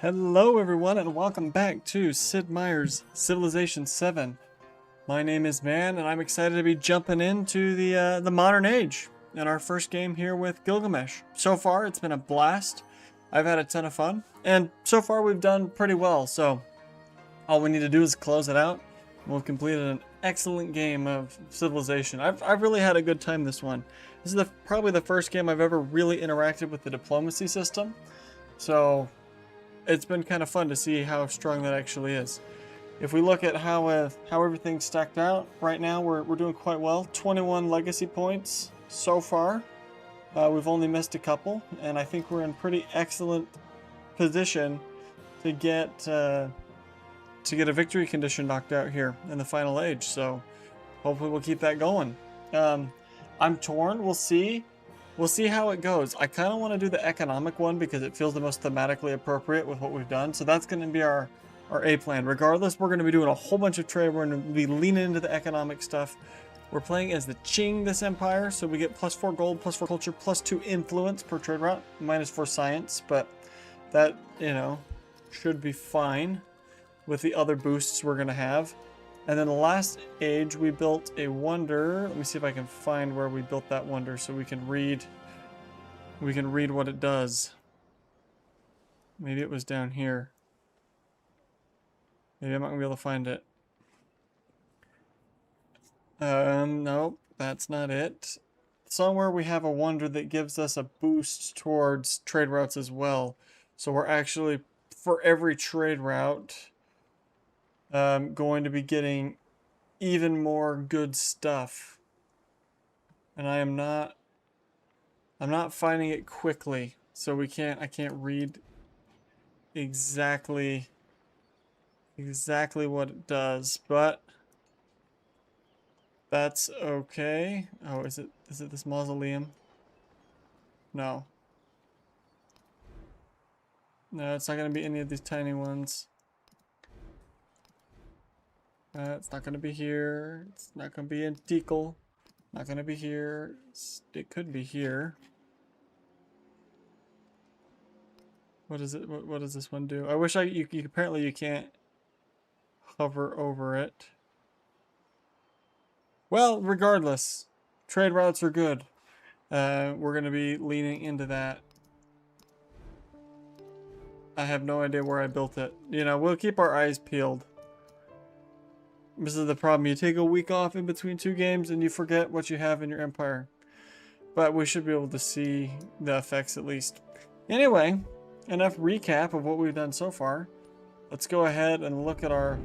Hello everyone and welcome back to Sid Meier's Civilization VII. My name is Man and I'm excited to be jumping into the modern age in our first game here with Gilgamesh. So far it's been a blast. I've had a ton of fun and so far we've done pretty well, so all we need to do is close it out. We've completed an excellent game of Civilization. I've really had a good time this one. This is probably the first game I've ever really interacted with the diplomacy system. So it's been kind of fun to see how strong that actually is. If we look at how everything's stacked out, right now we're doing quite well. 21 legacy points so far. We've only missed a couple, and I think we're in pretty excellent position to get a victory condition knocked out here in the final age. So hopefully we'll keep that going. I'm torn. We'll see. We'll see how it goes. I kind of want to do the economic one because it feels the most thematically appropriate with what we've done. So that's going to be our A plan. Regardless, we're going to be doing a whole bunch of trade. We're going to be leaning into the economic stuff. We're playing as the Qing, this empire. So we get +4 gold, +4 culture, +2 influence per trade route, -4 science. But that, should be fine with the other boosts we're going to have. And then the last age, we built a wonder. Let me see if I can find where we built that wonder so we can read what it does. Maybe it was down here. Maybe I'm not gonna be able to find it. Nope, that's not it. Somewhere we have a wonder that gives us a boost towards trade routes as well. So we're actually, for every trade route, going to be getting even more good stuff, and I'm not finding it quickly, so I can't read exactly what it does, but that's okay. Oh, is it this mausoleum? No, it's not gonna be any of these tiny ones. It's not going to be here. It's not going to be in Tikal. Not going to be here. It could be here. What is it? What does this one do? I wish you apparently you can't hover over it. Well, regardless, trade routes are good. We're going to be leaning into that. I have no idea where I built it. We'll keep our eyes peeled. This is the problem. You take a week off in between two games and you forget what you have in your empire. But we should be able to see the effects at least. Anyway, enough recap of what we've done so far. Let's go ahead and look at our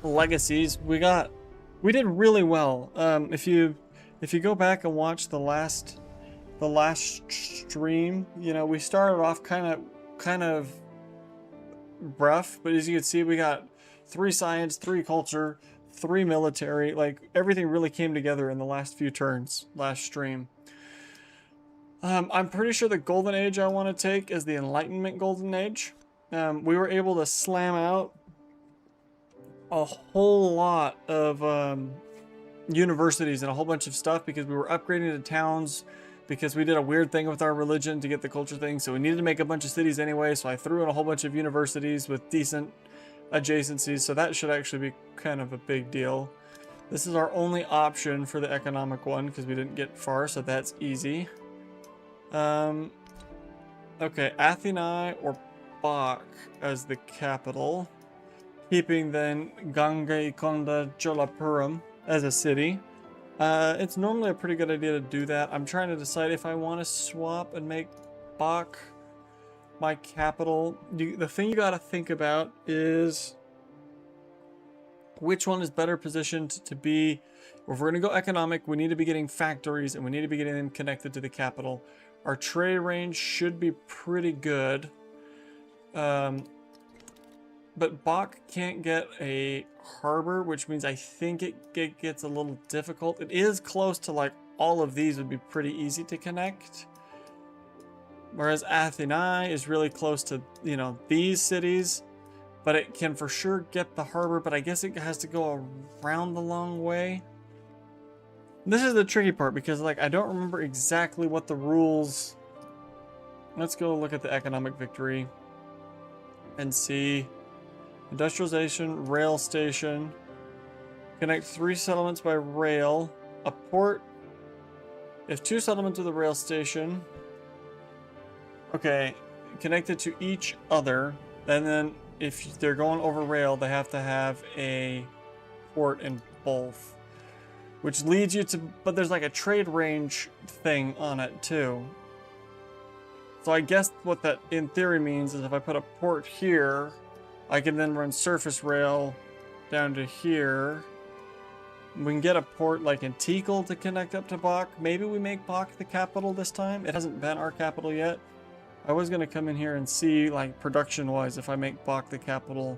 legacies. We did really well. If you go back and watch the last stream, we started off kind of rough, but as you can see, we got 3 science, 3 culture, 3 military. Like, everything really came together in the last few turns, last stream. I'm pretty sure the golden age I want to take is the Enlightenment golden age. We were able to slam out a whole lot of universities and a whole bunch of stuff because we were upgrading the towns, because we did a weird thing with our religion to get the culture thing, so we needed to make a bunch of cities anyway, so I threw in a whole bunch of universities with decent adjacencies, so that should actually be kind of a big deal. This is our only option for the economic one because we didn't get far, so that's easy. Okay, Athena or Bach as the capital, keeping then Gangaikonda Cholapuram as a city. It's normally a pretty good idea to do that. I'm trying to decide if I want to swap and make Bach my capital. The thing you got to think about is which one is better positioned to be. If we're going to go economic, we need to be getting factories and we need to be getting them connected to the capital. Our trade range should be pretty good, but Bach can't get a harbor, which means I think it gets a little difficult. It is close to, like, all of these would be pretty easy to connect. Whereas Athena is really close to, these cities, but it can for sure get the harbor, but I guess it has to go around the long way. This is the tricky part because, like, I don't remember exactly what the rules. Let's go look at the economic victory. and see industrialization, rail station, connect 3 settlements by rail, a port, if 2 settlements with a rail station, okay, connected to each other, and then if they're going over rail, they have to have a port in both, which leads you to, but there's like a trade range thing on it too. So I guess what that in theory means is if I put a port here, I can then run surface rail down to here. We can get a port like in Tikal to connect up to Bach. Maybe we make Bach the capital this time. It hasn't been our capital yet. I was going to come in here and see, like, production-wise, if I make Bach the capital.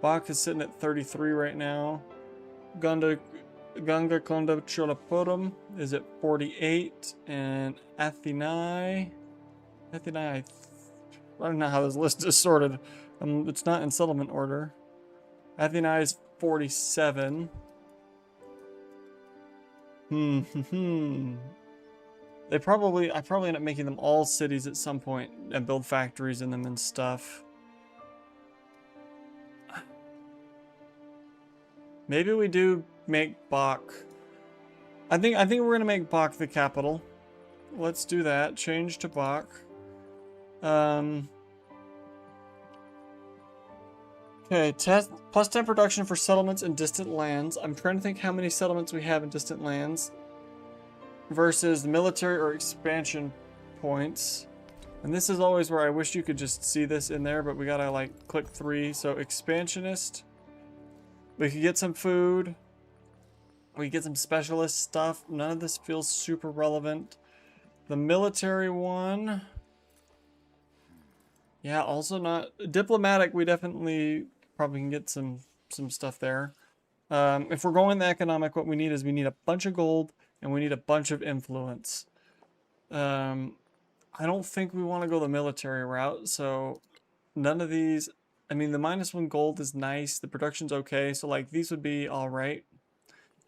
Bach is sitting at 33 right now. Ganga Konda Cholapuram is at 48. And Athena, I don't know how this list is sorted. It's not in settlement order. Athena is 47. I probably end up making them all cities at some point and build factories in them and stuff. Maybe we do make Bach. I think we're gonna make Bach the capital. Let's do that. Change to Bach. Okay, plus 10 production for settlements in distant lands. I'm trying to think how many settlements we have in distant lands versus military or expansion points. And this is always where I wish you could just see this in there, but we gotta like click 3. So expansionist, we could get some food, we could get some specialist stuff. None of this feels super relevant. The military one, yeah, also not diplomatic. We definitely probably can get some stuff there. If we're going the economic, what we need is we need a bunch of gold and we need a bunch of influence. I don't think we want to go the military route, so none of these. I mean, the -1 gold is nice. The production's okay, so like these would be all right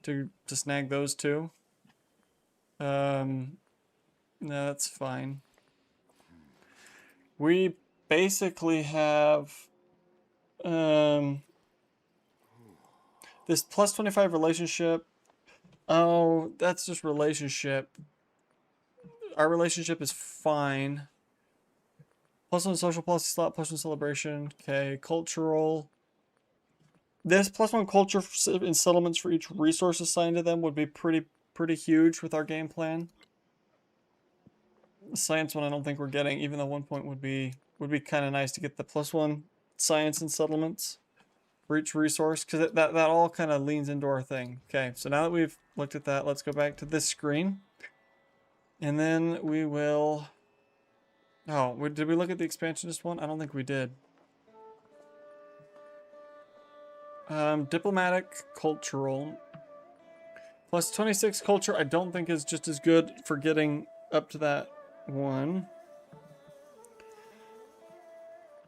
to snag those two. No, that's fine. We basically have this plus 25 relationship. Oh, that's just relationship. Our relationship is fine. +1 social policy slot, +1 celebration. Okay, cultural. This +1 culture in settlements for each resource assigned to them would be pretty huge with our game plan. The science one I don't think we're getting, even though 1 point would be kind of nice to get the +1 science and settlements for each resource, because that all kind of leans into our thing. Okay, so now that we've looked at that, let's go back to this screen. And then we will... Oh, did we look at the expansionist one? I don't think we did. Diplomatic, cultural. Plus 26 culture I don't think is just as good for getting up to that one.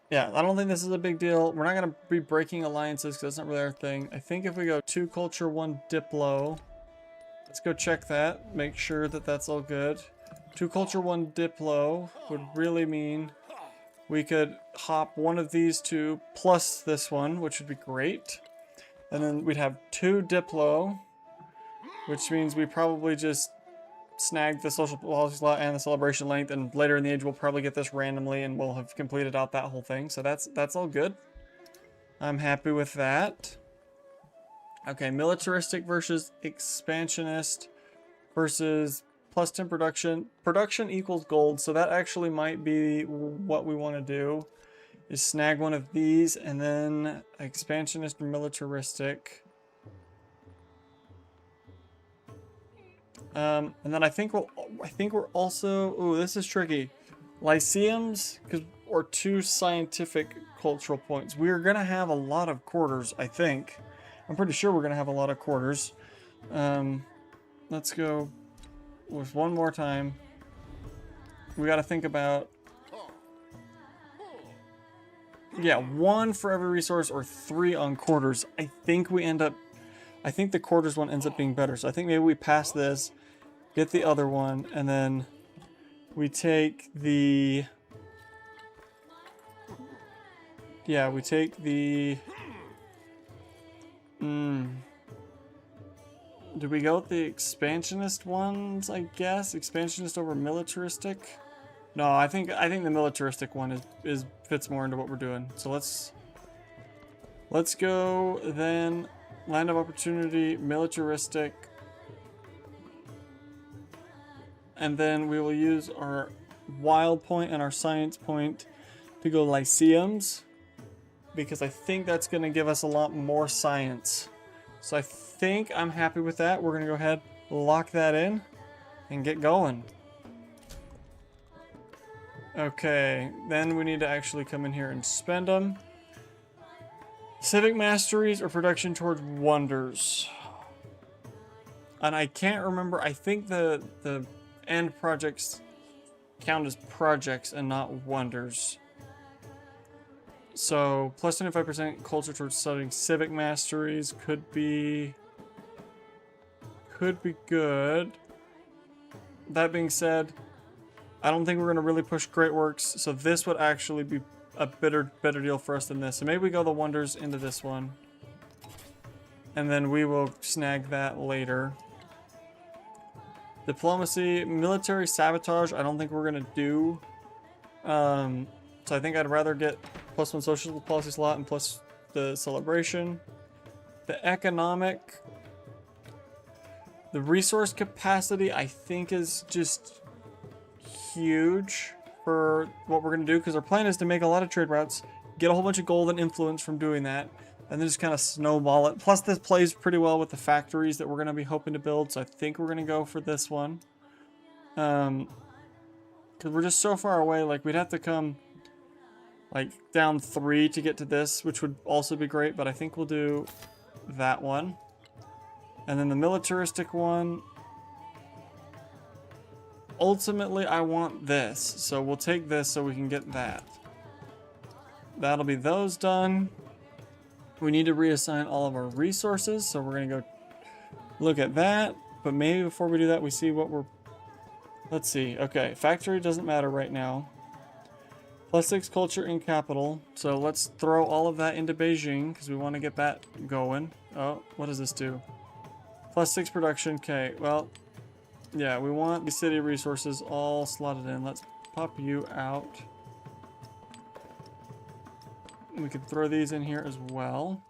Yeah, I don't think this is a big deal. We're not going to be breaking alliances because that's not really our thing. I think if we go 2 culture, 1 diplo. Let's go check that. Make sure that that's all good. 2 culture, 1 diplo would really mean we could hop one of these two plus this one, which would be great. And then we'd have 2 diplo, which means we probably just snag the social policy slot and the celebration length, and later in the age we'll probably get this randomly and we'll have completed out that whole thing. So that's all good. I'm happy with that. Okay, militaristic versus expansionist versus plus 10 production. Production equals gold, so that actually might be what we want to do, is snag one of these and then expansionist or militaristic. And then I think we're also, ooh, this is tricky. Lyceums, or 2 scientific cultural points. We're gonna have a lot of quarters, I think. I'm pretty sure we're gonna have a lot of quarters. Let's go with one more time. We gotta think about, yeah, 1 for every resource or 3 on quarters. I think the quarters one ends up being better. So I think maybe we pass this, get the other one, and then we take the Yeah, we take the... Do we go with the expansionist ones, I guess? Expansionist over militaristic? No, I think the militaristic one is fits more into what we're doing. So let's go then land of opportunity, militaristic. And then we will use our wild point and our science point to go lyceums, because I think that's going to give us a lot more science. So I think I'm happy with that. We're going to go ahead, lock that in, and get going. Okay, then we need to actually come in here and spend them. Civic masteries or production towards wonders. And I can't remember, I think the end projects count as projects and not wonders. So, plus 25% culture towards studying civic masteries could be good. That being said, I don't think we're going to really push great works, so this would actually be a better deal for us than this. So maybe we go the wonders into this one. And then we will snag that later. Diplomacy, military sabotage, I don't think we're going to do. So I think I'd rather get +1 social policy slot and plus the celebration. The economic, the resource capacity, I think is just huge for what we're going to do, because our plan is to make a lot of trade routes, get a whole bunch of gold and influence from doing that, and then just kind of snowball it. Plus this plays pretty well with the factories that we're going to be hoping to build, so I think we're going to go for this one. Because we're just so far away, like we'd have to come like down 3 to get to this, which would also be great, but I think we'll do that one. And then the militaristic one, ultimately I want this, so we'll take this so we can get that. That'll be those done. We need to reassign all of our resources, so we're gonna go look at that, but maybe before we do that we see what we're... Let's see. Okay, factory doesn't matter right now. +6 culture in capital, so let's throw all of that into Beijing because we want to get that going. Oh, what does this do? +6 production. Okay, well, yeah, we want the city resources all slotted in. Let's pop you out. We could throw these in here as well.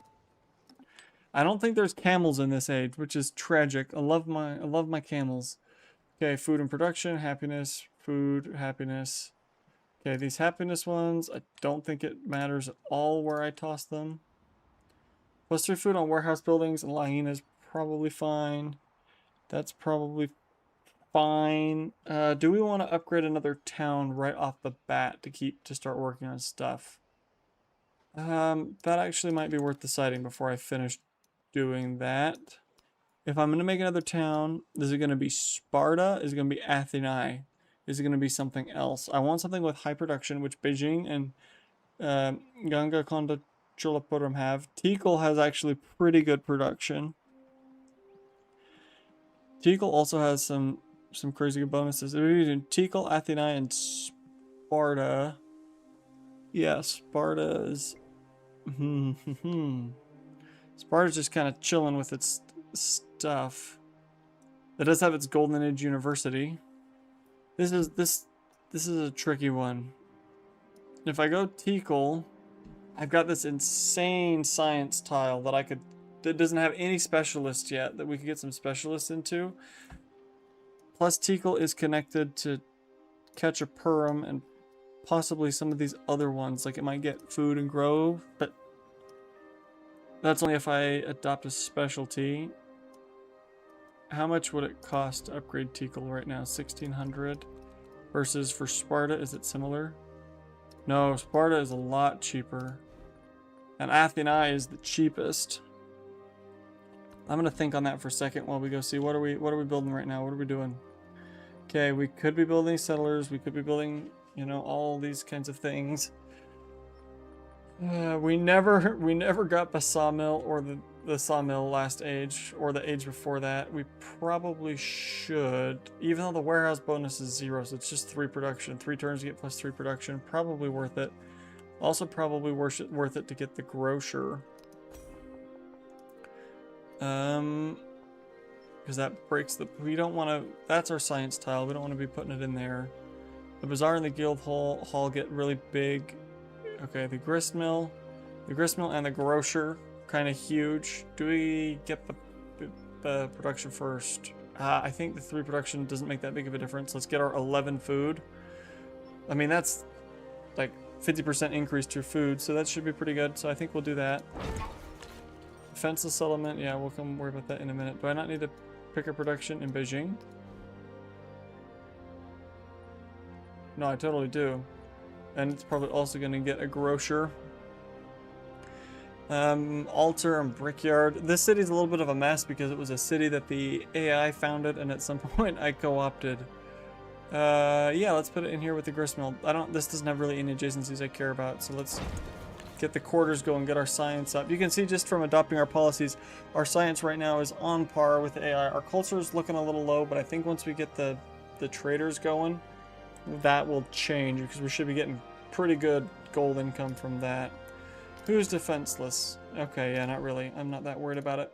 I don't think there's camels in this age, which is tragic. I love my camels. Okay, food and production, happiness, food, happiness. Okay, these happiness ones, I don't think it matters at all where I toss them. +3 food on warehouse buildings and Lahaina is probably fine. That's probably fine. Do we want to upgrade another town right off the bat to start working on stuff? That actually might be worth deciding before I finish doing that. If I'm going to make another town, is it going to be Sparta? Is it going to be Athenae? Is it going to be something else? I want something with high production, which Beijing and Ganga Konda Cholapuram have. Tikal has actually pretty good production. Tikal also has some crazy good bonuses. We're using Tikal, Athenae, and Sparta. Yeah, Sparta's... Sparta's just kind of chilling with its stuff. It does have its Golden Age University. This is a tricky one. If I go Tikal, I've got this insane science tile that doesn't have any specialists yet that we could get some specialists into. Plus Tikal is connected to Ketchapuram and possibly some of these other ones, like it might get food and grove, but that's only if I adopt a specialty. How much would it cost to upgrade Tikal right now? 1,600 versus for Sparta, is it similar? No, Sparta is a lot cheaper. And Athenae is the cheapest. I'm gonna think on that for a second while we go see what are we building right now? What are we doing? Okay, we could be building settlers, we could be building, you know, all these kinds of things. We never got the sawmill or the sawmill last age or the age before that. We probably should, even though the warehouse bonus is 0, so it's just 3 production. 3 turns to get +3 production, probably worth it. Also probably worth it to get the grocer. Because that breaks the... We don't want to... That's our science tile. We don't want to be putting it in there. The bazaar and the guild hall get really big. Okay, the grist mill. The grist mill and the grocer, kind of huge. Do we get the production first? I think the 3 production doesn't make that big of a difference. Let's get our 11 food. I mean, that's like 50% increase to food, so that should be pretty good. So I think we'll do that. Defenseless settlement, yeah, we'll come worry about that in a minute. Do I not need to pick a production in Beijing? No, I totally do. And it's probably also going to get a grocer. Altar and brickyard. This city's a little bit of a mess because it was a city that the AI founded, and at some point I co-opted. Yeah, let's put it in here with the gristmill. This doesn't have really any adjacencies I care about, so let's get the quarters going, get our science up. You can see just from adopting our policies, our science right now is on par with the AI. Our culture is looking a little low, but I think once we get the traders going, that will change because we should be getting pretty good gold income from that. Who's defenseless? Okay, yeah, not really. I'm not that worried about it.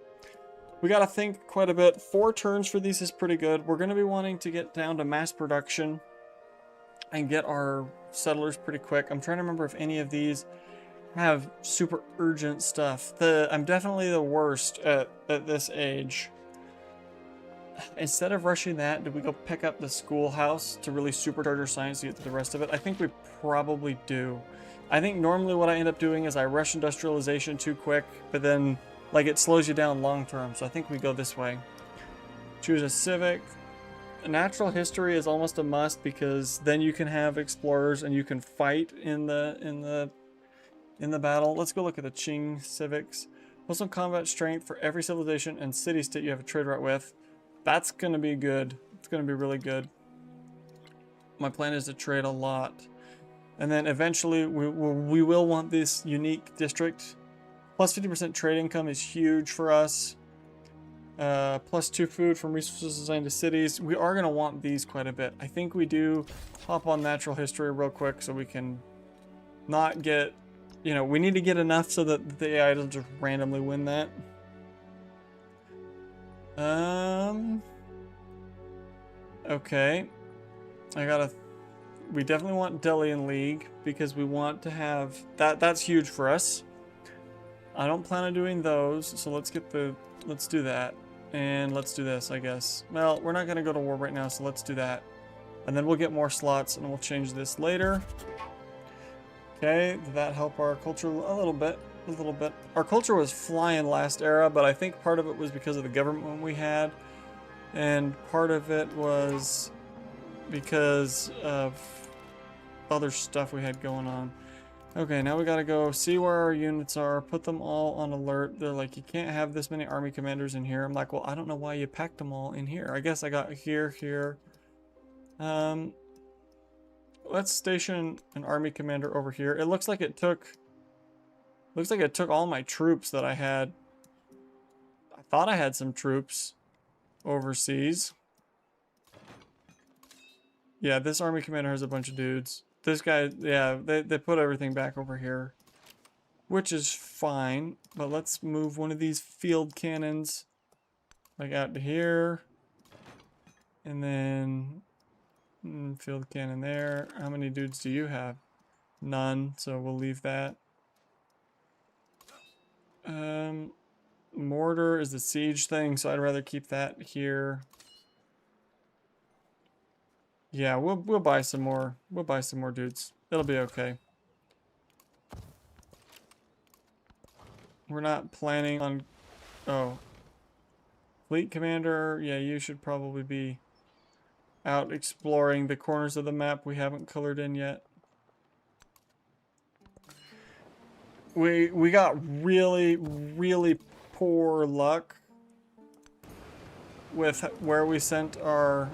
We gotta think quite a bit. 4 turns for these is pretty good. We're gonna be wanting to get down to mass production and get our settlers pretty quick. I'm trying to remember if any of these have super urgent stuff. I'm definitely the worst at this age. Instead of rushing that, did we go pick up the schoolhouse to really supercharge our science to get to the rest of it? I think we probably do. I think normally what I end up doing is I rush industrialization too quick, but then like it slows you down long term. So I think we go this way. Choose a civic. Natural history is almost a must because then you can have explorers and you can fight in the battle. Let's go look at the Qing civics. Muslim combat strength for every civilization and city-state you have a trade route with. That's going to be good. It's going to be really good. My plan is to trade a lot. And then eventually we will want this unique district. Plus 50% trade income is huge for us. Plus 2 food from resources assigned to cities. We are going to want these quite a bit. I think we do hop on natural history real quick so we can not get... You know, we need to get enough so that the AI doesn't just randomly win that. Okay. We definitely want Delhi in League because we want to have that's huge for us. I don't plan on doing those, so let's do that. And let's do this, I guess. Well, we're not gonna go to war right now, so let's do that. And then we'll get more slots and we'll change this later. Okay, did that help our culture a little bit? A little bit. Our culture was flying last era, but I think part of it was because of the government we had. And part of it was because of other stuff we had going on. Okay, now we gotta go see where our units are, put them all on alert. They're like, you can't have this many army commanders in here. I'm like, well, I don't know why you packed them all in here. I guess I got here. Let's station an army commander over here. It looks like it took all my troops that I had. I thought I had some troops overseas. Yeah, this army commander has a bunch of dudes. This guy, yeah, they put everything back over here, which is fine. But let's move one of these field cannons like out to here. And then field cannon there. How many dudes do you have? None, so we'll leave that. Mortar is the siege thing, so I'd rather keep that here. Yeah, we'll buy some more. We'll buy some more dudes. It'll be okay. We're not planning on... Oh. Fleet commander, yeah, you should probably be out exploring the corners of the map we haven't colored in yet. We got really, really poor luck with where we sent our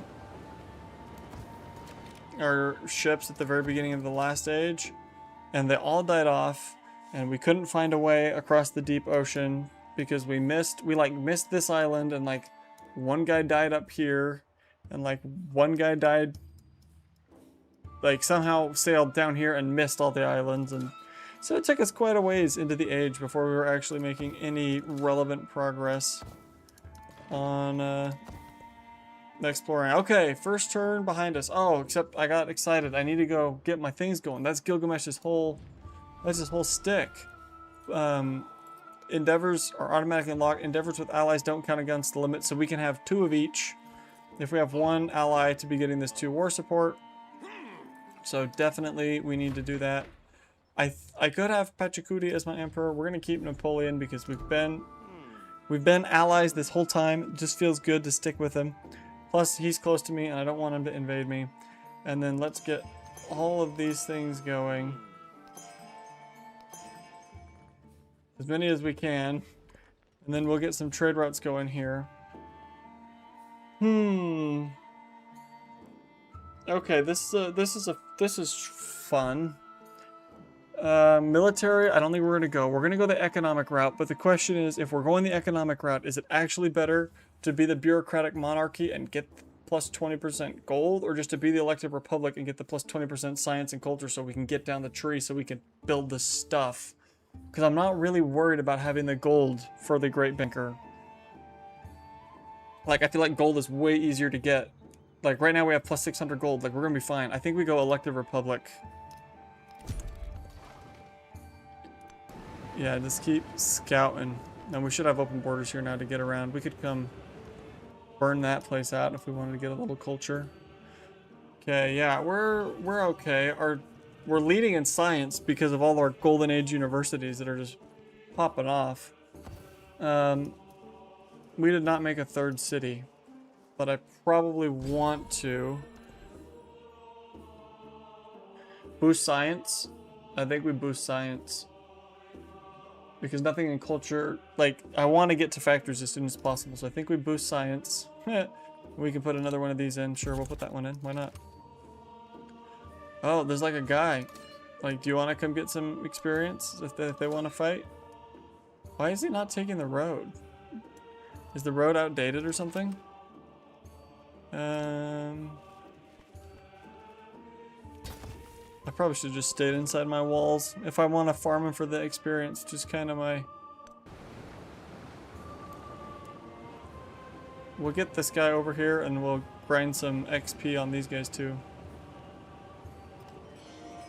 ships at the very beginning of the last age, and they all died off, and we couldn't find a way across the deep ocean because we missed this island, and like one guy died up here, and like one guy died, like somehow sailed down here and missed all the islands, and So it took us quite a ways into the age before we were actually making any relevant progress on exploring. Okay, first turn behind us. Oh, except I got excited. I need to go get my things going. That's Gilgamesh's whole, that's his whole stick. Endeavors are automatically unlocked. Endeavors with allies don't count against the limit, so we can have 2 of each. If we have 1 ally to be getting this 2 war support. So definitely we need to do that. I could have Pachacuti as my emperor. We're gonna keep Napoleon because we've been allies this whole time. It just feels good to stick with him. Plus he's close to me and I don't want him to invade me. And then let's get all of these things going. As many as we can. And then we'll get some trade routes going here. Okay, this is fun. Military, I don't think we're gonna go. We're gonna go the economic route, but the question is, if we're going the economic route, is it actually better to be the bureaucratic monarchy and get plus 20% gold, or just to be the elected republic and get the plus 20% science and culture so we can get down the tree so we can build the stuff? Because I'm not really worried about having the gold for the great banker. Like, I feel like gold is way easier to get. Like, right now we have plus 600 gold. Like, we're gonna be fine. I think we go elected republic. Yeah, just keep scouting. And we should have open borders here now to get around. We could come burn that place out if we wanted to get a little culture. Okay, yeah, we're okay. We're leading in science because of all our golden age universities that are just popping off. We did not make a 3rd city, but I probably want to boost science. I think we boost science. Because nothing in culture, like, I want to get to factories as soon as possible, so I think we boost science. We can put another one of these in. Sure, we'll put that one in. Why not? Oh, there's like a guy. Like, do you want to come get some experience if they want to fight? Why is he not taking the road? Is the road outdated or something? I probably should have just stayed inside my walls. If I want to farm him for the experience, just kind of my... We'll get this guy over here and we'll grind some XP on these guys too.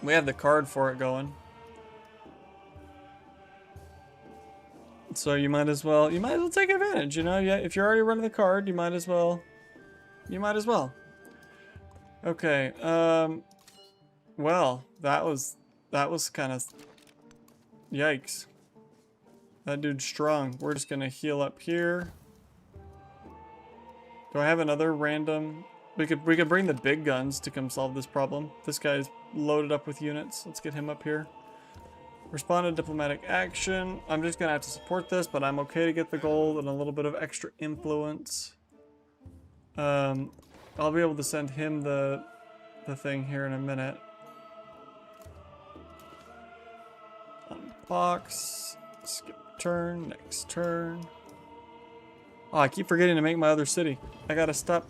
We have the card for it going. So you might as well take advantage, you know? Yeah, if you're already running the card, you might as well. Okay, well, that was kind of, yikes. That dude's strong. We're just gonna heal up here. Do I have another random? We could bring the big guns to come solve this problem. This guy's loaded up with units. Let's get him up here. Respond to diplomatic action. I'm just gonna have to support this, but I'm okay to get the gold and a little bit of extra influence. I'll be able to send him the thing here in a minute. Unbox. Skip turn. Next turn. Oh, I keep forgetting to make my other city. I gotta stop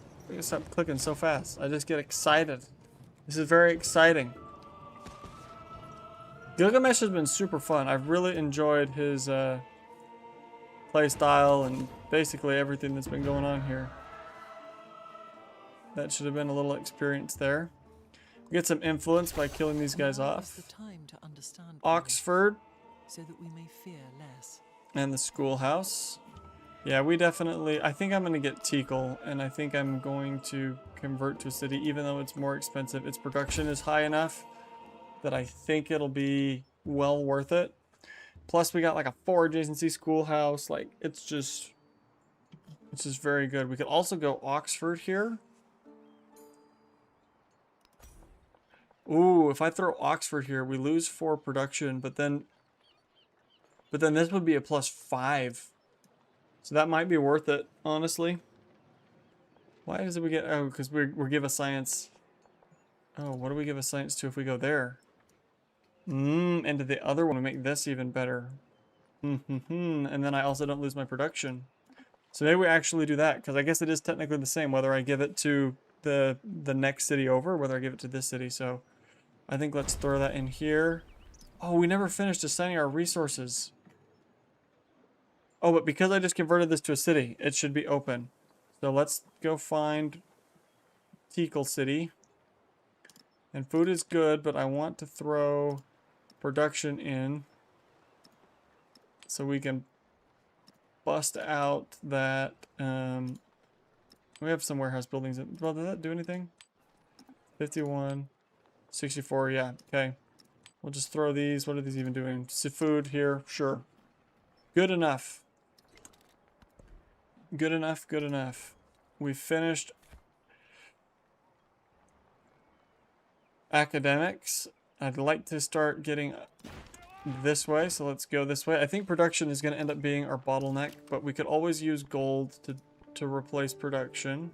clicking so fast. I just get excited. This is very exciting. Gilgamesh has been super fun. I've really enjoyed his play style and basically everything that's been going on here. That should have been a little experience there. We get some influence by killing these guys off. Oxford. So that we may fear less. And the schoolhouse. Yeah, we definitely... I think I'm going to get Tikal, and I think I'm going to convert to a city, even though it's more expensive. Its production is high enough that I think it'll be well worth it. Plus, we got like a 4 adjacency schoolhouse. Like, it's just very good. We could also go Oxford here. Ooh, if I throw Oxford here, we lose 4 production, but then this would be a +5. So that might be worth it, honestly. Why does it we get... Oh, because we're give a science... Oh, what do we give a science to if we go there? And to the other one, we make this even better. And then I also don't lose my production. So maybe we actually do that, because I guess it is technically the same, whether I give it to the next city over, or whether I give it to this city. So I think let's throw that in here. Oh, we never finished assigning our resources. Oh, but because I just converted this to a city, it should be open. So let's go find Tikal City. And food is good, but I want to throw production in so we can bust out that. We have some warehouse buildings. Well, did that do anything? 51, 64, yeah, okay. We'll just throw these. What are these even doing? Food here, sure. Good enough. Good enough, good enough. We finished academics. I'd like to start getting this way, so let's go this way. I think production is going to end up being our bottleneck, but we could always use gold to replace production.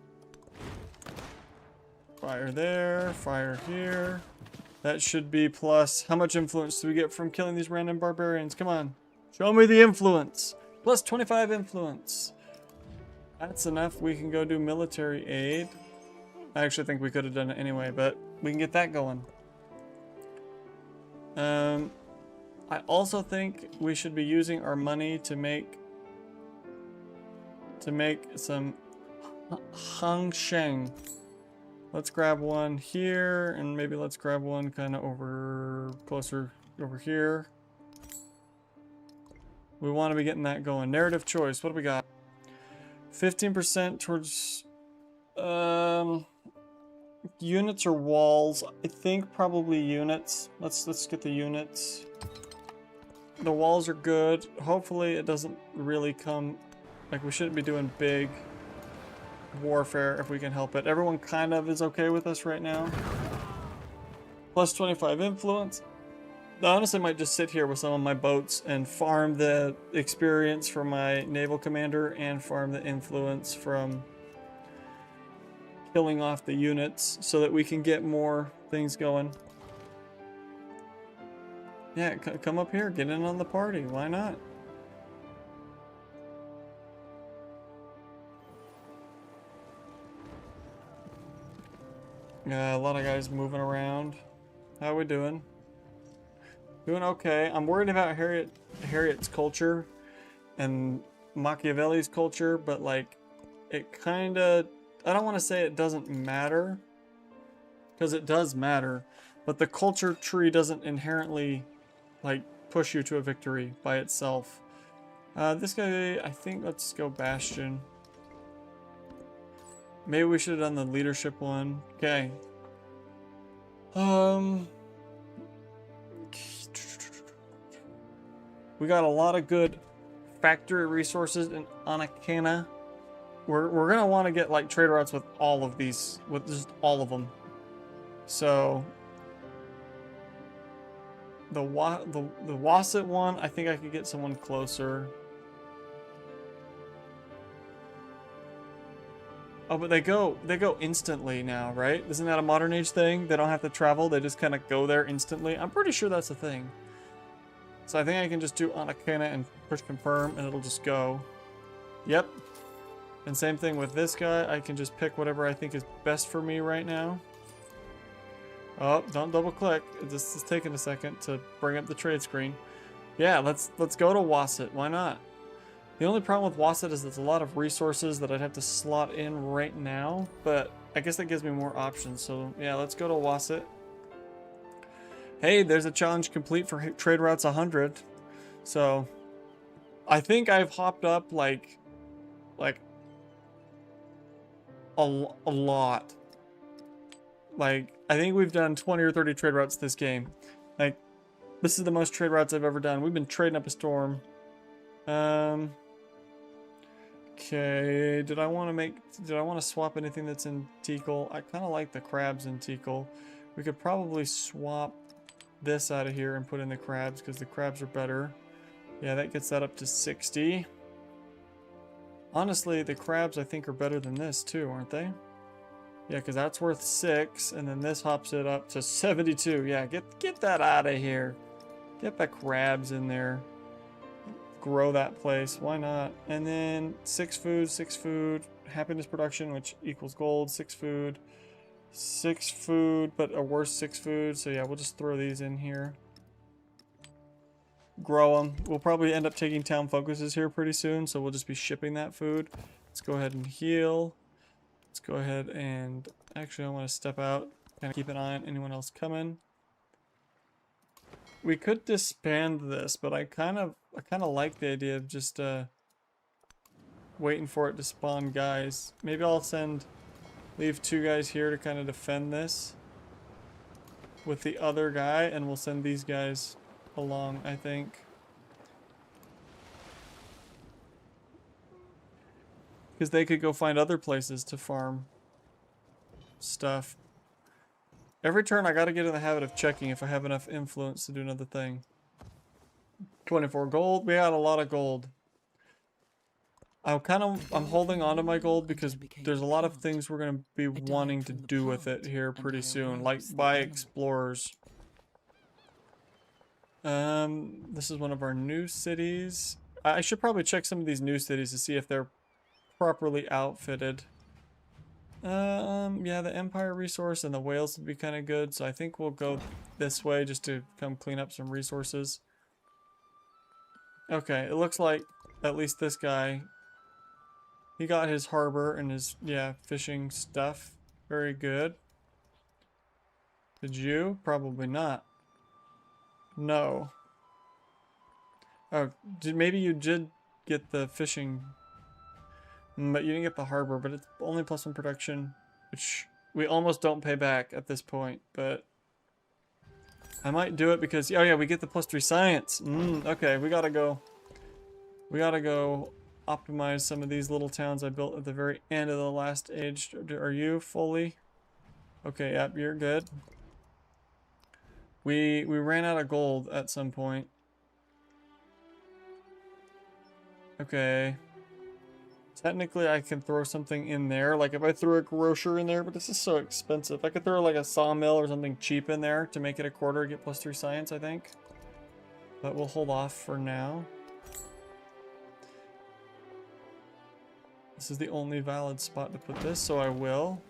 Fire there, fire here. That should be plus. How much influence do we get from killing these random barbarians? Come on. Show me the influence. Plus 25 influence. That's enough. We can go do military aid. I actually think we could have done it anyway, but we can get that going. I also think we should be using our money to make some Hang Sheng. Let's grab one here, and maybe let's grab one kind of closer over here. We want to be getting that going. Narrative choice. What do we got? 15% towards units or walls. I think probably units. Let's get the units. The walls are good. Hopefully it doesn't really come, like, we shouldn't be doing big warfare if we can help it. Everyone kind of is okay with us right now. Plus 25 influence. I honestly might just sit here with some of my boats and farm the experience from my naval commander and farm the influence from killing off the units so that we can get more things going. Yeah, come up here, get in on the party. Why not? Yeah, a lot of guys moving around. How we doing? Doing okay. I'm worried about Harriet's culture and Machiavelli's culture, but like, it kind of, I don't want to say it doesn't matter, because it does matter, but the culture tree doesn't inherently like push you to a victory by itself. This guy, I think, let's go Bastion. Maybe we should have done the leadership one. Okay. We got a lot of good factory resources in Anakana. We're gonna want to get like trade routes with all of these, with just all of them. So the Wasset one, I think I could get someone closer. Oh, but they go instantly now, right? Isn't that a modern age thing? They don't have to travel, they just kind of go there instantly. I'm pretty sure that's a thing. So I think I can just do Anakana and push confirm and it'll just go. Yep. And same thing with this guy. I can just pick whatever I think is best for me right now. Oh, don't double click. This is taking a second to bring up the trade screen. Yeah, let's go to Wasset. Why not? The only problem with Wasset is there's a lot of resources that I'd have to slot in right now, but I guess that gives me more options. So yeah, let's go to Wasset. Hey, there's a challenge complete for trade routes 100. So I think I've hopped up like a lot. Like, I think we've done 20 or 30 trade routes this game. Like, this is the most trade routes I've ever done. We've been trading up a storm. Okay, did I want to swap anything that's in Tikal? I kind of like the crabs in Tikal. We could probably swap this out of here and put in the crabs because the crabs are better. Yeah, that gets that up to 60. Honestly, the crabs I think are better than this too, aren't they? Yeah, because that's worth 6, and then this hops it up to 72. Yeah, get that out of here. Get the crabs in there. Grow that place. Why not? And then 6 food, happiness production, which equals gold, 6 food, but a worse 6 food. So yeah, we'll just throw these in here. grow them. We'll probably end up taking town focuses here pretty soon, so we'll just be shipping that food. Let's go ahead and heal. Let's go ahead and actually I want to step out, kind of keep an eye on anyone else coming. We could disband this, but I kind of like the idea of just waiting for it to spawn guys. Maybe I'll leave 2 guys here to kind of defend this with the other guy, and we'll send these guys along, I think. Because they could go find other places to farm stuff. Every turn I gotta get in the habit of checking if I have enough influence to do another thing. 24 gold. We got a lot of gold. I'm holding on to my gold because there's a lot of things we're gonna be wanting to do with it here pretty soon, like buy explorers. This is one of our new cities. I should probably check some of these new cities to see if they're properly outfitted. Yeah, the Empire resource and the whales would be kind of good, so I think we'll go this way just to come clean up some resources. Okay, it looks like at least this guy, he got his harbor and his, yeah, fishing stuff. Very good. Did you? Probably not. No. Oh, maybe you did get the fishing, but you didn't get the harbor, but it's only +1 production, which we almost don't pay back at this point, but I might do it because, oh yeah, we get the +3 science. Okay, we gotta go optimize some of these little towns I built at the very end of the last age. Are you fully? Okay, yep, you're good. We ran out of gold at some point. Okay. Technically, I can throw something in there. Like if I threw a grocer in there, but this is so expensive. I could throw like a sawmill or something cheap in there to make it a quarter, get +3 science, I think. But we'll hold off for now. This is the only valid spot to put this, so I will.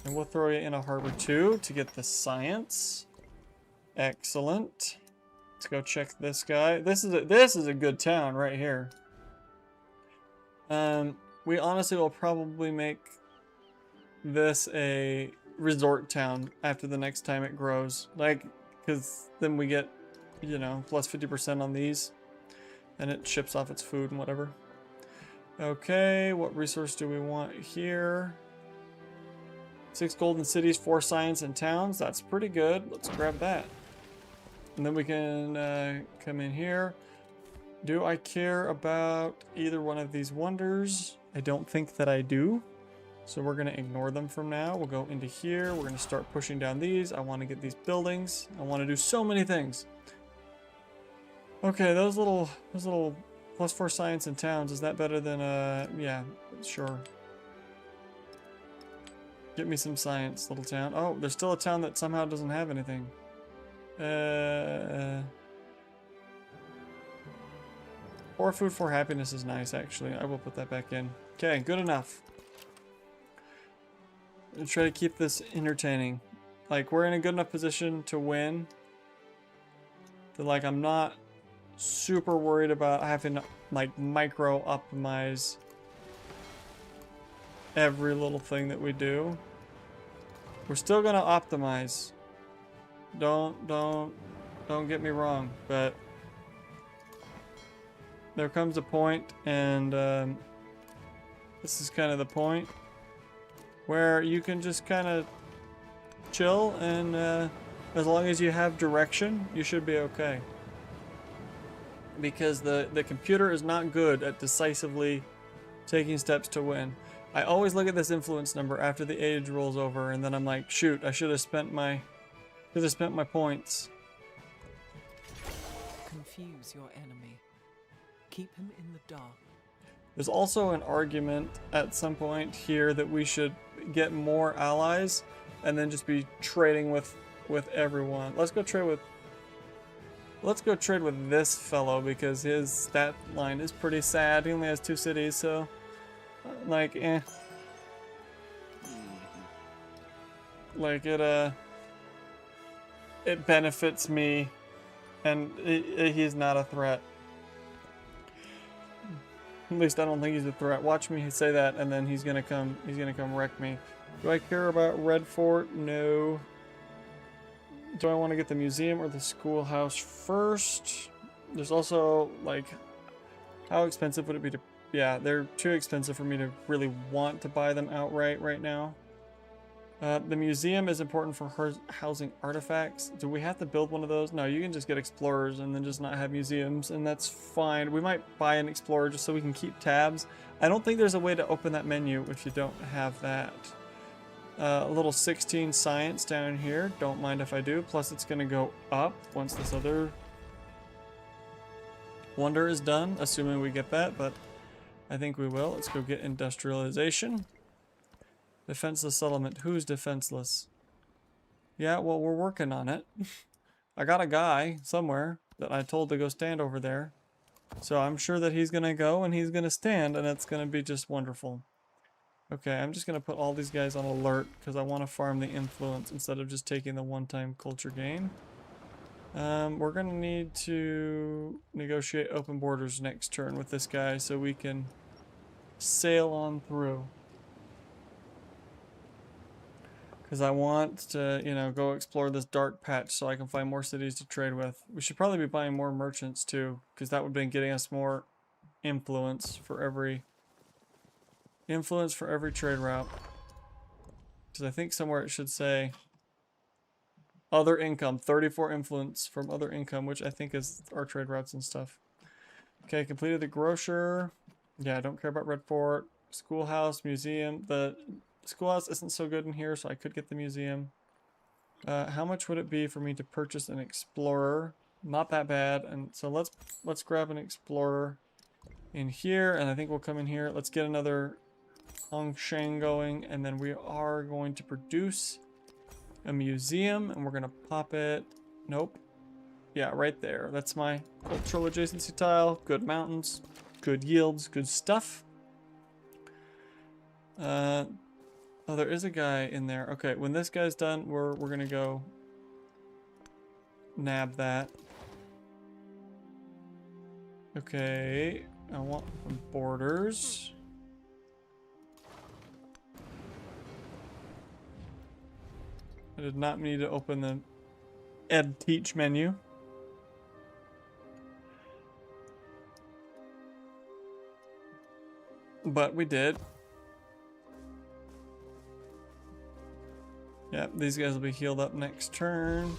And we'll throw you in a harbor too to get the science. Excellent. Let's go check this guy. This is a good town right here. We honestly will probably make this a resort town after the next time it grows. Like, because then we get, you know, +50% on these. And it ships off its food and whatever. Okay, what resource do we want here? 6 golden cities, 4 science and towns. That's pretty good. Let's grab that. And then we can come in here. Do I care about either one of these wonders? I don't think that I do. So we're going to ignore them from now. We'll go into here. We're going to start pushing down these. I want to get these buildings. I want to do so many things. Okay, those little +4 science and towns. Is that better than, yeah, sure. Get me some science, little town. Oh, there's still a town that somehow doesn't have anything. 4 food, 4 happiness is nice, actually. I will put that back in. Okay, good enough. I'll try to keep this entertaining. Like, we're in a good enough position to win. That, like, I'm not super worried about having to, like, micro-optimize every little thing that we do. We're still gonna optimize. Don't get me wrong, but there comes a point, and this is kind of the point, where you can just kind of chill, and as long as you have direction, you should be okay. Because the computer is not good at decisively taking steps to win. I always look at this influence number after the age rolls over, and then I'm like, shoot, I should have spent my points. Confuse your enemy. Keep him in the dark. There's also an argument at some point here that we should get more allies and then just be trading with everyone. Let's go trade with this fellow because his stat line is pretty sad. He only has 2 cities, so like Like it benefits me And he's not a threat. At least I don't think he's a threat. Watch me say that, and then he's gonna come wreck me. Do I care about Red Fort? No. Do I want to get the museum or the schoolhouse first? There's also, like, how expensive would it be to... Yeah, they're too expensive for me to really want to buy them outright right now. The museum is important for housing artifacts. Do we have to build one of those? No, you can just get explorers and then just not have museums, and that's fine. We might buy an explorer just so we can keep tabs. I don't think there's a way to open that menu if you don't have that. A little 16 science down here. Don't mind if I do. Plus it's going to go up once this other wonder is done, assuming we get that, but I think we will. Let's go get industrialization. Defenseless settlement. Who's defenseless? Yeah, well, we're working on it. I got a guy somewhere that I told to go stand over there. So I'm sure that he's going to go and he's going to stand, and it's going to be just wonderful. Okay, I'm just going to put all these guys on alert because I want to farm the influence instead of just taking the one-time culture gain. We're going to need to negotiate open borders next turn with this guy so we can sail on through. Because I want to, you know, go explore this dark patch so I can find more cities to trade with. We should probably be buying more merchants too, because that would be getting us more influence for every trade route. Because I think somewhere it should say other income, 34 influence from other income, which I think is our trade routes and stuff. Okay, completed the grocer. Yeah, I don't care about Red Fort. Schoolhouse, museum. The schoolhouse isn't so good in here, so I could get the museum. How much would it be for me to purchase an explorer? Not that bad. And so let's grab an explorer in here, and I think we'll come in here. Let's get another Hongsheng going, and then we are going to produce a museum, and we're gonna pop it. Nope. Yeah, right there. That's my cultural adjacency tile. Good mountains, good yields, good stuff. Oh, there is a guy in there. Okay, when this guy's done, we're gonna go nab that. Okay, I want some borders. I did not need to open the Ed Teach menu. But we did. Yep, these guys will be healed up next turn.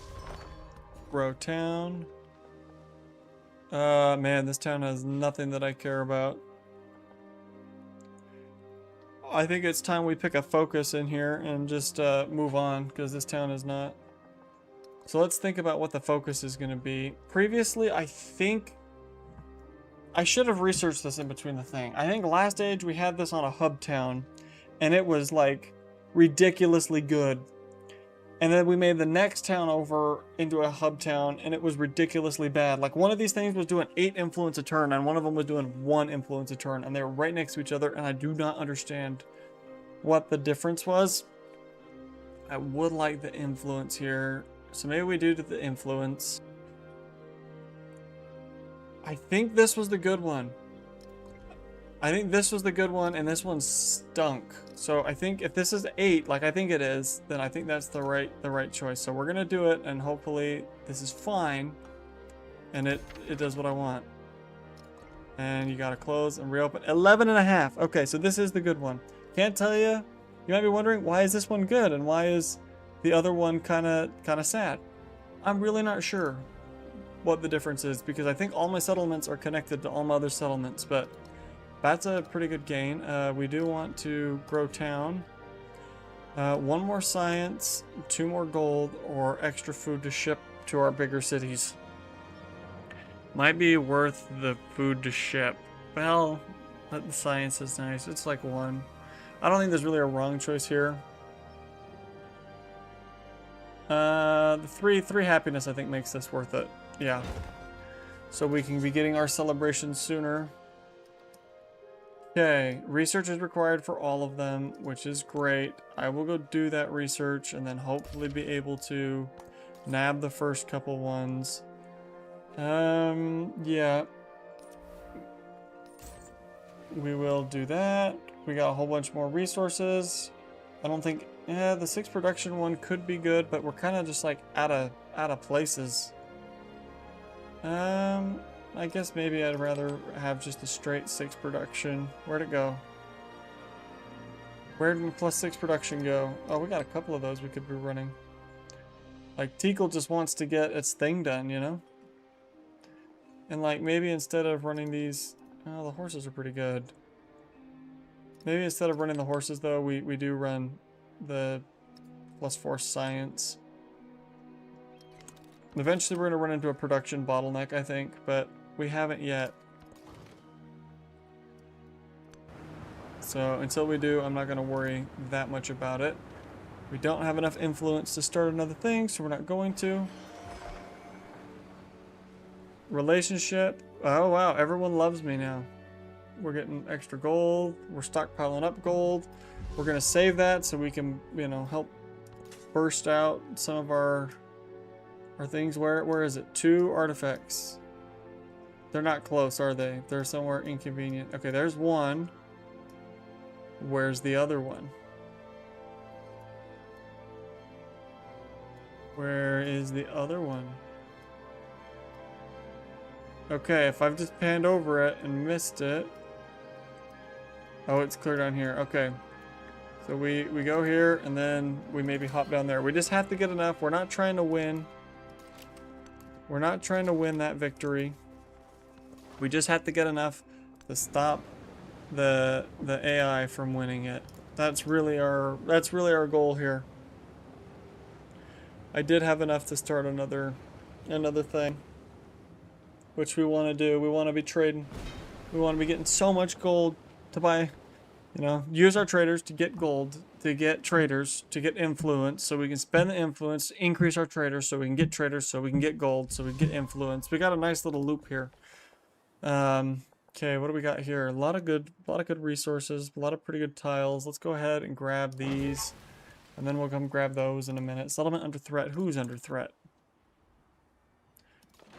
Grow town. Man, this town has nothing that I care about. I think it's time we pick a focus in here and just move on, because this town is not. So let's think about what the focus is going to be. Previously, I think I should have researched this in between the thing. I think last age we had this on a hub town, and it was like ridiculously good. And then we made the next town over into a hub town, and it was ridiculously bad. Like, one of these things was doing 8 influence a turn, and one of them was doing 1 influence a turn, and they were right next to each other, and I do not understand what the difference was. I would like the influence here, so maybe we do the influence. I think this was the good one. I think this was the good one, and this one stunk. So I think if this is 8, like I think it is, then I think that's the right choice. So we're gonna do it, and hopefully this is fine, and it does what I want. And you gotta close and reopen. 11.5. Okay, so this is the good one. Can't tell you. You might be wondering, why is this one good and why is the other one kind of sad? I'm really not sure what the difference is, because I think all my settlements are connected to all my other settlements, but that's a pretty good gain. We do want to grow town. 1 more science, 2 more gold, or extra food to ship to our bigger cities. Might be worth the food to ship. Well, the science is nice. It's like 1. I don't think there's really a wrong choice here. The 3 happiness I think makes this worth it. Yeah. So we can be getting our celebration sooner. Okay, research is required for all of them, which is great. I will go do that research and then hopefully be able to nab the first couple ones. Yeah. We will do that. We got a whole bunch more resources. I don't think, yeah, the 6 production one could be good, but we're kind of just like out of places. I guess maybe I'd rather have just a straight 6 production. Where'd it go? Where did +6 production go? Oh, we got a couple of those we could be running. Like, Teakle just wants to get its thing done, you know? And like, maybe instead of running these... Oh, the horses are pretty good. Maybe instead of running the horses, though, we do run the +4 science. Eventually, we're going to run into a production bottleneck, I think, but we haven't yet. So until we do, I'm not going to worry that much about it. We don't have enough influence to start another thing, so we're not going to. Relationship. Oh, wow. Everyone loves me now. We're getting extra gold. We're stockpiling up gold. We're going to save that so we can, you know, help burst out some of our things. Where is it? 2 artifacts. They're not close, are they? They're somewhere inconvenient. Okay, there's one. Where's the other one? Where is the other one? Okay, if I've just panned over it and missed it. Oh, it's clear down here. Okay. So we go here and then we maybe hop down there. We just have to get enough. We're not trying to win. We're not trying to win that victory. We just have to get enough to stop the AI from winning it. That's really our goal here. I did have enough to start another thing, which we want to do. We want to be trading. We want to be getting so much gold to buy, you know, use our traders to get gold, to get traders, to get influence, so we can spend the influence, increase our traders, so we can get traders, so we can get gold, so we can get influence. We got a nice little loop here. Okay, what do we got here? A lot of good resources, a lot of pretty good tiles. Let's go ahead and grab these, and then we'll come grab those in a minute. Settlement under threat. Who's under threat?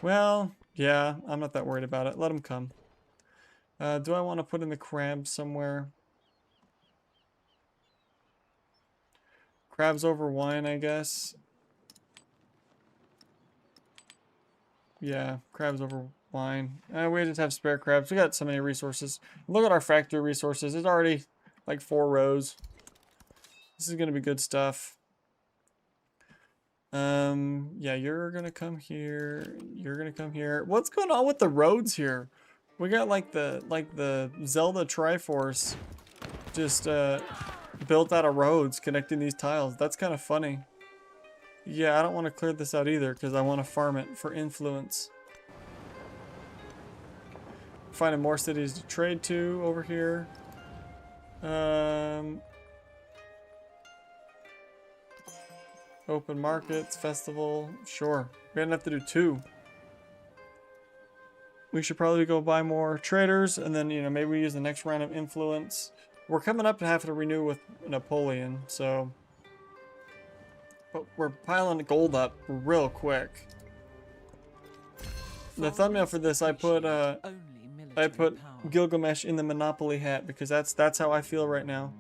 Well, yeah, I'm not that worried about it. Let them come. Do I want to put in the crabs somewhere? Crabs over wine, I guess. Yeah, crabs over wine. We just have spare crabs. We got so many resources. Look at our factory resources. It's already like 4 rows. This is gonna be good stuff. Yeah, you're gonna come here. You're gonna come here. What's going on with the roads here? We got like the Zelda Triforce just built out of roads connecting these tiles. That's kind of funny. Yeah, I don't want to clear this out either because I want to farm it for influence. Finding more cities to trade to over here. Open markets, festival, sure. We're gonna have to do 2. We should probably go buy more traders, and then, you know, maybe we use the next round of influence. We're coming up to have to renew with Napoleon, so... But we're piling the gold up real quick. The thumbnail for this, I put Gilgamesh in the Monopoly hat, because that's how I feel right now.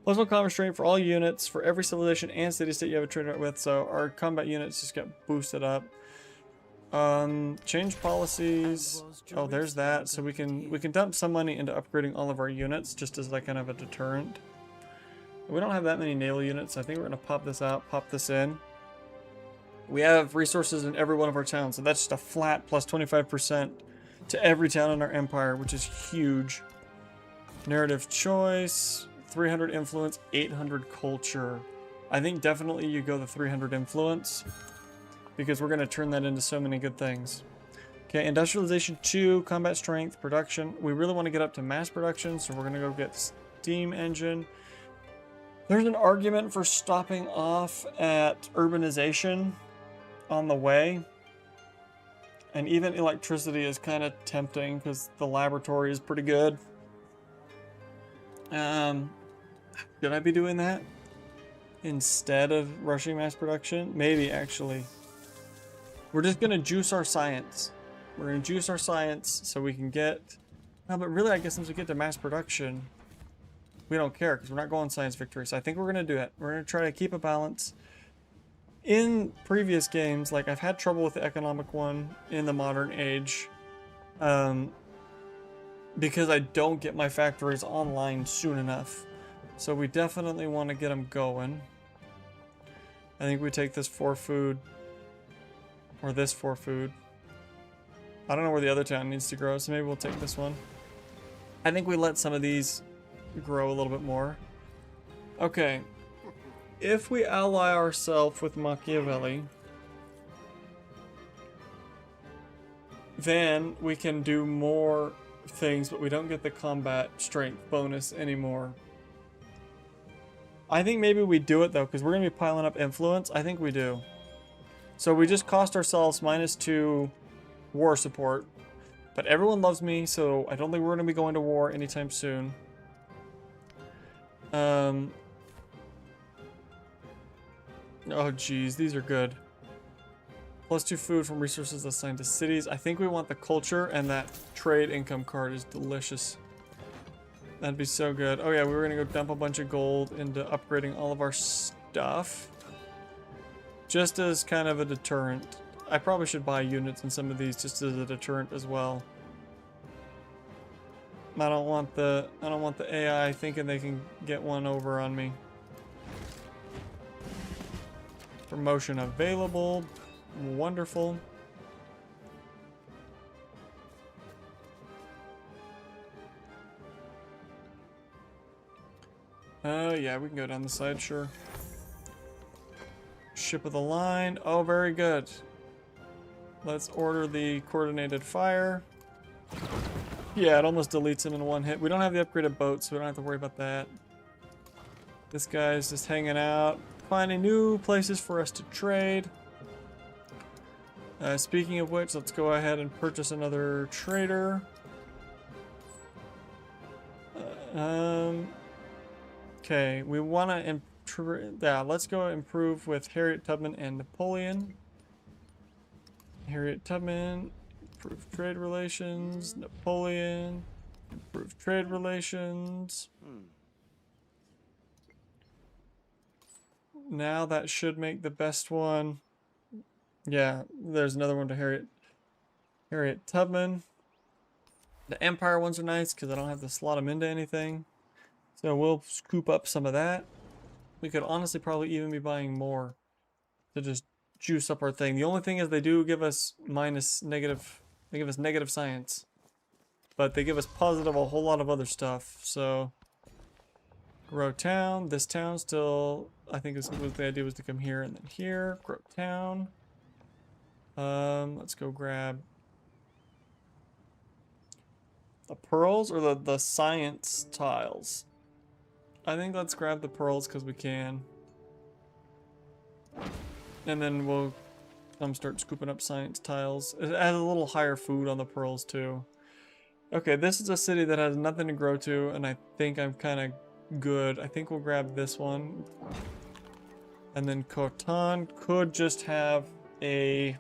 +1 combat strength for all units, for every civilization and city-state you have a trader with, so our combat units just get boosted up. Change policies. Oh, there's that. So we can dump some money into upgrading all of our units, just as like kind of a deterrent. We don't have that many naval units. I think we're gonna pop this out, pop this in. We have resources in every one of our towns, so that's just a flat plus 25% to every town in our empire, which is huge. Narrative choice, 300 influence, 800 culture. I think definitely you go the 300 influence, because we're going to turn that into so many good things. Okay, industrialization 2, combat strength, production. We really want to get up to mass production, so we're going to go get steam engine. There's an argument for stopping off at urbanization on the way. And even electricity is kind of tempting because the laboratory is pretty good. Should I be doing that instead of rushing mass production? Maybe, actually. We're just going to juice our science. We're gonna juice our science so we can get... No, but really, I guess since we get to mass production, we don't care because we're not going science victory. So I think we're gonna do it. We're gonna try to keep a balance. In previous games, like I've had trouble with the economic one in the modern age, because I don't get my factories online soon enough. So we definitely want to get them going. I think we take this for food, or this for food. I don't know where the other town needs to grow, so maybe we'll take this one. I think we let some of these grow a little bit more. Okay. If we ally ourselves with Machiavelli, then we can do more things, but we don't get the combat strength bonus anymore. I think maybe we do it though, because we're going to be piling up influence. I think we do. So we just cost ourselves -2 war support. But everyone loves me, so I don't think we're going to be going to war anytime soon. Oh geez, these are good. +2 food from resources assigned to cities. I think we want the culture, and that trade income card is delicious. That'd be so good. Oh yeah, we were gonna go dump a bunch of gold into upgrading all of our stuff. Just as kind of a deterrent. I probably should buy units in some of these just as a deterrent as well. I don't want the AI thinking they can get one over on me. Promotion available. Wonderful. Yeah, we can go down the side, sure. Ship of the line. Oh, very good. Let's order the coordinated fire. Yeah, it almost deletes him in one hit. We don't have the upgraded boat, so we don't have to worry about that. This guy's just hanging out, finding new places for us to trade. Speaking of which, let's go ahead and purchase another trader. Okay, we want to improve. Yeah, let's go improve with Harriet Tubman and Napoleon. Harriet Tubman, improve trade relations. Napoleon, improve trade relations. Now that should make the best one. Yeah, there's another one to Harriet Tubman. The Empire ones are nice because I don't have to slot them into anything. So we'll scoop up some of that. We could honestly probably even be buying more to just juice up our thing. The only thing is they do give us negative science. But they give us positive a whole lot of other stuff. So grow town. This town still, I think the idea was to come here and then here. Grow town. Let's go grab the pearls or the science tiles. I think let's grab the pearls because we can. And then we'll start scooping up science tiles. It has a little higher food on the pearls too. Okay, this is a city that has nothing to grow to, and I think I'm kind of good. I think we'll grab this one. And then Khotan could just have a...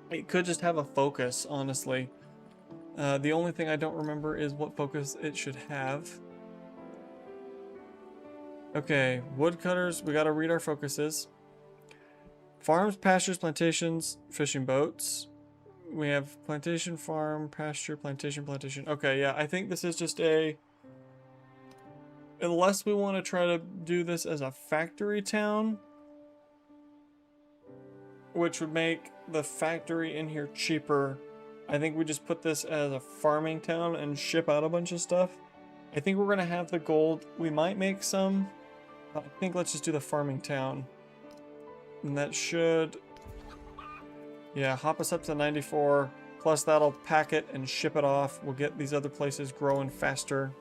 It could just have a focus, honestly. The only thing I don't remember is what focus it should have. Okay, woodcutters, we gotta read our focuses. Farms, pastures, plantations, fishing boats. We have plantation, farm, pasture, plantation, plantation. Okay, yeah, I think this is just a... Unless we want to try to do this as a factory town, which would make the factory in here cheaper. I think we just put this as a farming town and ship out a bunch of stuff. I think we're going to have the gold. We might make some. I think let's just do the farming town. And that should... Yeah, hop us up to 94. Plus that'll pack it and ship it off. We'll get these other places growing faster.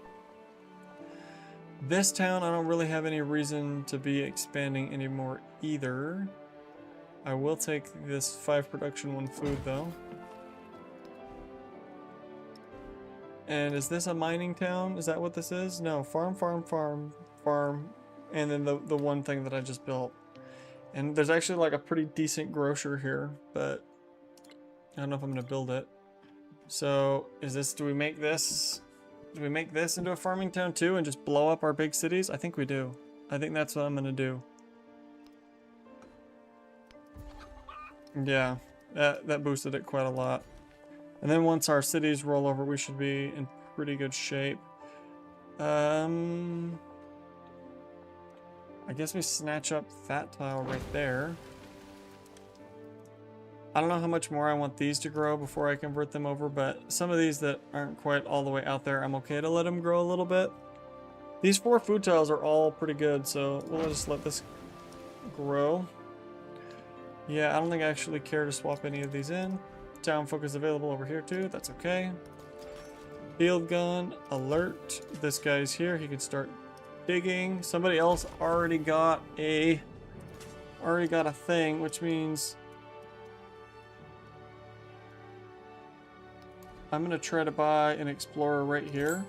This town, I don't really have any reason to be expanding anymore either. I will take this 5 production, 1 food though. And is this a mining town? Is that what this is? No, farm, farm, farm, farm. And then the one thing that I just built. And there's actually like a pretty decent grocer here, but I don't know if I'm gonna build it. So is this, do we make this into a farming town too and just blow up our big cities? I think we do. I think that's what I'm gonna do. Yeah, that boosted it quite a lot. And then once our cities roll over, we should be in pretty good shape. I guess we snatch up that tile right there. I don't know how much more I want these to grow before I convert them over, but some of these that aren't quite all the way out there, I'm okay to let them grow a little bit. These 4 food tiles are all pretty good, so we'll just let this grow. Yeah, I don't think I actually care to swap any of these in. Town focus available over here too, that's okay. Field gun, alert. This guy's here, he can start digging. Somebody else already got a thing, which means I'm gonna try to buy an explorer right here.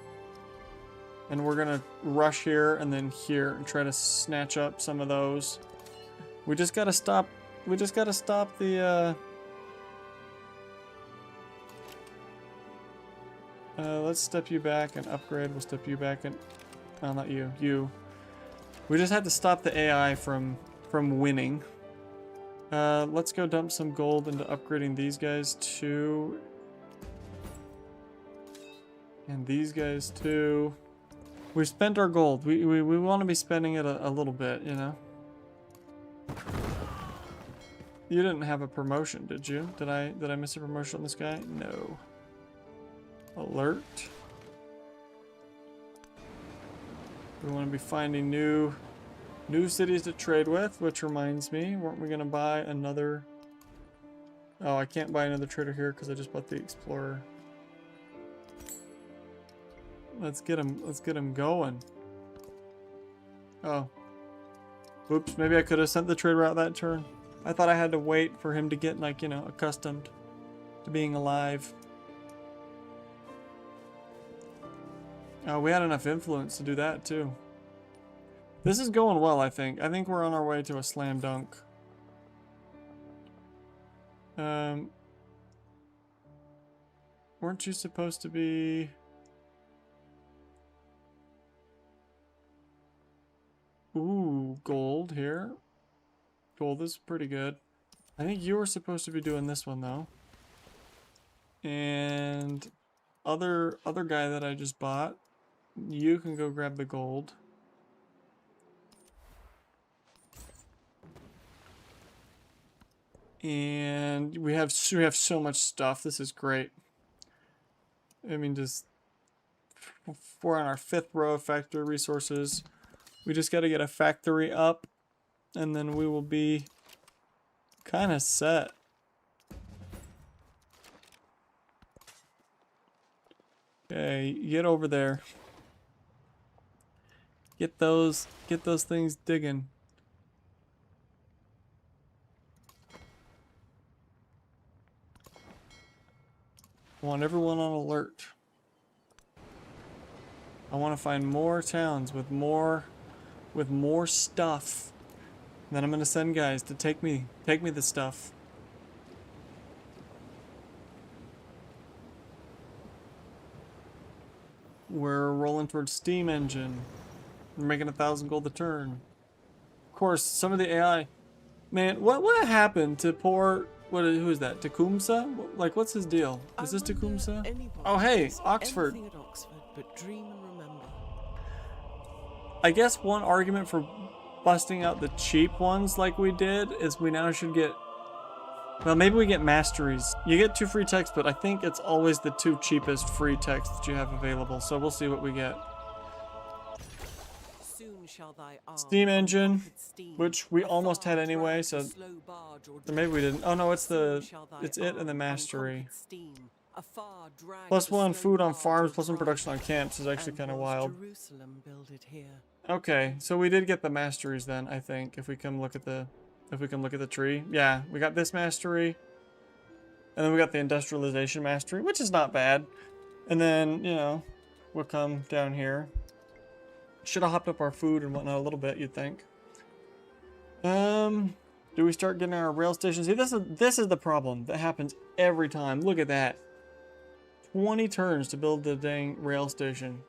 And we're gonna rush here and then here and try to snatch up some of those. We just gotta stop the let's step you back and upgrade. We'll step you back and oh, not you. You. We just had to stop the AI from winning. Let's go dump some gold into upgrading these guys too. And these guys too. We spent our gold. We want to be spending it a little bit, you know. You didn't have a promotion, did you? Did I miss a promotion on this guy? No. Alert. We want to be finding new cities to trade with, which reminds me, weren't we gonna buy another? Oh, I can't buy another trader here because I just bought the explorer. Let's get him going. Oh. Oops, maybe I could have sent the trader out that turn. I thought I had to wait for him to get, like, you know, accustomed to being alive. Oh, we had enough influence to do that too. This is going well, I think. I think we're on our way to a slam dunk. Weren't you supposed to be... Ooh, gold here. Gold is pretty good. I think you were supposed to be doing this one though. And other guy that I just bought, you can go grab the gold. And we have so much stuff. This is great. I mean, just we're on our 5th row of factory resources. We just got to get a factory up, and then we will be kind of set. Okay, get over there. Get those things digging. I want everyone on alert. I want to find more towns with more stuff. And then I'm gonna send guys to take me the stuff. We're rolling towards steam engine. We're making 1,000 gold a turn. Of course, some of the AI. Man, what happened to poor? Who is that? Tecumseh? Like, what's his deal? Is this Tecumseh? Oh, hey, Oxford. But dream and remember. I guess one argument for busting out the cheap ones like we did is we now should get... Well, maybe we get masteries. You get 2 free texts, but I think it's always the 2 cheapest free texts that you have available. So we'll see what we get. Steam engine, which we almost had anyway, so maybe we didn't. Oh no, it's it and the mastery. +1 food on farms, +1 production on camps is actually kind of wild. Okay, so we did get the masteries then, I think, if we come look at the tree. Yeah, we got this mastery. And then we got the industrialization mastery, which is not bad. And then, you know, we'll come down here. Should have hopped up our food and whatnot a little bit, you'd think. Do we start getting our rail stations? See, this is the problem that happens every time. Look at that. 20 turns to build the dang rail station.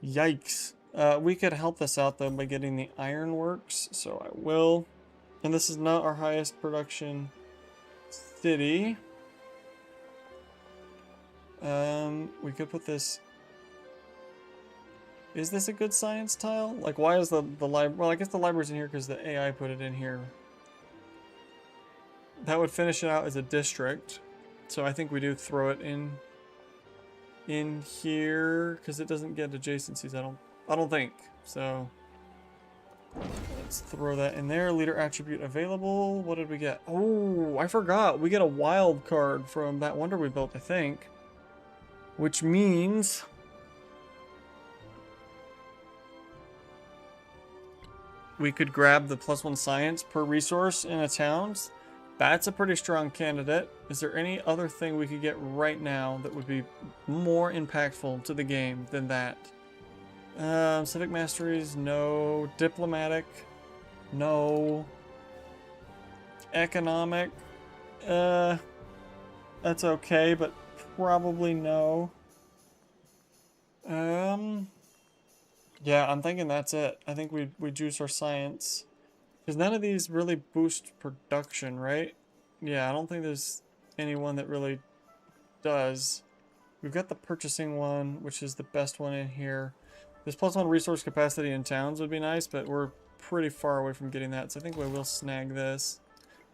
Yikes. We could help this out though by getting the ironworks, so I will. And this is not our highest production city. We could put this. Is this a good science tile? Like, why is the library? Well, I guess the library's in here because the AI put it in here. That would finish it out as a district, so I think we do throw it in here because it doesn't get adjacencies. I don't think so. Let's throw that in there. Leader attribute available. What did we get? Oh, I forgot. We get a wild card from that wonder we built, I think. Which means we could grab the +1 science per resource in a town. That's a pretty strong candidate. Is there any other thing we could get right now that would be more impactful to the game than that? Civic masteries, no. Diplomatic, no. Economic, that's okay, but probably no. Yeah, I'm thinking that's it. I think we juice our science. Because none of these really boost production, right? Yeah, I don't think there's anyone that really does. We've got the purchasing one, which is the best one in here. This +1 resource capacity in towns would be nice, but we're pretty far away from getting that, so I think we will snag this.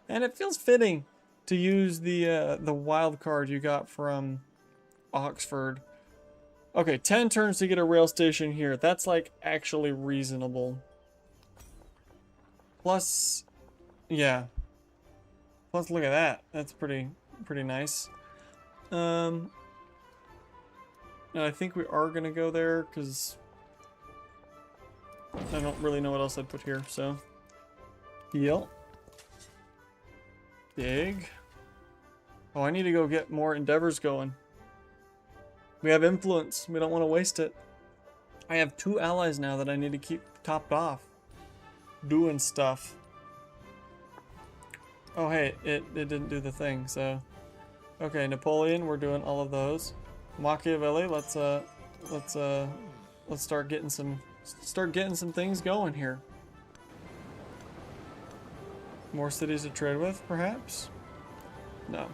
And it feels fitting to use the wild card you got from Oxford. Okay, 10 turns to get a rail station here. That's like actually reasonable. Plus, yeah. Plus, look at that. That's pretty nice. And I think we are gonna go there because I don't really know what else I'd put here. So, heal. Dig. Oh, I need to go get more endeavors going. We have influence. We don't want to waste it. I have 2 allies now that I need to keep topped off. Doing stuff. Oh hey, it didn't do the thing, so. Okay, Napoleon, we're doing all of those. Machiavelli, let's start getting some things going here. More cities to trade with, perhaps? No.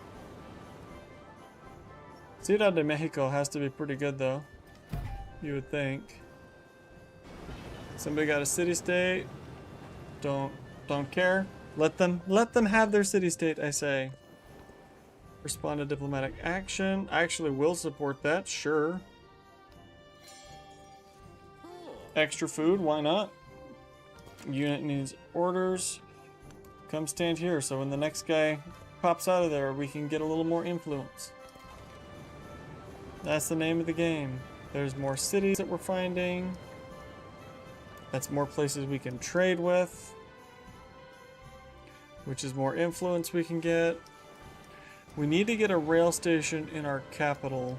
Ciudad de Mexico has to be pretty good though. You would think. Somebody got a city-state. Don't care. Let them have their city-state, I say. Respond to diplomatic action. I actually will support that, sure. Extra food, why not? Unit needs orders. Come stand here so when the next guy pops out of there, we can get a little more influence. That's the name of the game. There's more cities that we're finding. That's more places we can trade with. Which is more influence we can get. We need to get a rail station in our capital.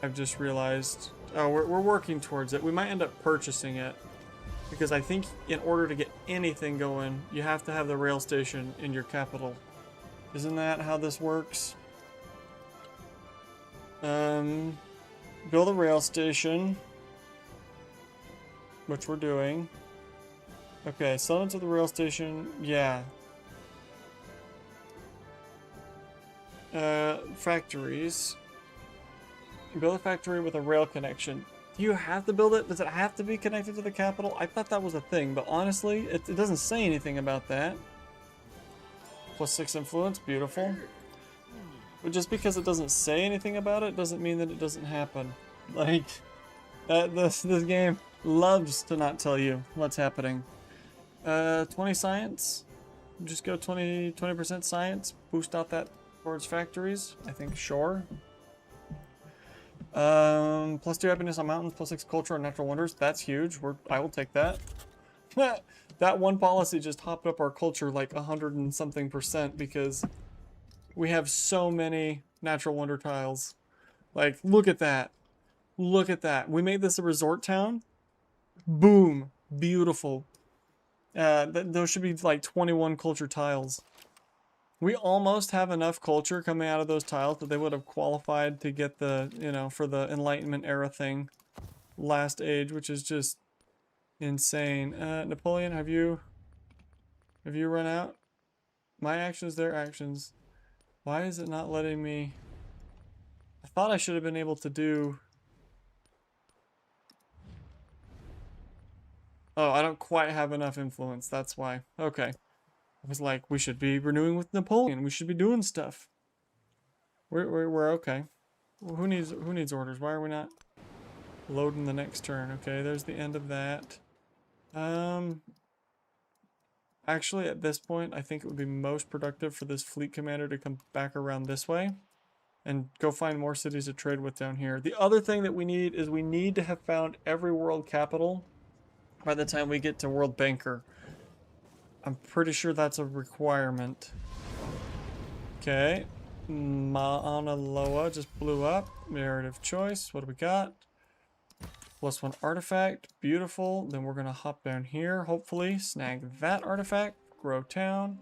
I've just realized. Oh, we're working towards it. We might end up purchasing it. Because I think in order to get anything going, you have to have the rail station in your capital. Isn't that how this works? Build a rail station. Which we're doing. Okay, sell into the rail station. Yeah. Factories. Build a factory with a rail connection. Do you have to build it? Does it have to be connected to the capital? I thought that was a thing, but honestly, it doesn't say anything about that. +6 influence, beautiful. But just because it doesn't say anything about it doesn't mean that it doesn't happen. Like, this game loves to not tell you what's happening. 20 science. Just go 20% science. Boost out that towards factories. I think sure. +2 happiness on mountains, +6 culture and natural wonders. That's huge. I will take that. That one policy just hopped up our culture like 100 and something % because we have so many natural wonder tiles. Like, look at that. Look at that. We made this a resort town. Boom. Beautiful. Those should be like 21 culture tiles. We almost have enough culture coming out of those tiles that they would have qualified to get the, you know, for the Enlightenment era thing. Last age, which is just insane. Napoleon, have you run out? My actions, their actions. Why is it not letting me? I thought I should have been able to do. Oh, I don't quite have enough influence. That's why. Okay. I was like, we should be renewing with Napoleon. We should be doing stuff. We're okay. Well, who needs orders? Why are we not loading the next turn? Okay, there's the end of that. Actually, at this point, I think it would be most productive for this fleet commander to come back around this way and go find more cities to trade with down here. The other thing that we need is we need to have found every world capital by the time we get to World Banker. I'm pretty sure that's a requirement. Okay. Mauna Loa just blew up. Narrative choice. What do we got? +1 artifact. Beautiful. Then we're going to hop down here. Hopefully snag that artifact. Grow town.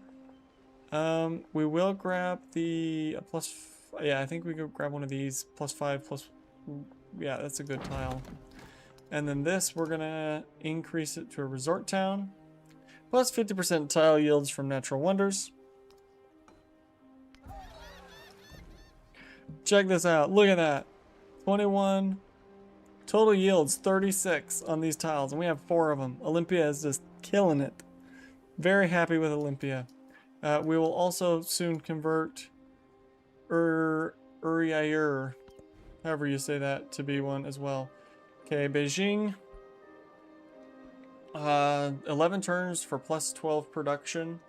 We will grab the yeah, I think we could grab one of these. +5 plus. Yeah, that's a good tile. And then this, we're going to increase it to a resort town. Plus 50% tile yields from natural wonders. Check this out. Look at that. 21. Total yields 36 on these tiles. And we have 4 of them. Olympia is just killing it. Very happy with Olympia. We will also soon convert Uriayer, however you say that, to be one as well. Okay, Beijing. 11 turns for +12 production.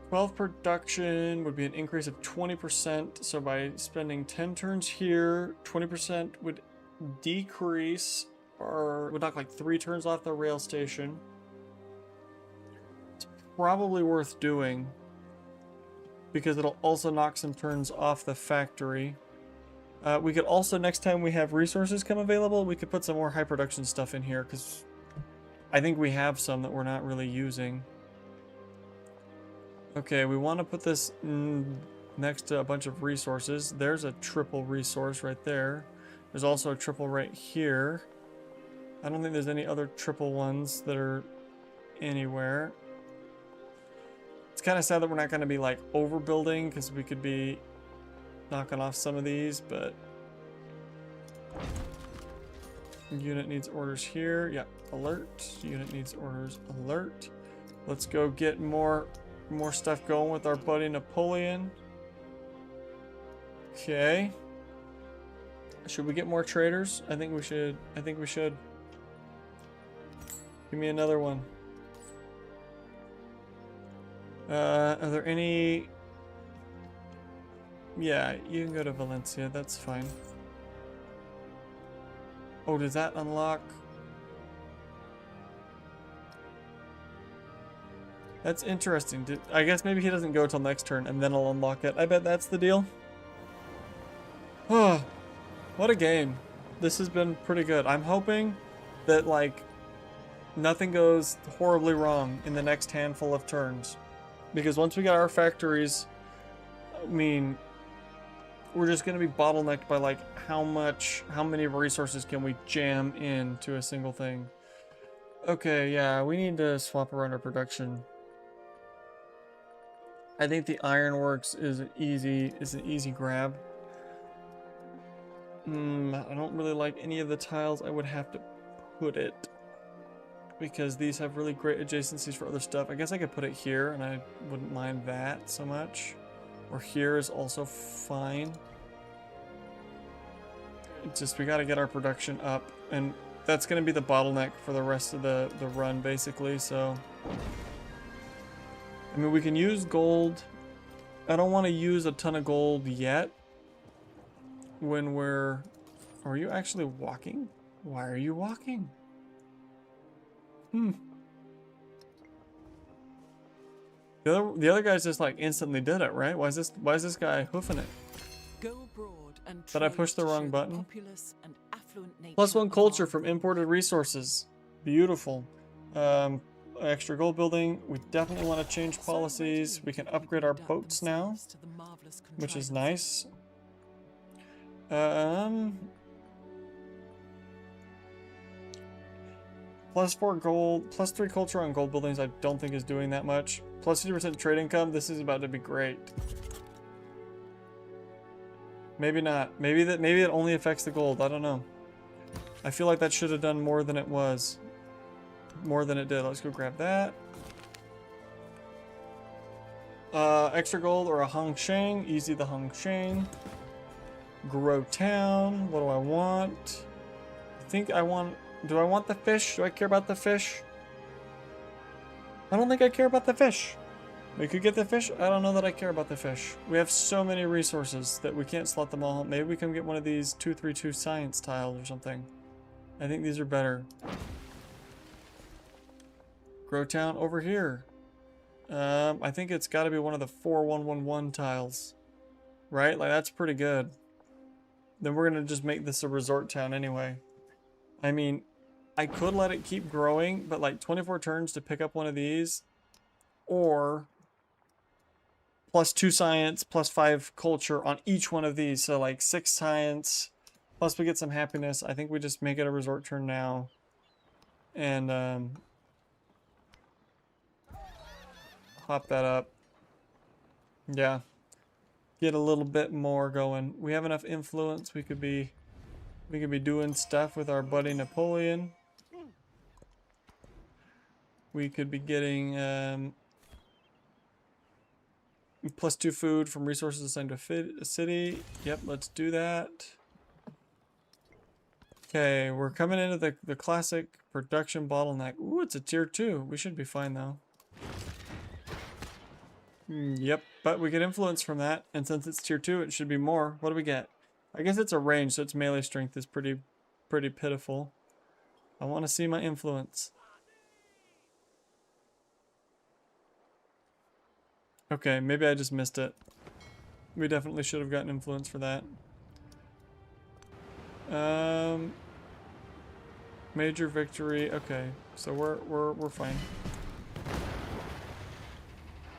12 production would be an increase of 20%. So by spending 10 turns here, 20% would decrease, or would knock like 3 turns off the rail station. It's probably worth doing because it'll also knock some turns off the factory. We could also, next time we have resources come available, we could put some more high production stuff in here because I think we have some that we're not really using. Okay, we want to put this next to a bunch of resources. There's a triple resource right there. There's also a triple right here. I don't think there's any other triple ones that are anywhere. It's kind of sad that we're not going to be like overbuilding because we could be knocking off some of these, but unit needs orders here. Yeah, alert. Unit needs orders. Alert. Let's go get more stuff going with our buddy Napoleon. Okay. Should we get more traders? I think we should. Give me another one. Are there any? Yeah, you can go to Valencia. That's fine. Oh, does that unlock? That's interesting. I guess maybe he doesn't go till next turn and then I'll unlock it. I bet that's the deal. Oh, what a game. This has been pretty good. I'm hoping that like nothing goes horribly wrong in the next handful of turns. Because once we get our factories, I mean, we're just going to be bottlenecked by like how many resources can we jam into a single thing. Okay, yeah, we need to swap around our production. I think the ironworks is an easy grab. I don't really like any of the tiles I would have to put it because these have really great adjacencies for other stuff. I guess I could put it here and I wouldn't mind that so much. Or here is also fine. It's just we got to get our production up, and that's going to be the bottleneck for the rest of the run basically. So I mean, we can use gold. I don't want to use a ton of gold yet when we're... Are you actually walking? Why are you walking? The other guys just like instantly did it, right? Why is this guy hoofing it? Go abroad and Did I push the trade to wrong show button? populous and affluent nature +1 of culture our from people. imported resources. Beautiful. Extra gold building. We definitely want to change policies. We can upgrade our boats now, which is nice. +4 gold, +3 culture on gold buildings I don't think is doing that much. +50% trade income, this is about to be great. Maybe not. Maybe it only affects the gold, I don't know. I feel like that should have done more than it was. More than it did. Let's go grab that. Extra gold or a Hong Sheng. Easy the Hong Sheng. Grow town. What do I want? I think I want... Do I want the fish? Do I care about the fish? I don't think I care about the fish. We could get the fish. I don't know that I care about the fish. We have so many resources that we can't slot them all. Maybe we can get one of these 232 science tiles or something. I think these are better. Grow town over here. I think it's got to be one of the 4111 tiles. Right? Like, that's pretty good. Then we're going to just make this a resort town anyway. I mean, I could let it keep growing, but like 24 turns to pick up one of these, or +2 science, +5 culture on each one of these. So like 6 science, plus we get some happiness. I think we just make it a resort turn now. And hop that up. Yeah. Get a little bit more going. We have enough influence. We could be doing stuff with our buddy Napoleon. We could be getting +2 food from resources assigned to a city. Yep, let's do that. Okay, we're coming into the classic production bottleneck. Ooh, it's a tier 2. We should be fine though. Yep, but we get influence from that, and since it's tier 2, it should be more. What do we get? I guess it's a range, so its melee strength is pretty pitiful. I want to see my influence. Okay, maybe I just missed it. We definitely should have gotten influence for that. Major victory. Okay, so we're fine.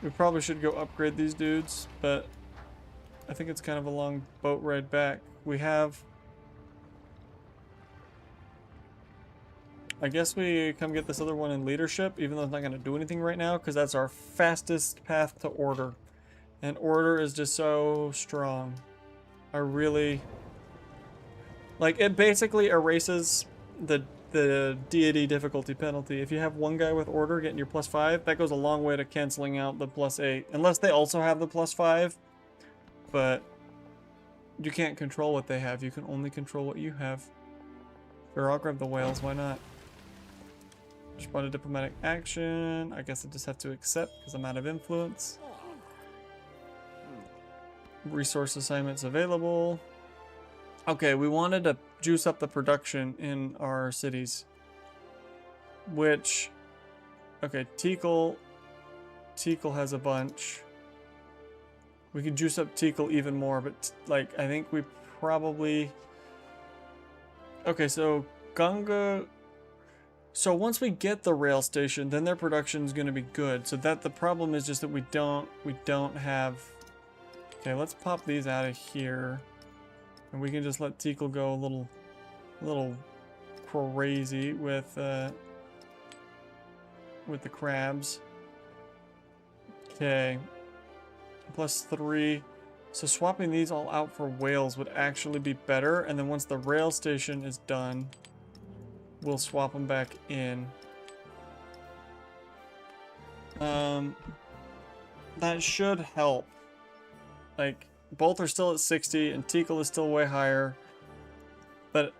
We probably should go upgrade these dudes, but I think it's kind of a long boat ride back. We have... I guess we come get this other one in leadership, even though it's not going to do anything right now, because that's our fastest path to order. And order is just so strong. I really... Like, it basically erases the deity difficulty penalty. If you have one guy with order getting your +5, that goes a long way to canceling out the +8. Unless they also have the +5. But you can't control what they have. You can only control what you have. Sure, I'll grab the whales. Why not? Respond to diplomatic action. I guess I just have to accept because I'm out of influence. Resource assignments available. Okay, we wanted to juice up the production in our cities. Which... Okay, Tikal has a bunch. We could juice up Tikal even more, but like, I think we probably... Okay, so Ganga... So once we get the rail station, then their production is going to be good. So that the problem is just that we don't have... Okay, let's pop these out of here. And we can just let Tikal go a little crazy with the crabs. Okay. +3. So swapping these all out for whales would actually be better. And then once the rail station is done, we'll swap them back in. That should help. Like, both are still at 60 and Tikal is still way higher. But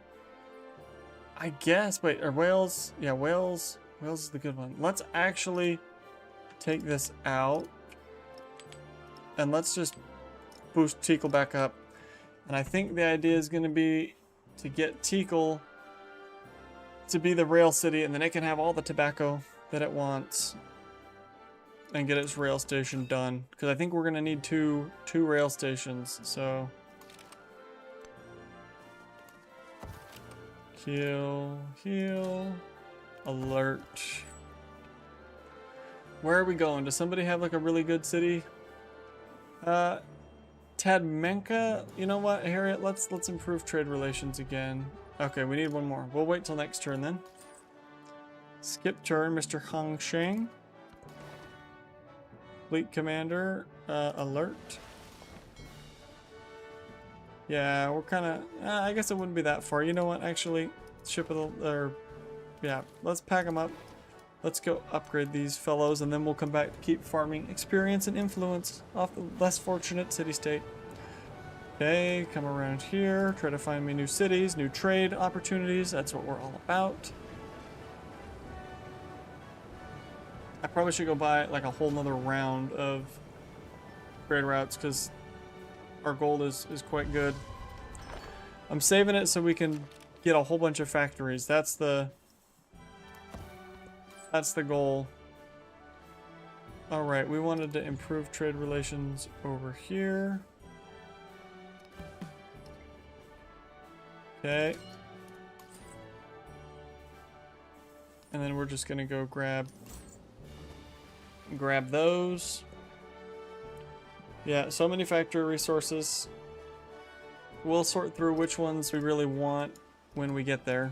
I guess, wait, are whales? Yeah, whales is the good one. Let's actually take this out. And let's just boost Tikal back up. And I think the idea is going to be to get Tikal to be the rail city, and then it can have all the tobacco that it wants and get its rail station done. Because I think we're going to need two rail stations, so... Heal, alert. Where are we going? Does somebody have like a really good city? Tadmenka? You know what, Harriet? Let's improve trade relations again. Okay, we need one more. We'll wait till next turn then. Skip turn, Mr. Hong Sheng. Fleet commander, alert. Yeah, we're kind of. I guess it wouldn't be that far. You know what? Actually, ship of the. Yeah, let's pack them up. Let's go upgrade these fellows, and then we'll come back to keep farming experience and influence off the less fortunate city-state. Okay, come around here. Try to find me new cities, new trade opportunities. That's what we're all about. I probably should go buy like a whole nother round of trade routes because our gold is quite good. I'm saving it so we can get a whole bunch of factories. That's the goal. All right, we wanted to improve trade relations over here. Okay. And then we're just gonna go grab those. Yeah, so many factory resources. We'll sort through which ones we really want when we get there.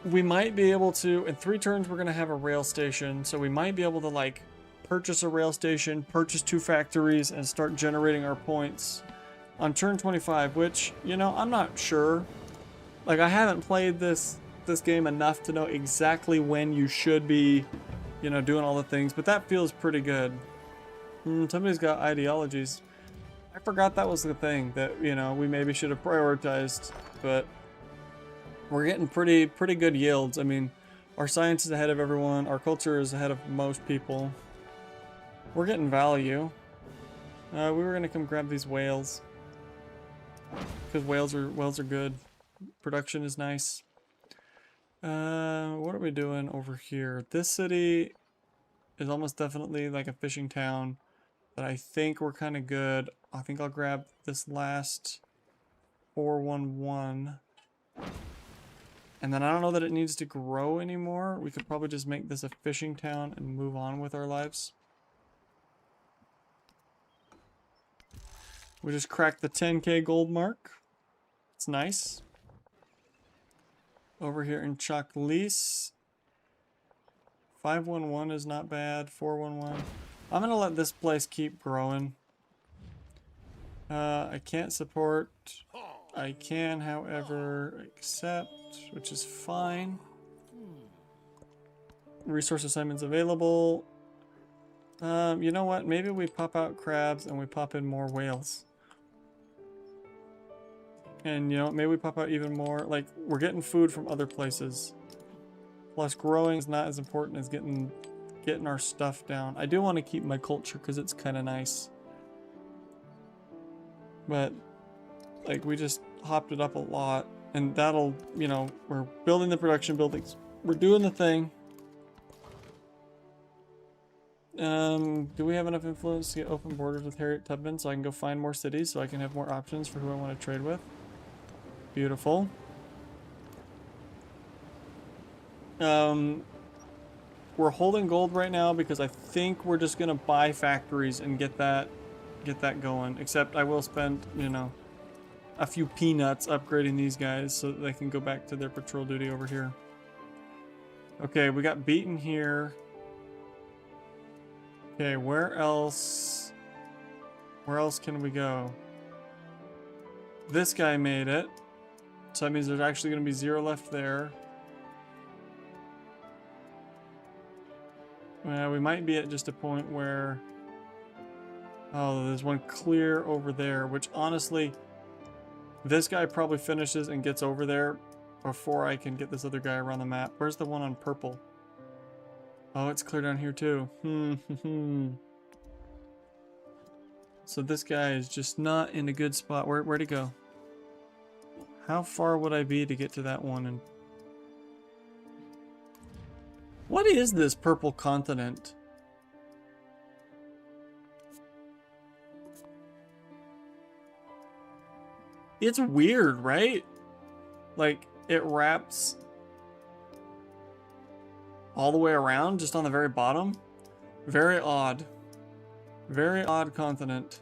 We might be able to, in 3 turns we're gonna have a rail station, so we might be able to like purchase a rail station, purchase 2 factories, and start generating our points on turn 25, which, you know, I'm not sure. Like, I haven't played this game enough to know exactly when you should be, you know, doing all the things, but that feels pretty good. Somebody's got ideologies. I forgot that was the thing that, you know, we maybe should have prioritized, but we're getting pretty good yields. I mean, our science is ahead of everyone. Our culture is ahead of most people. We're getting value. We were gonna come grab these whales because whales are good. Production is nice. What are we doing over here? This city is almost definitely like a fishing town, but I think we're kind of good. I think I'll grab this last 411. And then I don't know that it needs to grow anymore. We could probably just make this a fishing town and move on with our lives. We just cracked the 10k gold mark. It's nice. Over here in Chaklis, 511 is not bad. 411. I'm gonna let this place keep growing. I can't support. I can, however, accept, which is fine. Resource assignments available. You know what? Maybe we pop out crabs and we pop in more whales. And, you know, maybe we pop out even more. Like, we're getting food from other places. Plus, growing is not as important as getting our stuff down. I do want to keep my culture because it's kind of nice. But, like, we just hopped it up a lot. And that'll, you know, we're building the production buildings. We're doing the thing. Do we have enough influence to get open borders with Harriet Tubman so I can go find more cities so I can have more options for who I want to trade with? Beautiful. We're holding gold right now because I think we're just gonna buy factories and get that going. Except I will spend, you know, a few peanuts upgrading these guys so that they can go back to their patrol duty over here. Okay, we got beaten here. Okay, where else can we go? This guy made it. So that means there's actually going to be 0 left there. We might be at just a point where... Oh, there's one clear over there, which honestly, this guy probably finishes and gets over there before I can get this other guy around the map. Where's the one on purple? Oh, it's clear down here too. So this guy is just not in a good spot. Where'd he go? How far would I be to get to that one? And what is this purple continent? It's weird, right? Like, it wraps all the way around, just on the very bottom. Very odd. Very odd continent.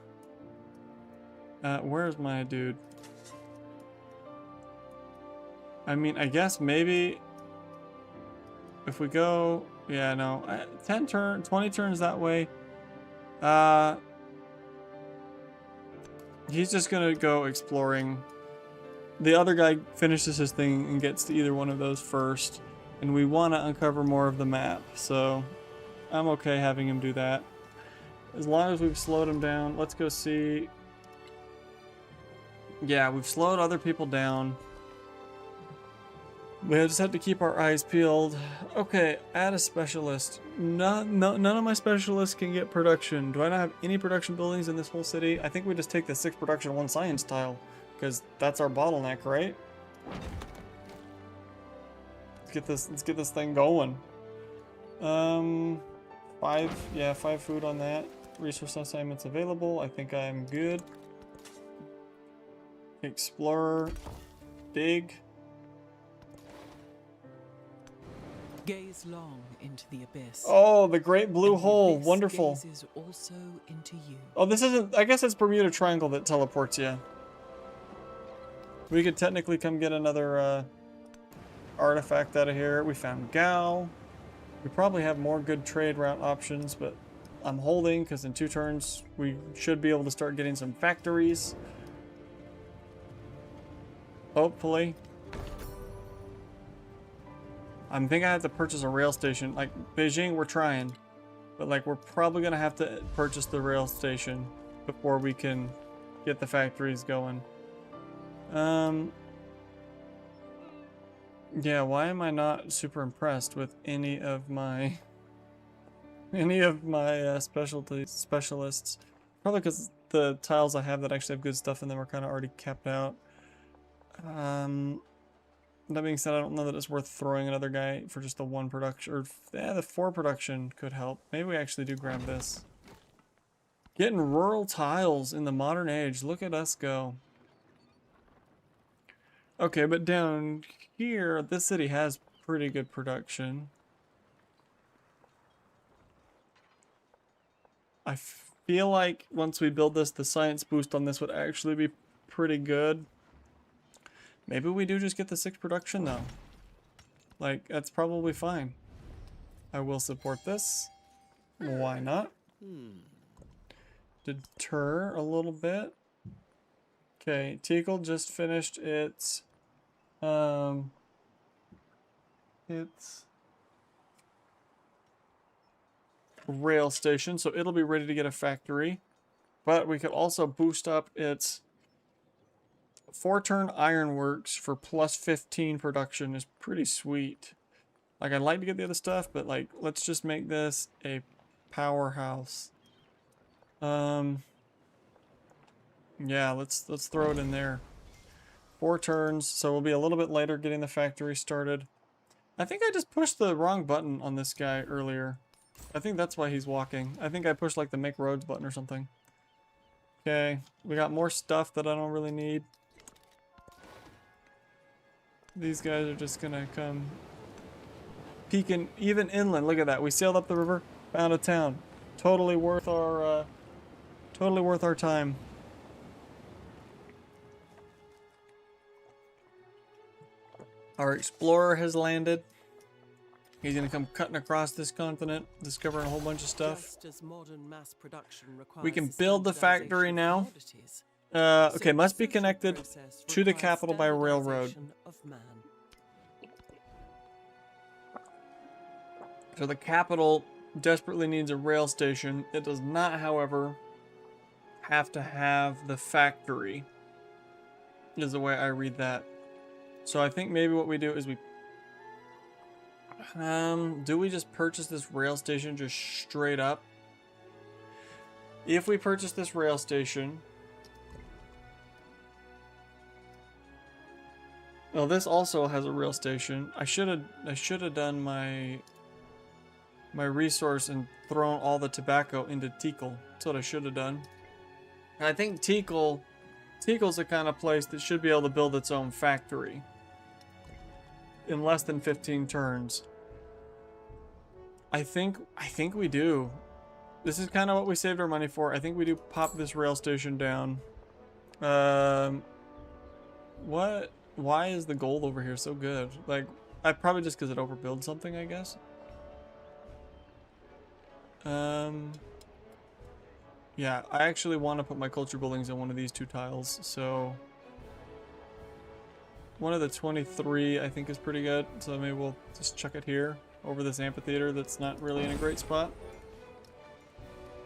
Where's my dude? I mean, I guess maybe if we go, yeah, no, 20 turns that way. He's just gonna go exploring. The other guy finishes his thing and gets to either one of those first, and we want to uncover more of the map, so I'm okay having him do that. As long as we've slowed him down. Let's go see. Yeah, we've slowed other people down. We just have to keep our eyes peeled. Okay, add a specialist. None of my specialists can get production. Do I not have any production buildings in this whole city? I think we just take the 6 production, 1 science tile, because that's our bottleneck, right? Let's get this thing going. 5 food on that. Resource assignments available. I think I'm good. Explorer. Dig. Gaze long into the abyss. Oh, the great blue And the hole. abyss Wonderful. gazes also into you. Oh, this isn't... I guess it's Bermuda Triangle that teleports you. We could technically come get another artifact out of here. We found Gal. We probably have more good trade route options, but I'm holding because in 2 turns we should be able to start getting some factories. Hopefully. I think I have to purchase a rail station. Like, Beijing, we're trying. But, like, we're probably going to have to purchase the rail station before we can get the factories going. Yeah, why am I not super impressed with any of my specialists? Probably because the tiles I have that actually have good stuff in them are kind of already capped out. That being said, I don't know that it's worth throwing another guy for just the 1 production, or yeah, the 4 production could help. Maybe we actually do grab this. Getting rural tiles in the modern age. Look at us go. Okay, but down here, this city has pretty good production. I feel like once we build this, the science boost on this would actually be pretty good. Maybe we do just get the 6 production though. Like, that's probably fine. I will support this. Why not? Deter a little bit. Okay, Teakle just finished its rail station, so it'll be ready to get a factory. But we could also boost up its 4-turn ironworks for plus 15 production is pretty sweet. Like, I'd like to get the other stuff, but like, let's just make this a powerhouse. Yeah, let's throw it in there. 4 turns, so we'll be a little bit later getting the factory started. I think I just pushed the wrong button on this guy earlier. I think that's why he's walking. I think I pushed like the make roads button or something. Okay, we got more stuff that I don't really need. These guys are just gonna come peeking even inland. Look at that. We sailed up the river, found a town. Totally worth our time. Our explorer has landed. He's gonna come cutting across this continent, discovering a whole bunch of stuff. Just as modern mass production requires We can build the factory now. Okay, must be connected to the capital by railroad. So the capital desperately needs a rail station. It does not, however, have to have the factory, is the way I read that. So I think maybe what we do is we... do we just purchase this rail station just straight up? If we purchase this rail station... Well, this also has a rail station. I should have done my resource and thrown all the tobacco into Teakle. That's what I should have done. I think Teakle's the kind of place that should be able to build its own factory in less than 15 turns. I think we do. This is kind of what we saved our money for. I think we do pop this rail station down. What? Why is the gold over here so good? Like, probably just because it overbuilds something, I guess. Yeah, I actually want to put my culture buildings on one of these two tiles, so one of the 23 I think is pretty good, so maybe we'll just chuck it here over this amphitheater that's not really in a great spot.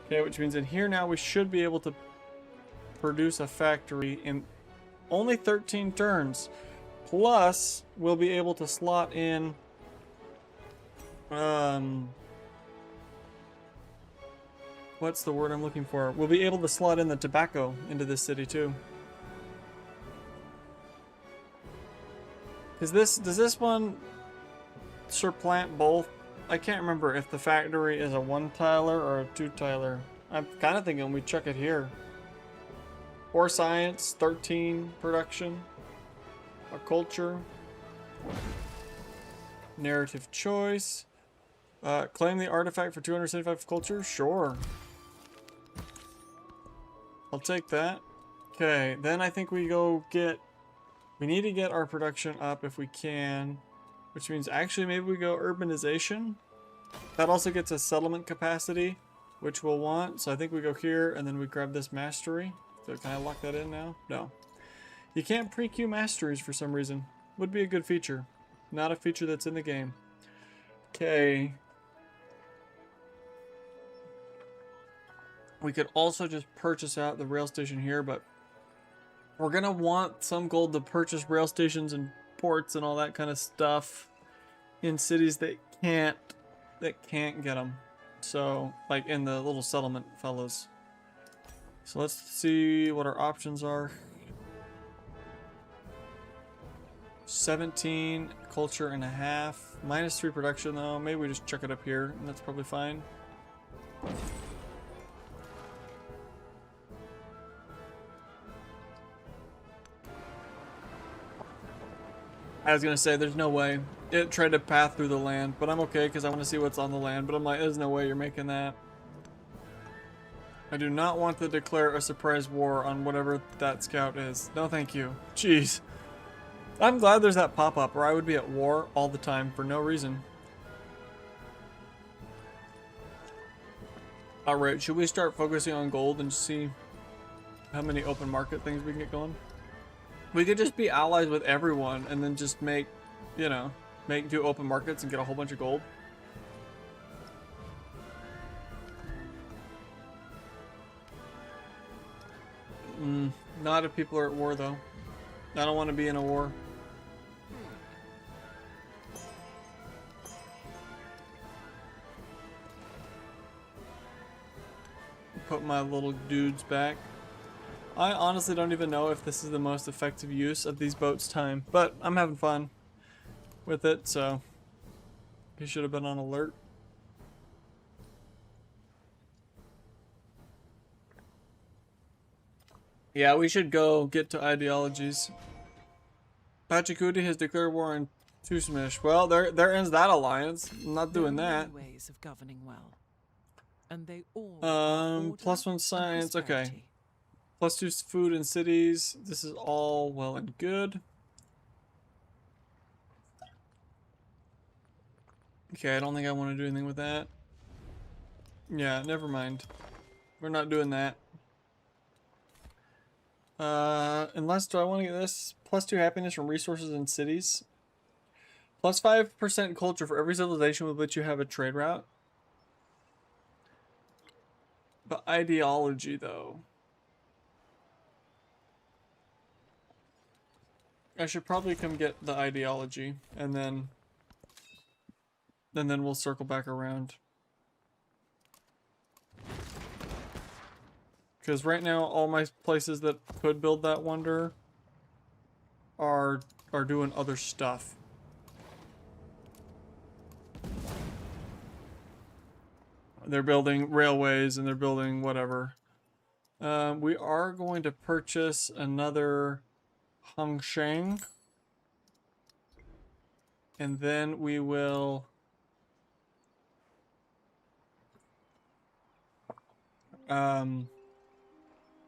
Okay, which means in here now we should be able to produce a factory in only 13 turns. Plus, we'll be able to slot in what's the word I'm looking for? We'll be able to slot in the tobacco into this city too. Does this one surplant both? I can't remember if the factory is a 1-tiler or a 2-tiler. I'm kind of thinking we chuck it here. Or science, 13 production, a culture, narrative choice, claim the artifact for 275 culture, sure. I'll take that. Okay, then I think we need to get our production up if we can, which means actually maybe we go urbanization. That also gets us settlement capacity, which we'll want. So I think we go here and then we grab this mastery. So can I lock that in now? No. You can't pre-queue masteries for some reason. Would be a good feature. Not a feature that's in the game. Okay. We could also just purchase out the rail station here, but we're gonna want some gold to purchase rail stations and ports and all that kind of stuff in cities that can't get them. So, like in the little settlement fellows. So let's see what our options are. 17 culture and a half. -3 production though. Maybe we just chuck it up here and that's probably fine. I was gonna say there's no way. It tried to path through the land, but I'm okay because I want to see what's on the land. But I'm like, there's no way you're making that. I do not want to declare a surprise war on whatever that scout is. No thank you. Jeez. I'm glad there's that pop-up or I would be at war all the time for no reason. Alright, should we start focusing on gold and see how many open market things we can get going? We could just be allies with everyone and then just make, you know, do open markets and get a whole bunch of gold. Not if people are at war though. I don't want to be in a war. Put my little dudes back. I honestly don't even know if this is the most effective use of these boats' time, but I'm having fun with it, so you should have been on alert. Yeah, we should go get to ideologies. Pachacudi has declared war on Tusmish. Well, there ends that alliance. I'm not doing that. Ways of governing well, and they all +1 science. Okay. +2 food in cities. This is all well and good. Okay, I don't think I want to do anything with that. Yeah, never mind. We're not doing that. Unless, do I want to get this? +2 happiness from resources in cities. +5% culture for every civilization with which you have a trade route. But ideology, though. I should probably come get the ideology, and then we'll circle back around. Because right now, all my places that could build that wonder are doing other stuff. They're building railways and they're building whatever. We are going to purchase another Hongsheng. And then we will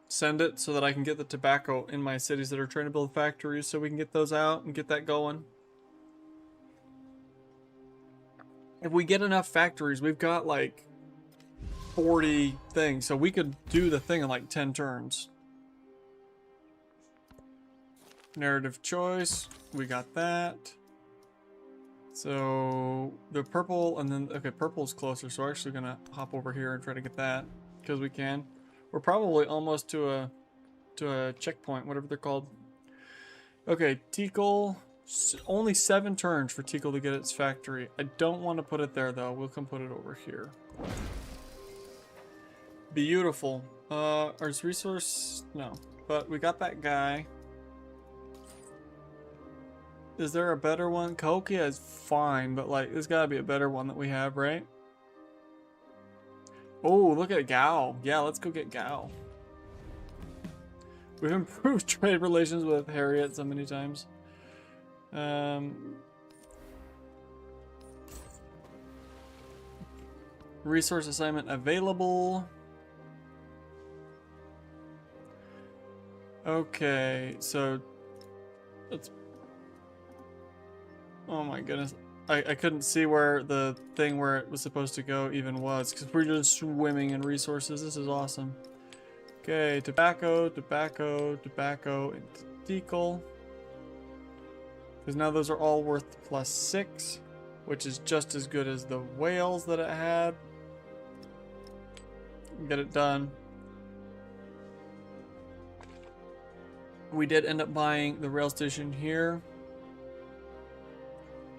send it so that I can get the tobacco in my cities that are trying to build factories, so we can get those out and get that going. If we get enough factories, we've got like 40 things, so we could do the thing in like 10 turns. Narrative choice, we got that. So the purple, and then okay, purple's closer, so we're actually gonna hop over here and try to get that because we can. We're probably almost to a checkpoint, whatever they're called. Okay, Tikal, only 7 turns for Tikal to get its factory. I don't want to put it there though. We'll come put it over here. Beautiful. Ours resource, no, but we got that guy. Is there a better one? Cahokia is fine, but like, there's gotta be a better one that we have, right? Oh, look at Gao. Yeah, let's go get Gao. We've improved trade relations with Harriet so many times. Resource assignment available. Okay, so let's. Oh my goodness. I couldn't see where the thing where it was supposed to go even was, because we're just swimming in resources. This is awesome. Okay, tobacco, tobacco, tobacco, and Tikal. Because now those are all worth +6, which is just as good as the whales that it had. Get it done. We did end up buying the rail station here.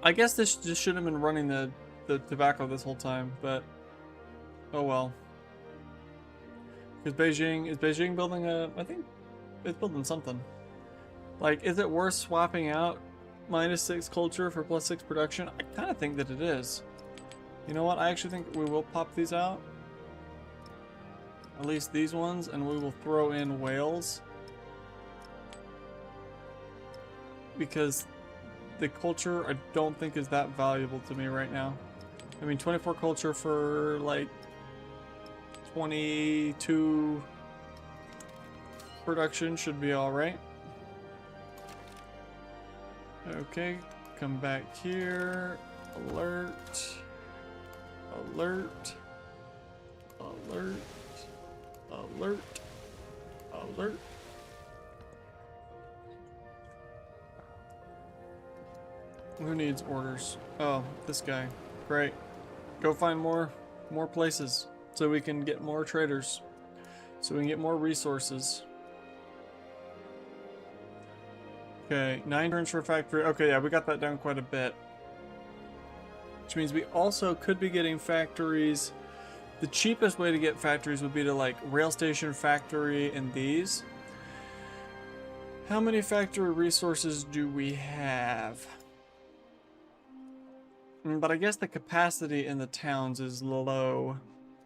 I guess this just should have been running the tobacco this whole time, but oh well. Is Beijing building a, I think it's building something. Like, is it worth swapping out -6 culture for +6 production? I kind of think that it is. You know what? I actually think we will pop these out. At least these ones, and we will throw in whales. Because the culture I don't think is that valuable to me right now. I mean, 24 culture for like 22 production should be all right. Okay, come back here. Alert. Alert. Alert. Alert. Alert. Who needs orders? Oh, this guy. Great. Go find more places so we can get more traders. So we can get more resources. Okay, 9 turns for a factory. Okay, yeah, we got that down quite a bit. Which means we also could be getting factories. The cheapest way to get factories would be to like rail station factory and these. How many factory resources do we have? But I guess the capacity in the towns is low.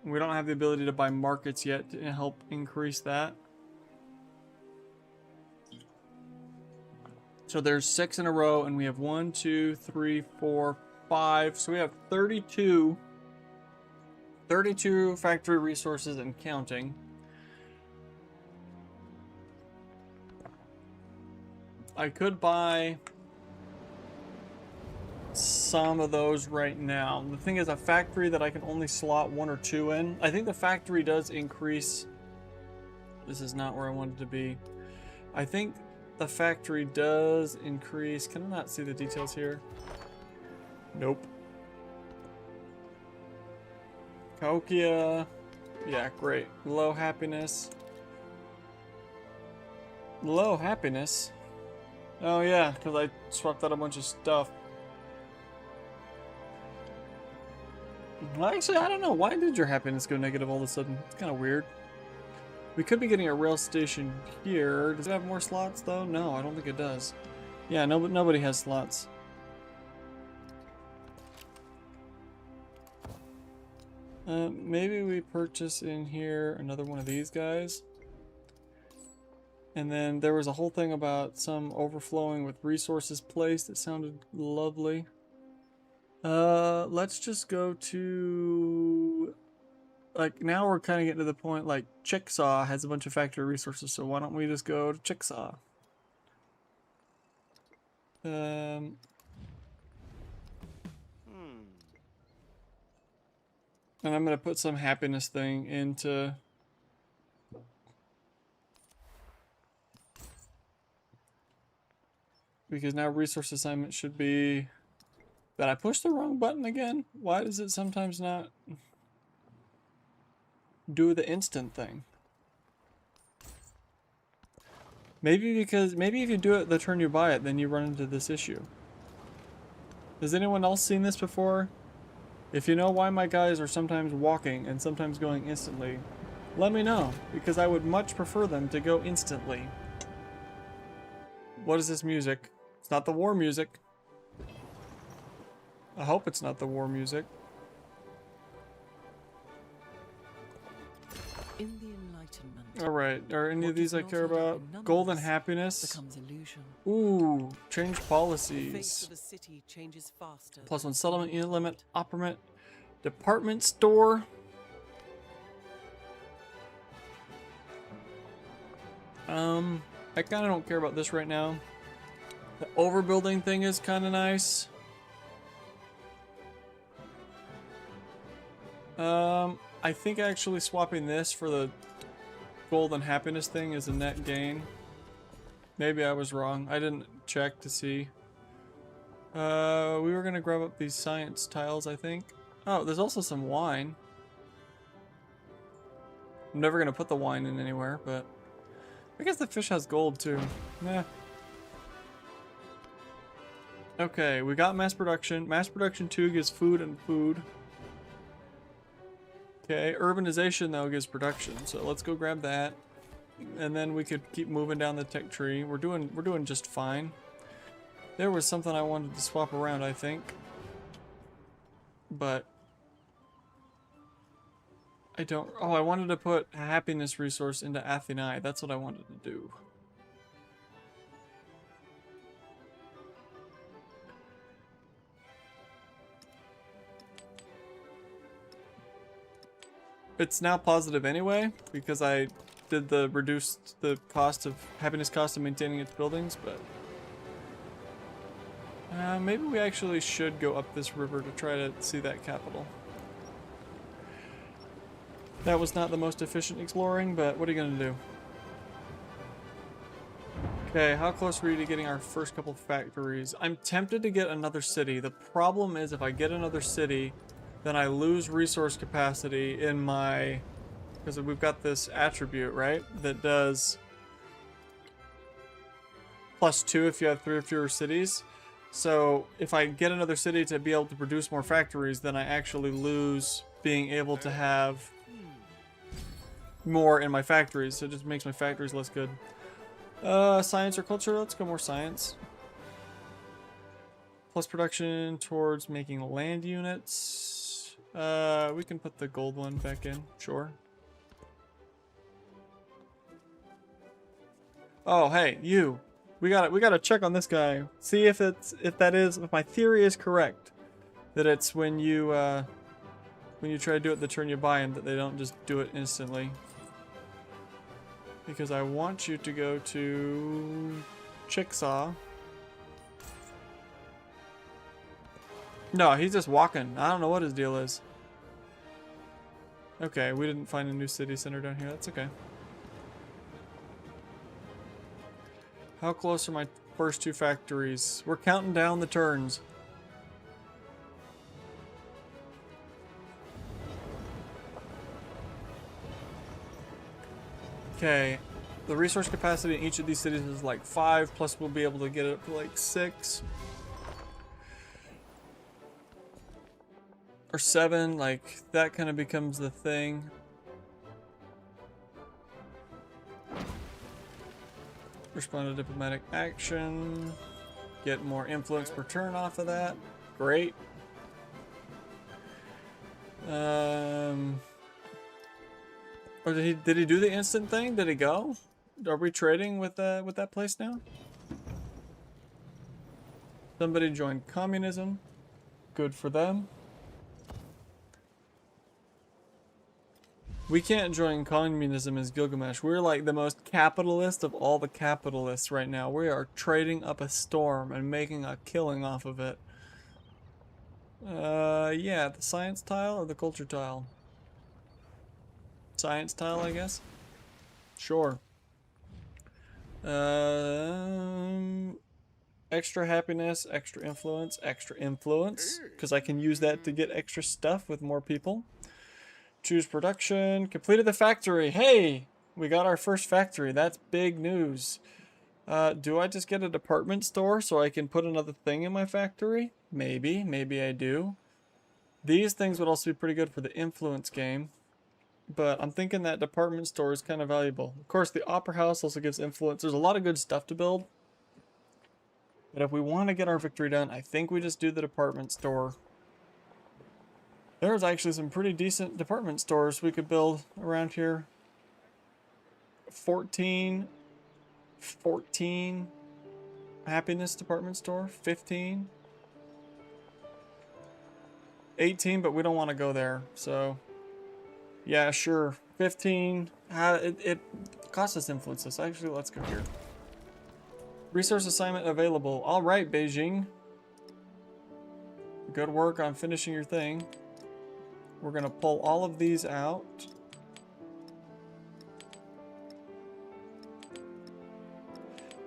We don't have the ability to buy markets yet to help increase that. So there's 6 in a row, and we have 1, 2, 3, 4, 5. So we have 32 factory resources and counting. I could buy some of those right now. The thing is, a factory that I can only slot 1 or 2 in. I think the factory does increase. This is not where I wanted to be. I think the factory does increase. Can I not see the details here? Nope. Cahokia. Yeah, great. Low happiness. Low happiness? Oh yeah, because I swapped out a bunch of stuff. Well, actually, I don't know. Why did your happiness go negative all of a sudden? It's kind of weird. We could be getting a rail station here. Does it have more slots, though? No, I don't think it does. Yeah, nobody has slots. Maybe we purchase in here another one of these guys. And then there was a whole thing about some overflowing with resources placed. It sounded lovely. Let's just go to like now we're kind of getting to the point like Chickasaw has a bunch of factory resources, so why don't we just go to Chickasaw? And I'm gonna put some happiness thing into because now resource assignment should be. Did I push the wrong button again? Why does it sometimes not do the instant thing? Maybe because maybe if you do it the turn you buy it, then you run into this issue. Has anyone else seen this before? If you know why my guys are sometimes walking and sometimes going instantly, let me know, because I would much prefer them to go instantly. What is this music? It's not the war music. I hope it's not the war music. In the Enlightenment. Alright, are any of these I care about? Golden happiness. Becomes illusion. Ooh, change The face policies. of a city changes faster. Plus one settlement unit limit, operament, department store. I kind of don't care about this right now. The overbuilding thing is kind of nice. I think actually swapping this for the golden happiness thing is a net gain. Maybe I was wrong. I didn't check to see. We were gonna grab up these science tiles, I think. Oh, there's also some wine. I'm never gonna put the wine in anywhere, but I guess the fish has gold too. Nah. Okay, we got mass production. Mass production 2 gives food and food. Okay, urbanization though gives production, so let's go grab that. And then we could keep moving down the tech tree. We're doing just fine. There was something I wanted to swap around, I think. But I don't. Oh, I wanted to put a happiness resource into Atheni. That's what I wanted to do. It's now positive anyway because I did the reduced the cost of happiness cost of maintaining its buildings, but maybe we actually should go up this river to try to see that capital. That was not the most efficient exploring, but what are you gonna do? Okay, how close were you to getting our first couple factories? I'm tempted to get another city. The problem is if I get another city, then I lose resource capacity in my, because we've got this attribute, right? That does +2 if you have 3 or fewer cities. So if I get another city to be able to produce more factories, then I actually lose being able to have more in my factories. So it just makes my factories less good. Science or culture? Let's go more science. Plus production towards making land units. We can put the gold one back in, sure. Oh, hey, you. We gotta check on this guy. See if if my theory is correct. That it's when you try to do it the turn you buy him that they don't just do it instantly. Because I want you to go to Chickasaw. No, he's just walking. I don't know what his deal is. Okay, we didn't find a new city center down here. That's okay. How close are my first 2 factories? We're counting down the turns. Okay, the resource capacity in each of these cities is like 5, plus we'll be able to get it up to like 6. Or 7, like, that kind of becomes the thing. Respond to diplomatic action. Get more influence per turn off of that. Great. Or did he do the instant thing? Did he go? Are we trading with that place now? Somebody joined communism. Good for them. We can't join communism as Gilgamesh. We're like the most capitalist of all the capitalists right now. We are trading up a storm and making a killing off of it. Yeah, the science tile or the culture tile? Science tile, I guess. Sure. Extra happiness, extra influence, because I can use that to get extra stuff with more people. Choose production. Completed the factory. Hey, we got our first factory. That's big news. Do I just get a department store so I can put another thing in my factory? Maybe. Maybe I do. These things would also be pretty good for the influence game. But I'm thinking that department store is kind of valuable. Of course, the opera house also gives influence. There's a lot of good stuff to build. But if we want to get our victory done, I think we just do the department store. There's actually some pretty decent department stores we could build around here. 14 happiness department store, 15, 18, but we don't want to go there, so yeah, sure, 15. It costs us influences. Actually, let's go here. Resource assignment available. All right, Beijing, good work on finishing your thing. We're gonna pull all of these out.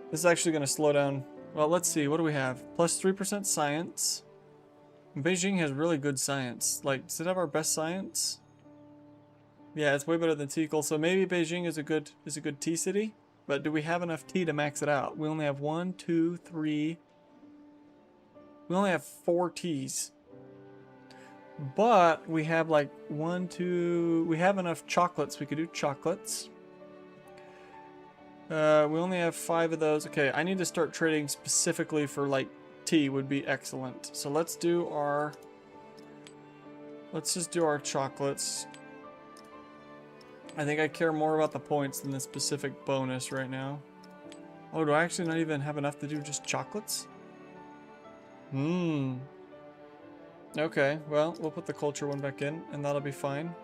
This is actually going to slow down. Well, let's see. What do we have? Plus 3% science. Beijing has really good science. Like, does it have our best science? Yeah, it's way better than Tikal. So maybe Beijing is a good tea city. But do we have enough tea to max it out? We only have 1, 2, 3. We only have 4 teas. But we have like 1, 2. We have enough chocolates. We could do chocolates. We only have 5 of those. Okay, I need to start trading specifically for like tea would be excellent. So let's just do our chocolates. I think I care more about the points than the specific bonus right now. Oh, do I actually not even have enough to do just chocolates? Okay, well, we'll put the culture one back in and that'll be fine.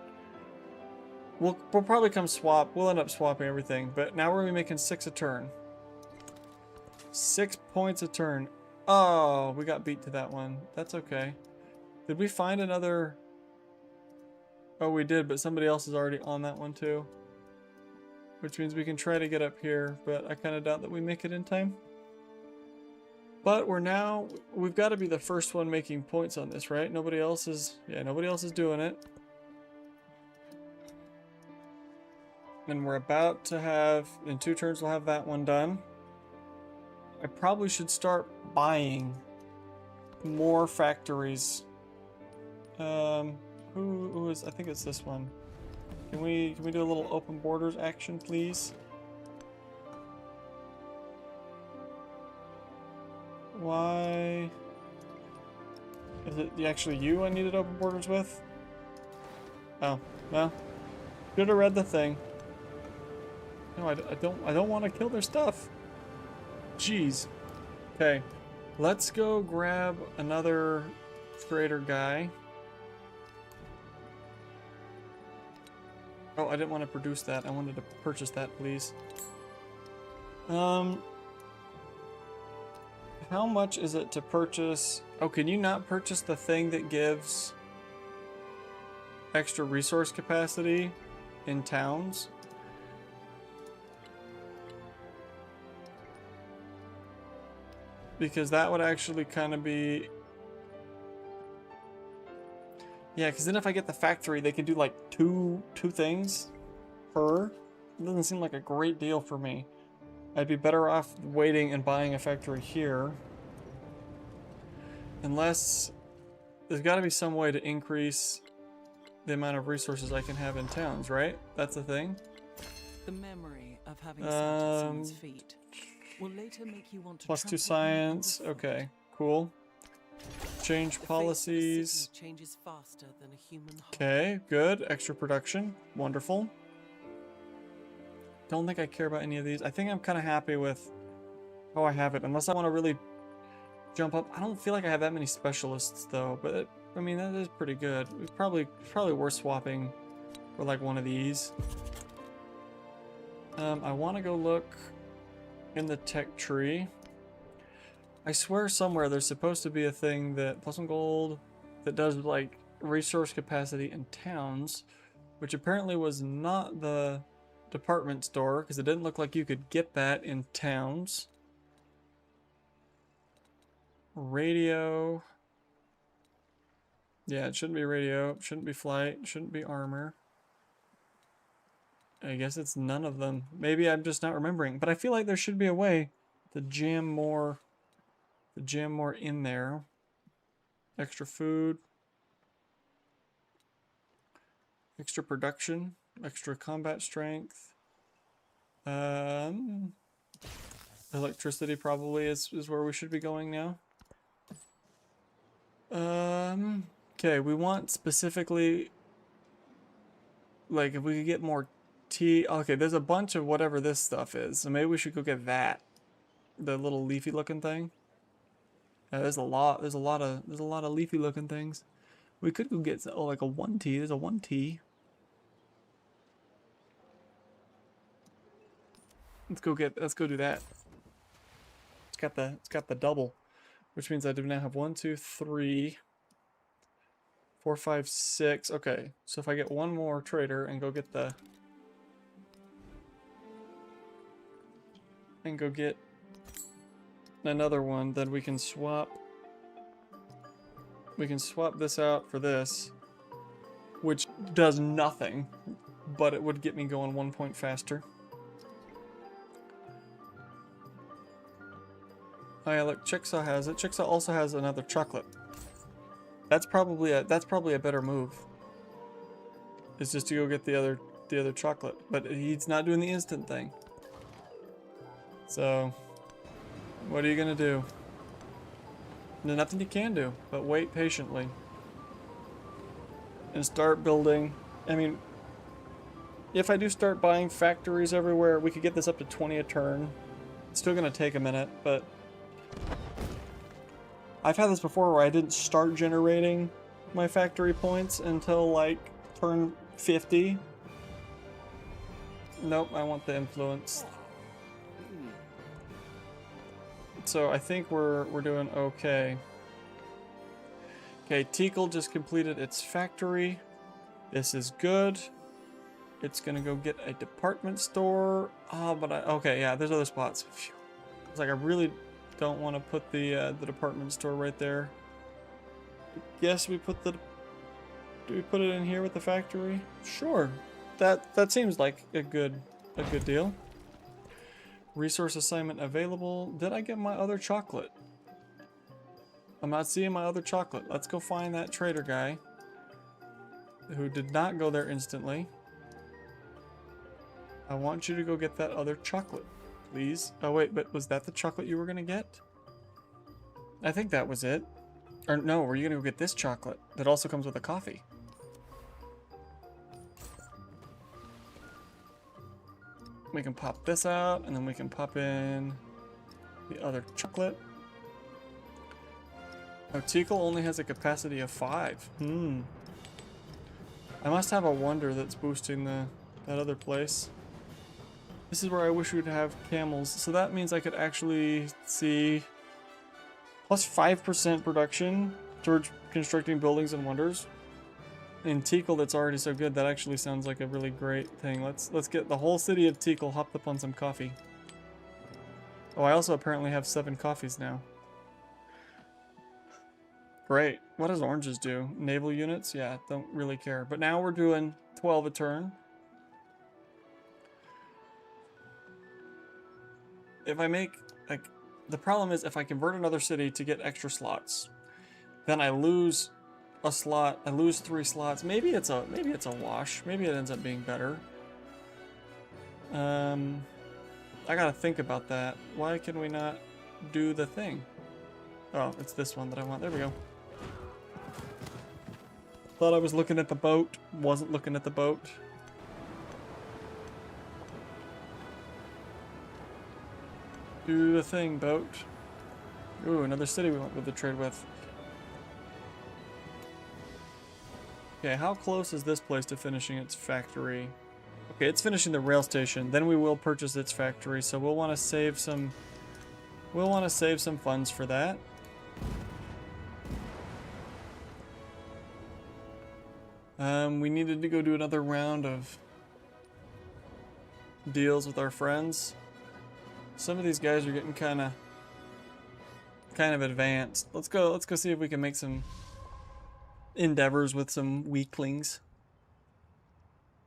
We'll probably come swap. We'll end up swapping everything. But now we're going to be making 6 a turn. 6 points a turn. Oh, we got beat to that one. That's okay. Did we find another? Oh, we did, but somebody else is already on that one too. Which means we can try to get up here, but I kind of doubt that we make it in time. But we've got to be the first one making points on this, right? Nobody else is doing it. And we're about to have, in 2 turns, we'll have that one done. I probably should start buying more factories. Who is, I think it's this one. Can we do a little open borders action, please? Why? Is it actually you I needed open borders with? Oh, well, should have read the thing. No, I don't want to kill their stuff. Jeez. Okay, let's go grab another trader guy. Oh, I didn't want to produce that. I wanted to purchase that, please. How much is it to purchase? Oh, can you not purchase the thing that gives extra resource capacity in towns? Because that would actually kind of be... Yeah, because then if I get the factory, they can do like two things per. It doesn't seem like a great deal for me. I'd be better off waiting and buying a factory here. Unless there's got to be some way to increase the amount of resources I can have in towns, right? That's the thing. The memory of having sat at someone's feet will later make you want to +2 science. Okay, cool. Change policies. Changes faster than a human heart. Okay, good. Extra production. Wonderful. Don't think I care about any of these. I think I'm kind of happy with how I have it. Unless I want to really jump up. I don't feel like I have that many specialists though, but I mean that is pretty good. It's probably worth swapping or like one of these. I want to go look in the tech tree. I swear somewhere there's supposed to be a thing that plus 1 gold that does like resource capacity in towns, which apparently was not the department store because it didn't look like you could get that in towns. Radio. Yeah, it shouldn't be radio, it shouldn't be flight, it shouldn't be armor. I guess it's none of them. Maybe I'm just not remembering, but I feel like there should be a way to jam more in there. Extra food, extra production, extra combat strength. Electricity probably is where we should be going now. Okay, we want specifically, like, if we could get more tea. Okay, there's a bunch of whatever this stuff is, so maybe we should go get that. The little leafy looking thing. There's a lot of leafy looking things. We could go get, oh, like a 1 tea. There's a 1 tea. Let's go do that. It's got the double, which means I do now have 1, 2, 3, 4, 5, 6. Okay, so if I get one more trader and go get the another one, then we can swap this out for this, which does nothing, but it would get me going 1 point faster. Oh yeah, look, Chicksaw has it. Chicksaw also has another chocolate. That's probably a better move. Is just to go get the other chocolate, but he's not doing the instant thing. So, what are you gonna do? There's nothing you can do but wait patiently and start building. I mean, if I do start buying factories everywhere, we could get this up to 20 a turn. It's still gonna take a minute, but I've had this before where I didn't start generating my factory points until like turn 50. Nope, I want the influence. So I think we're doing okay. Okay, Tikal just completed its factory. This is good. It's gonna go get a department store. Oh, but okay, yeah, there's other spots. Phew. It's like I really don't want to put the department store right there. Yes, we put do we put it in here with the factory? Sure. That seems like a good deal. Resource assignment available. Did I get my other chocolate? I'm not seeing my other chocolate. Let's go find that trader guy who did not go there instantly. I want you to go get that other chocolate, please. Oh wait, but was that the chocolate you were gonna get? I think that was it. Or no, were you gonna go get this chocolate that also comes with a coffee? We can pop this out, and then we can pop in the other chocolate. Oh, Tikal only has a capacity of 5. I must have a wonder that's boosting that other place. This is where I wish we'd have camels. So that means I could actually see plus 5% production towards constructing buildings and wonders. In Tikal, that's already so good. That actually sounds like a really great thing. Let's get the whole city of Tikal hopped up on some coffee. Oh, I also apparently have 7 coffees now. Great. What does oranges do? Naval units? Yeah, don't really care. But now we're doing 12 a turn. If I make, like, the problem is if I convert another city to get extra slots, then I lose a slot. I lose 3 slots. Maybe it's a wash. Maybe it ends up being better. I gotta think about that. Why can we not do the thing? Oh, it's this one that I want. There we go. Thought I was looking at the boat. Wasn't looking at the boat. Do the thing, boat. Ooh, another city we went with the trade with. Okay, how close is this place to finishing its factory? Okay, it's finishing the rail station. Then we will purchase its factory, so we'll want to save some. We'll want to save some funds for that. We needed to go do another round of deals with our friends. Some of these guys are getting kind of advanced. Let's go see if we can make some endeavors with some weaklings.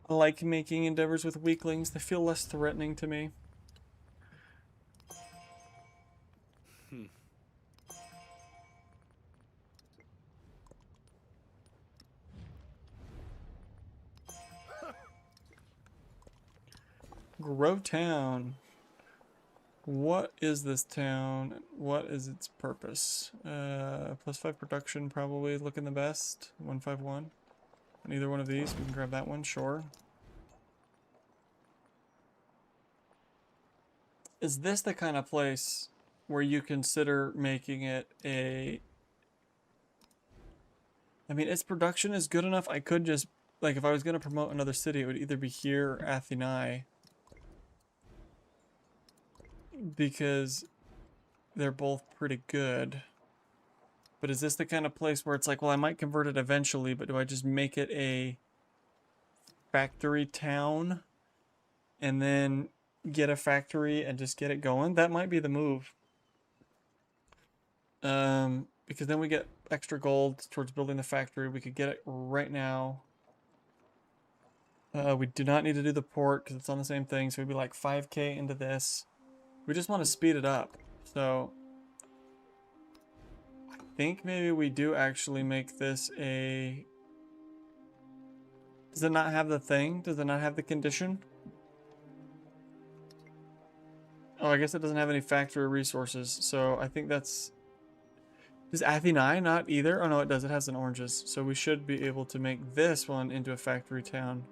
I like making endeavors with weaklings. They feel less threatening to me. Grow town. What is this town? What is its purpose? +5 production, probably looking the best. 151. On either one of these, we can grab that one, sure. Is this the kind of place where you consider making it a... I mean, its production is good enough. I could just, like, if I was going to promote another city, it would either be here or Athenae. Because they're both pretty good. But is this the kind of place where it's like, well, I might convert it eventually, but do I just make it a factory town and then get a factory and just get it going? That might be the move. Because then we get extra gold towards building the factory. We could get it right now. We do not need to do the port because it's on the same thing. So we'd be like 5K into this. We just want to speed it up. So I think maybe we do actually make this a... Does it not have the thing? Does it not have the condition? Oh, I guess it doesn't have any factory resources. So I think that's... Is Athenae not either? Oh no, it does. It has an oranges. So we should be able to make this one into a factory town.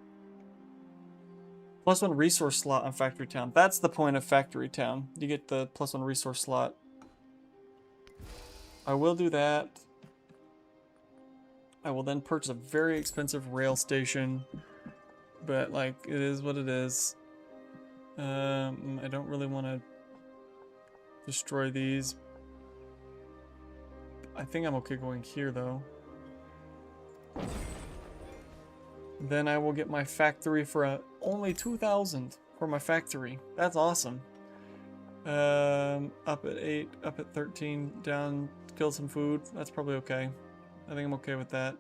+1 resource slot on factory town. That's the point of factory town. You get the +1 resource slot. I will do that. I will then purchase a very expensive rail station. But, like, it is what it is. I don't really want to destroy these. I think I'm okay going here, though. Then I will get my factory for only 2,000 for my factory. That's awesome. Up at 8, up at 13, down, kill some food. That's probably okay. I think I'm okay with that.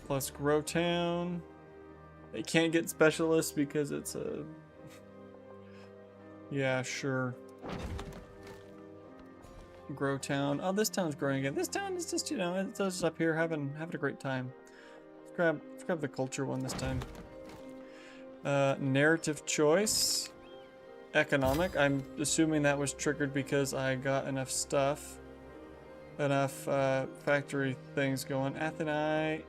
Plus grow town. They can't get specialists because it's a... Yeah, sure. Grow town. Oh, this town's growing again. This town is just, you know, it's just up here having a great time. Let's grab the culture one this time. Narrative choice. Economic. I'm assuming that was triggered because I got enough stuff. Enough factory things going. Athenae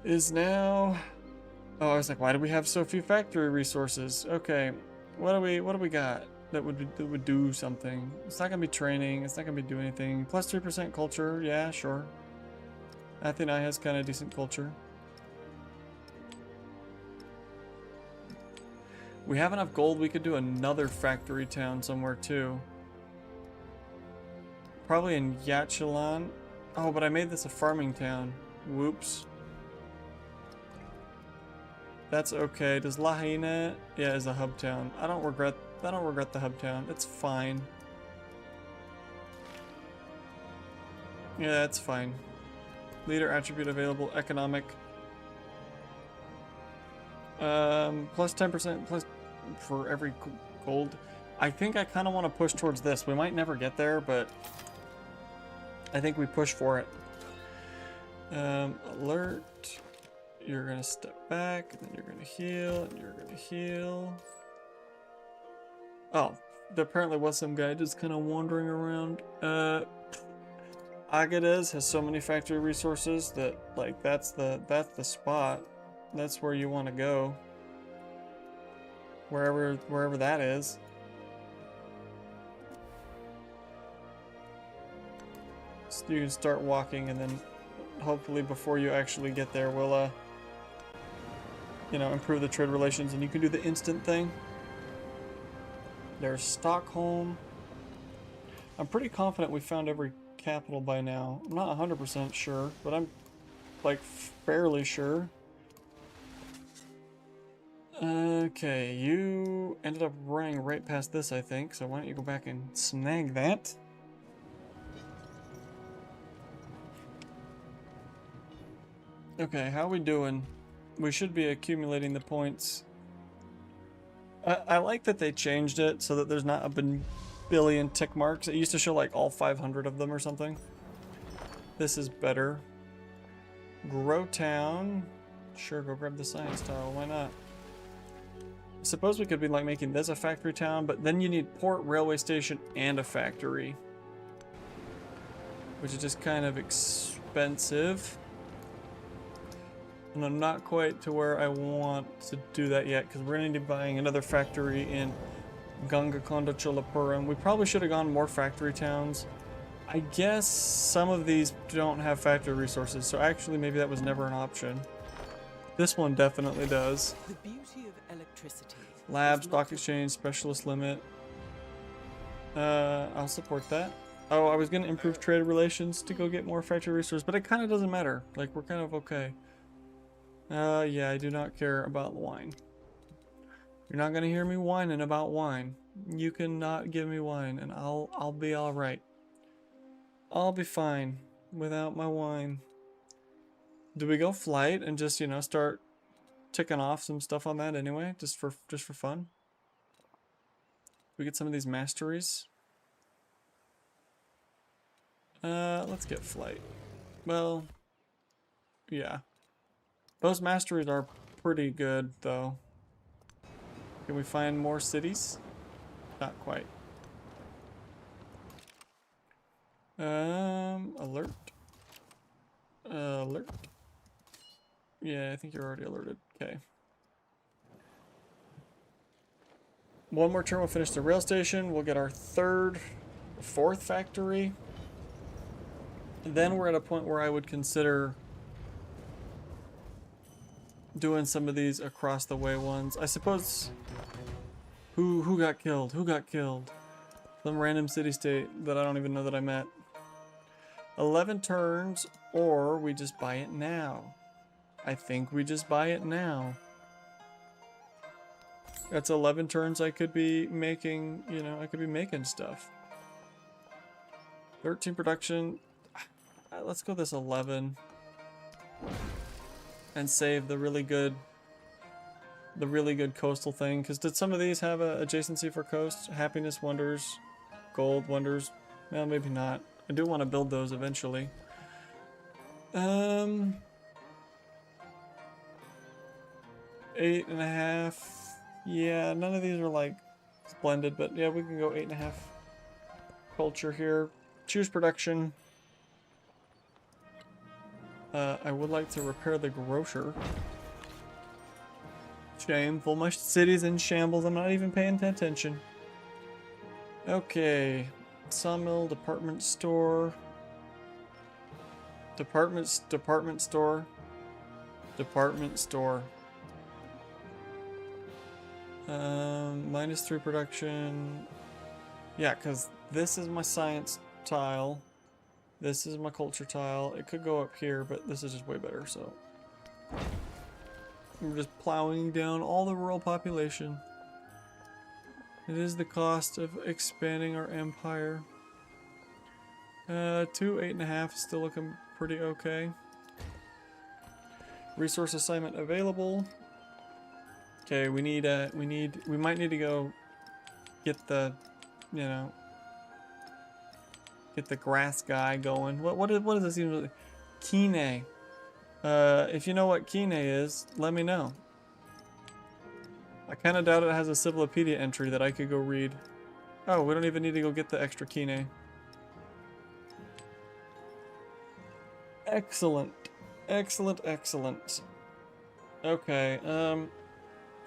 is now... Oh, I was like, why do we have so few factory resources? Okay, what do we got that would do something? It's not gonna be training. It's not gonna be do anything. +3% culture. Yeah, sure. Athenae has kind of decent culture. We have enough gold. We could do another factory town somewhere too. Probably in Yachilan. Oh, but I made this a farming town. Whoops. That's okay. Does Lahaina? Yeah, is a hub town. I don't regret the hub town. It's fine. Yeah, that's fine. Leader attribute available. Economic. Plus 10% plus for every gold. I think I kind of want to push towards this. We might never get there, but I think we push for it. Alert. You're gonna step back, and then you're gonna heal, and you're gonna heal. Oh, there apparently was some guy just kind of wandering around. Agadas has so many factory resources that, like, that's the spot. That's where you want to go. Wherever that is. you can start walking, and then hopefully before you actually get there, we'll you know, improve the trade relations, and you can do the instant thing. There's Stockholm. I'm pretty confident we found every capital by now. I'm not 100% sure, but I'm like fairly sure. Okay, you ended up running right past this, I think, so why don't you go back and snag that? Okay, how are we doing? We should be accumulating the points. I like that they changed it so that there's not a billion tick marks. It used to show like all 500 of them or something. This is better. Grow town. Sure, go grab the science tile. Why not? I suppose we could be like making this a factory town, but then you need port, railway station, and a factory, which is just kind of expensive. And I'm not quite to where I want to do that yet, because we're going to be buying another factory in Gangakonda Cholapuram. We probably should have gone more factory towns. I guess some of these don't have factory resources, so actually maybe that was never an option. This one definitely does. The beauty of electricity. Lab, stock exchange, specialist limit. I'll support that. Oh, I was going to improve trade relations to go get more factory resources, but it kind of doesn't matter. Like, we're kind of okay. Yeah, I do not care about wine. You're not gonna hear me whining about wine. You cannot give me wine, and I'll be all right. I'll be fine without my wine. Do we go flight and just, you know, start ticking off some stuff on that anyway, just for fun? We get some of these masteries. Let's get flight. Well, yeah. Those masteries are pretty good, though. Can we find more cities? Not quite. Alert. Alert. Yeah, I think you're already alerted. Okay. One more turn, we'll finish the rail station. We'll get our fourth factory. And then we're at a point where I would consider doing some of these across the way ones. I suppose. Who got killed? Who got killed? Some random city-state that I don't even know that I met. 11 turns, or we just buy it now. I think we just buy it now. That's 11 turns I could be making, you know, I could be making stuff. 13 production. Let's go this 11. And save the really good coastal thing. Because did some of these have a adjacency for coast? Happiness wonders, gold wonders. Well, maybe not. I do want to build those eventually. 8.5. Yeah, none of these are like splendid, but yeah, we can go 8.5 culture here. Choose production. I would like to repair the grocer. Shameful. My city's in shambles. I'm not even paying attention. Okay. Sawmill, department store. Department store. Department store. -3 production. Yeah, because this is my science tile. This is my culture tile. It could go up here, but this is just way better, so. We're just plowing down all the rural population. It is the cost of expanding our empire. 8.5 is still looking pretty okay. Resource assignment available. Okay, we might need to go get the, you know, get the grass guy going. What does this even? Kine. If you know what Kine is, let me know. I kind of doubt it has a Civilopedia entry that I could go read. Oh, we don't even need to go get the extra Kine. Excellent. Excellent, excellent. Okay,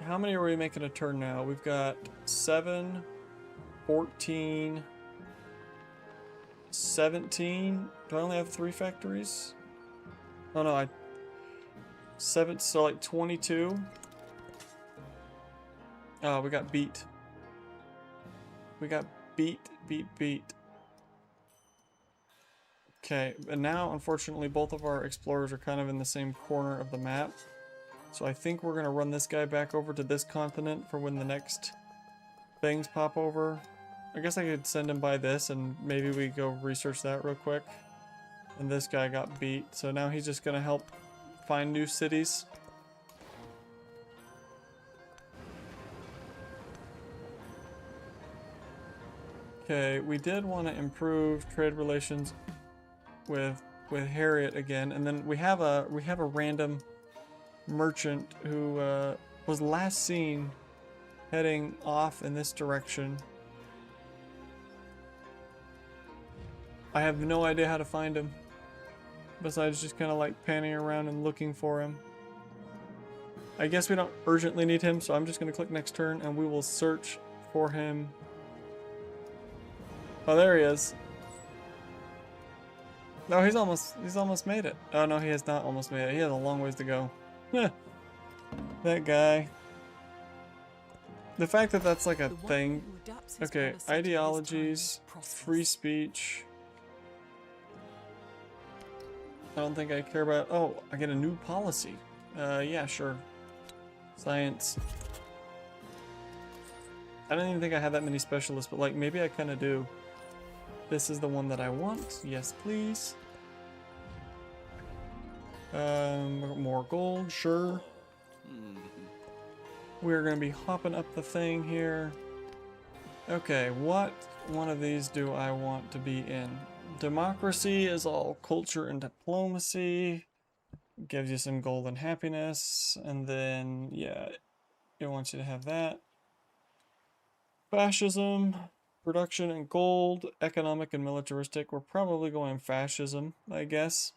how many are we making a turn now? We've got 7, 14, 17. Do I only have 3 factories? Oh no, 7, so like 22. Oh, we got beat. We got beat. Okay, and now unfortunately both of our explorers are kind of in the same corner of the map. So I think we're gonna run this guy back over to this continent for when the next things pop over. I guess I could send him by this and maybe we go research that real quick. And this guy got beat, so now he's just gonna help find new cities. Okay, we did want to improve trade relations with Harriet again, and then we have a random merchant who was last seen heading off in this direction. I have no idea how to find him, besides just kind of like panning around and looking for him. I guess we don't urgently need him, so I'm just going to click next turn and we will search for him. Oh, there he is. No, he's almost made it. Oh no, he has not almost made it. He has a long ways to go. That guy. The fact that that's like a thing. Okay, ideologies, free speech. I don't think I care about. Oh, I get a new policy. Yeah, sure. Science. I don't even think I had that many specialists, but like maybe I kind of do. This is the one that I want. Yes, please. More gold, sure. We're gonna be hopping up the thing here. Okay, what one of these do I want to be in? Democracy is all culture and diplomacy. Gives you some gold and happiness. And then, yeah, it wants you to have that. Fascism, production and gold, economic and militaristic. We're probably going fascism, I guess.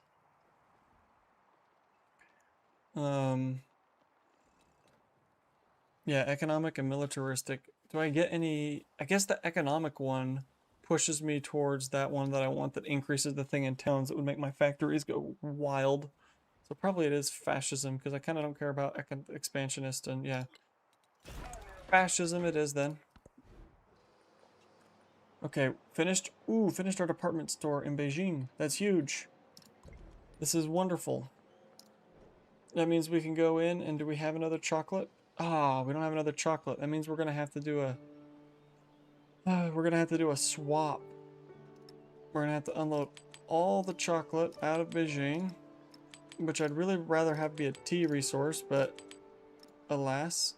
Yeah, economic and militaristic. Do I get any? I guess the economic one pushes me towards that one that I want that increases the thing in towns that would make my factories go wild. So probably it is fascism because I kind of don't care about expansionist and yeah. Fascism it is then. Okay, finished. Ooh, finished our department store in Beijing. That's huge. This is wonderful. That means we can go in and do we have another chocolate? Ah, we don't have another chocolate. That means we're gonna have to do a swap. We're gonna have to unload all the chocolate out of Beijing, which I'd really rather have be a tea resource, but alas.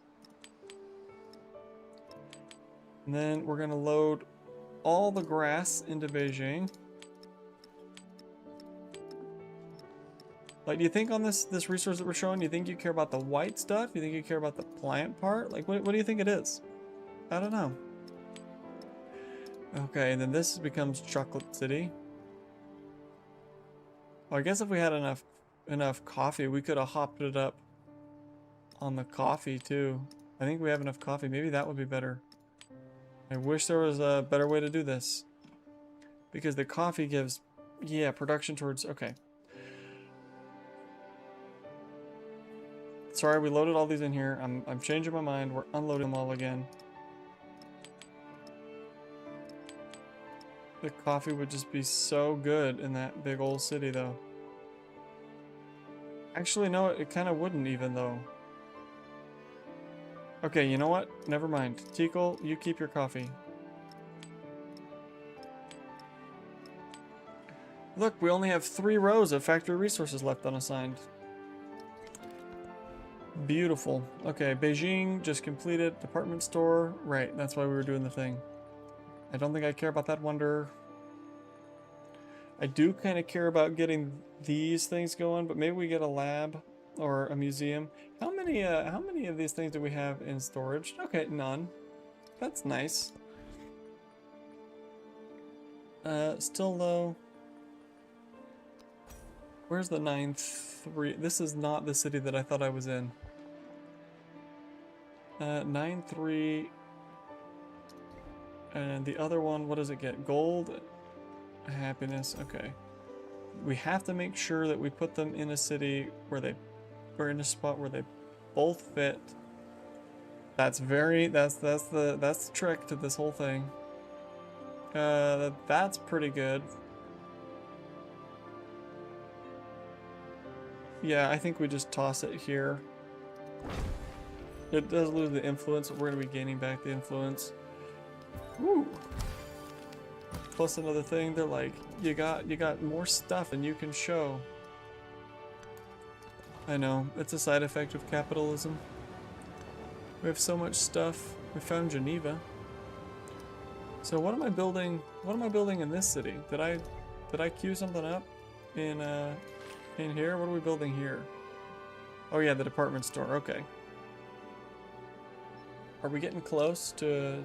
And then we're gonna load all the grass into Beijing. Like, do you think on this resource that we're showing, do you think you care about the white stuff? Do you think you care about the plant part? Like, what do you think it is? I don't know. Okay, and then this becomes Chocolate City. Well, I guess if we had enough coffee, we could have hopped it up on the coffee too. I think we have enough coffee. Maybe that would be better. I wish there was a better way to do this. Because the coffee gives, yeah, production towards, okay. Sorry, we loaded all these in here. I'm changing my mind. We're unloading them all again. The coffee would just be so good in that big old city, though. Actually, no, it kind of wouldn't even, though. Okay, you know what? Never mind. Tikal, you keep your coffee. Look, we only have 3 rows of factory resources left unassigned. Beautiful. Okay, Beijing just completed. Department store. Right, that's why we were doing the thing. I don't think I care about that wonder. I do kind of care about getting these things going, but maybe we get a lab or a museum. How many of these things do we have in storage? Okay, none. That's nice. Still low. Where's the 9-3? This is not the city that I thought I was in. 9-3. And the other one, what does it get? Gold Happiness, okay. We have to make sure that we put them in a city where they, or in a spot where they both fit. That's the trick to this whole thing. That's pretty good. Yeah, I think we just toss it here. It does lose the influence, but we're gonna be gaining back the influence. Woo! Plus another thing, they're like, you got more stuff than you can show. I know, it's a side effect of capitalism. We have so much stuff. We found Geneva. So what am I building? What am I building in this city? Did I queue something up in here? What are we building here? Oh yeah, the department store. Okay. Are we getting close to?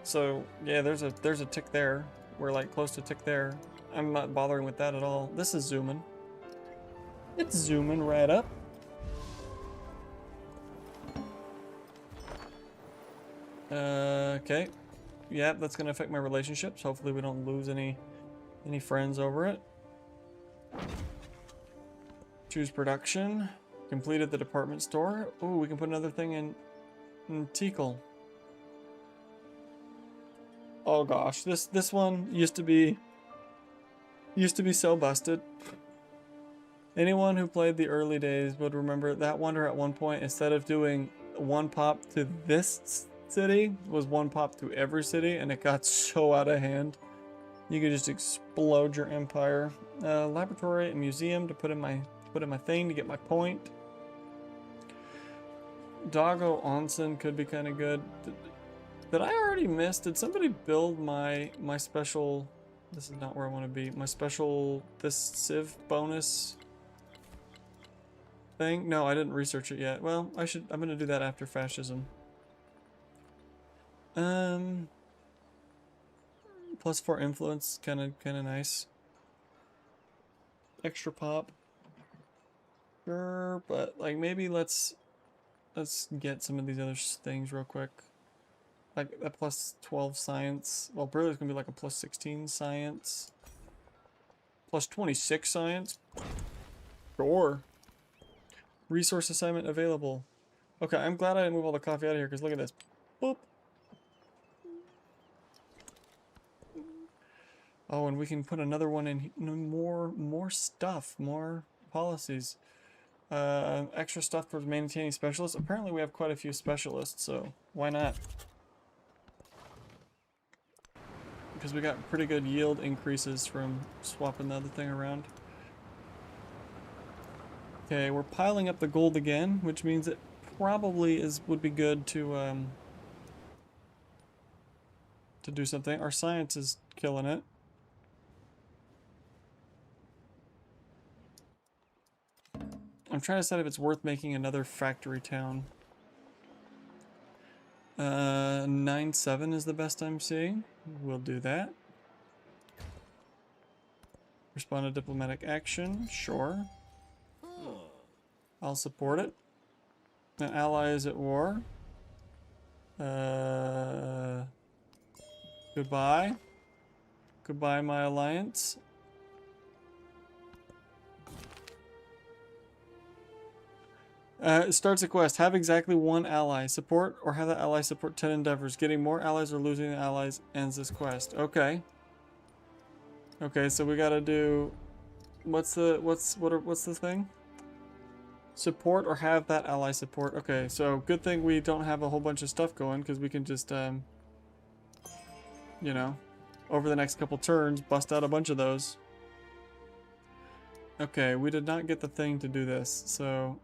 So yeah, there's a tick there. We're like close to tick there. I'm not bothering with that at all. This is zooming. It's zooming right up. Okay. Yeah, that's gonna affect my relationships. Hopefully we don't lose any friends over it. Choose production. Completed the department store. Ooh, we can put another thing in Tikal. Oh gosh, this one used to be so busted. Anyone who played the early days would remember that wonder at one point, instead of doing one pop to this city, was one pop to every city, and it got so out of hand. You could just explode your empire. Laboratory and museum to put in my thing to get my point. Doggo Onsen could be kind of good. Did I already miss? Did somebody build my special? This is not where I want to be. My special Civ bonus thing. No, I didn't research it yet. Well, I should. I'm gonna do that after fascism. +4 influence, kind of nice. Extra pop. Sure, but like maybe let's get some of these other things real quick. Like a +12 science. Well, Brilliant's gonna be like a +16 science. +26 science. Sure. Resource assignment available. Okay, I'm glad I didn't move all the coffee out of here, because look at this. Boop. Oh, and we can put another one in. More stuff, more policies. Extra stuff for maintaining specialists. Apparently we have quite a few specialists, so why not? Because we got pretty good yield increases from swapping the other thing around. Okay, we're piling up the gold again, which means it probably would be good to do something. Our science is killing it. I'm trying to decide if it's worth making another factory town. 9-7 is the best I'm seeing. We'll do that. Respond to diplomatic action. Sure. I'll support it. An ally is at war. Goodbye. Goodbye, my alliance. It starts a quest. Have exactly one ally. Support or have that ally support 10 endeavors. Getting more allies or losing the allies ends this quest. Okay. Okay, so we gotta do. What's the thing? Support or have that ally support. Okay, so good thing we don't have a whole bunch of stuff going, because we can just you know, over the next couple turns, bust out a bunch of those. Okay, we did not get the thing to do this, so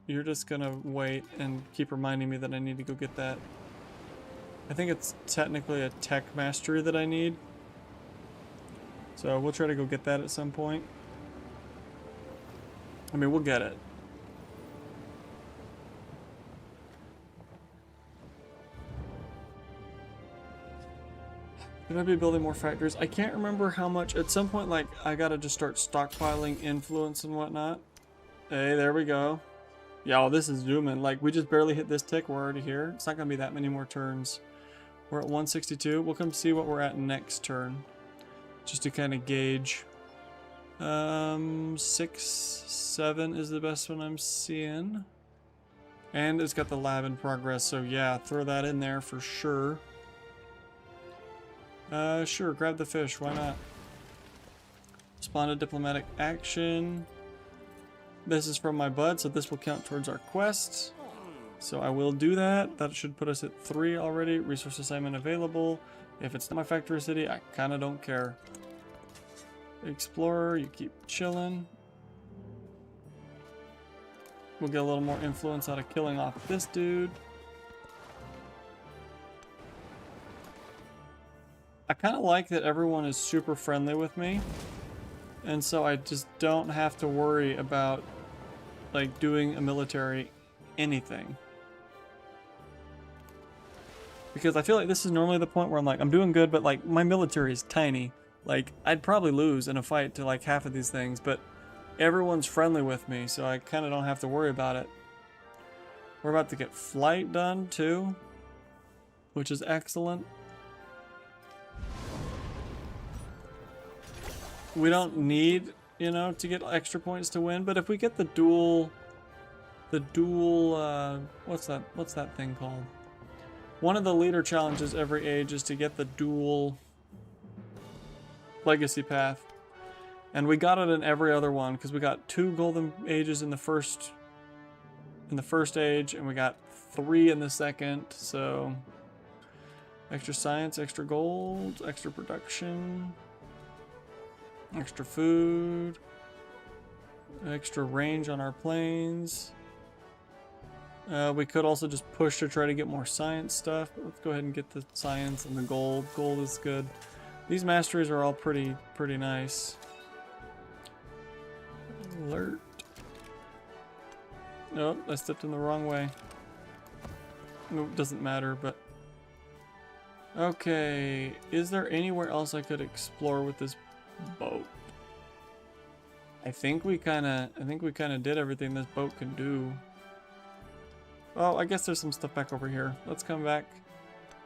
you're just gonna wait and keep reminding me that I need to go get that. I think it's technically a tech mastery that I need. So we'll try to go get that at some point. I mean, we'll get it. Should I be building more factories? I can't remember how much. At some point, like, I gotta just start stockpiling influence and whatnot. Hey, there we go. Yo, this is zooming. Like, we just barely hit this tick. We're already here. It's not gonna be that many more turns. We're at 162. We'll come see what we're at next turn. just to kind of gauge. 6, 7 is the best one I'm seeing. And it's got the lab in progress, so yeah, throw that in there for sure. Sure, grab the fish, why not? Respond to diplomatic action. This is from my bud, so this will count towards our quest. So I will do that. That should put us at 3 already. Resource assignment available. If it's not my factory city, I kind of don't care. Explorer, you keep chilling. We'll get a little more influence out of killing off this dude. I kind of like that everyone is super friendly with me. And so I just don't have to worry about like doing a military anything. Because I feel like this is normally the point where I'm like, I'm doing good, but like my military is tiny. Like I'd probably lose in a fight to like half of these things, but everyone's friendly with me, so I kind of don't have to worry about it. We're about to get flight done too, which is excellent. We don't need, you know, to get extra points to win, but if we get the dual, what's that thing called? One of the leader challenges every age is to get the dual legacy path. And we got it in every other one because we got 2 golden ages in the first age, and we got 3 in the second. So extra science, extra gold, extra production, extra food, extra range on our planes. We could also just push to try to get more science stuff, but let's go ahead and get the science and the gold. Gold is good. These masteries are all pretty nice. Alert. Nope, I stepped in the wrong way. Nope, doesn't matter, but... Okay, is there anywhere else I could explore with this boat? I think we kinda did everything this boat can do. Oh, I guess there's some stuff back over here. Let's come back.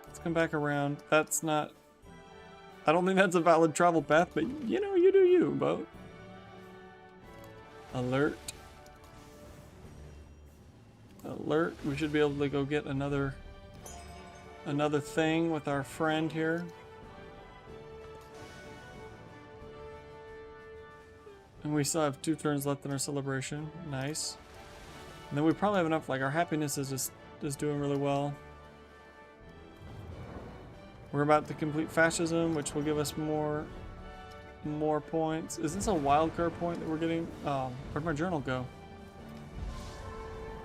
Let's come back around. That's not... I don't think that's a valid travel path, but you know, you do you, boat. Alert. Alert. We should be able to go get another thing with our friend here. And we still have 2 turns left in our celebration. Nice. And then we probably have enough, like our happiness is doing really well. We're about to complete fascism, which will give us more points. Is this a wildcard point that we're getting? Oh, where'd my journal go?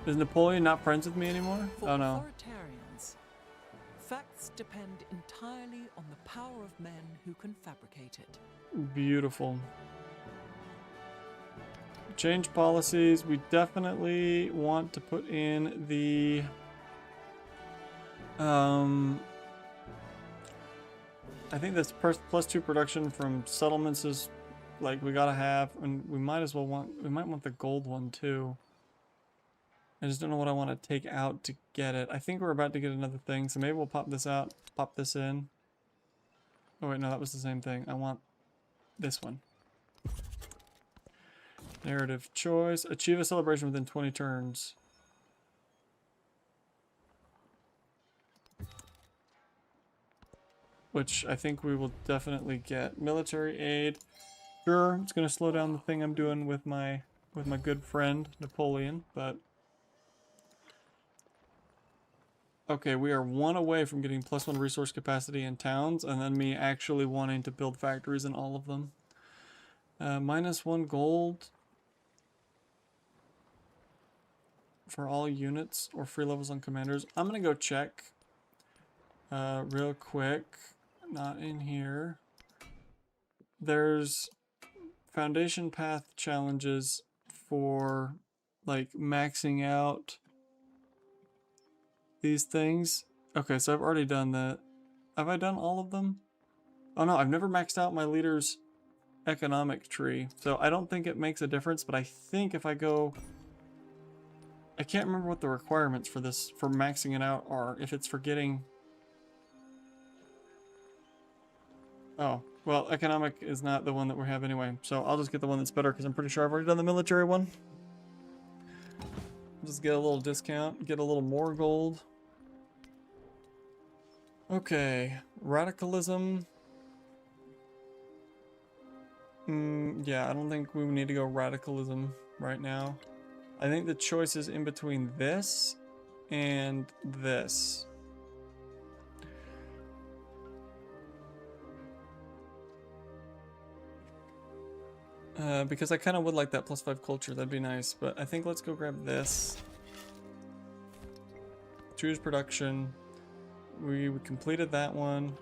Is Napoleon not friends with me anymore? For oh no. authoritarians, facts depend entirely on the power of men who can fabricate it. Beautiful. Change policies. We definitely want to put in the I think this +2 production from settlements is like we gotta have, and we might want the gold one too. I just don't know what I want to take out to get it. I think we're about to get another thing, so maybe we'll pop this out, pop this in. Oh wait, no, that was the same thing. I want this one. Narrative choice. Achieve a celebration within 20 turns. Which I think we will definitely get. Military aid. Sure, it's going to slow down the thing I'm doing with my good friend Napoleon, but okay, we are 1 away from getting +1 resource capacity in towns, and then me actually wanting to build factories in all of them. -1 gold for all units or free levels on commanders. I'm gonna go check real quick. Not in here. There's foundation path challenges for like maxing out these things. Okay, so I've already done that. Have I done all of them? Oh no, I've never maxed out my leader's economic tree, so I don't think it makes a difference, but I think if I go... I can't remember what the requirements for this, for maxing it out are, if it's for getting... Oh, Well, economic is not the one that we have anyway, so I'll just get the one that's better because I'm pretty sure I've already done the military one. Just get a little discount, get a little more gold. Okay, radicalism. Yeah, I don't think we need to go radicalism right now. I think the choice is in between this and this. Because I kind of would like that +5 culture, that'd be nice, but I think let's go grab this. Choose production. We completed that one.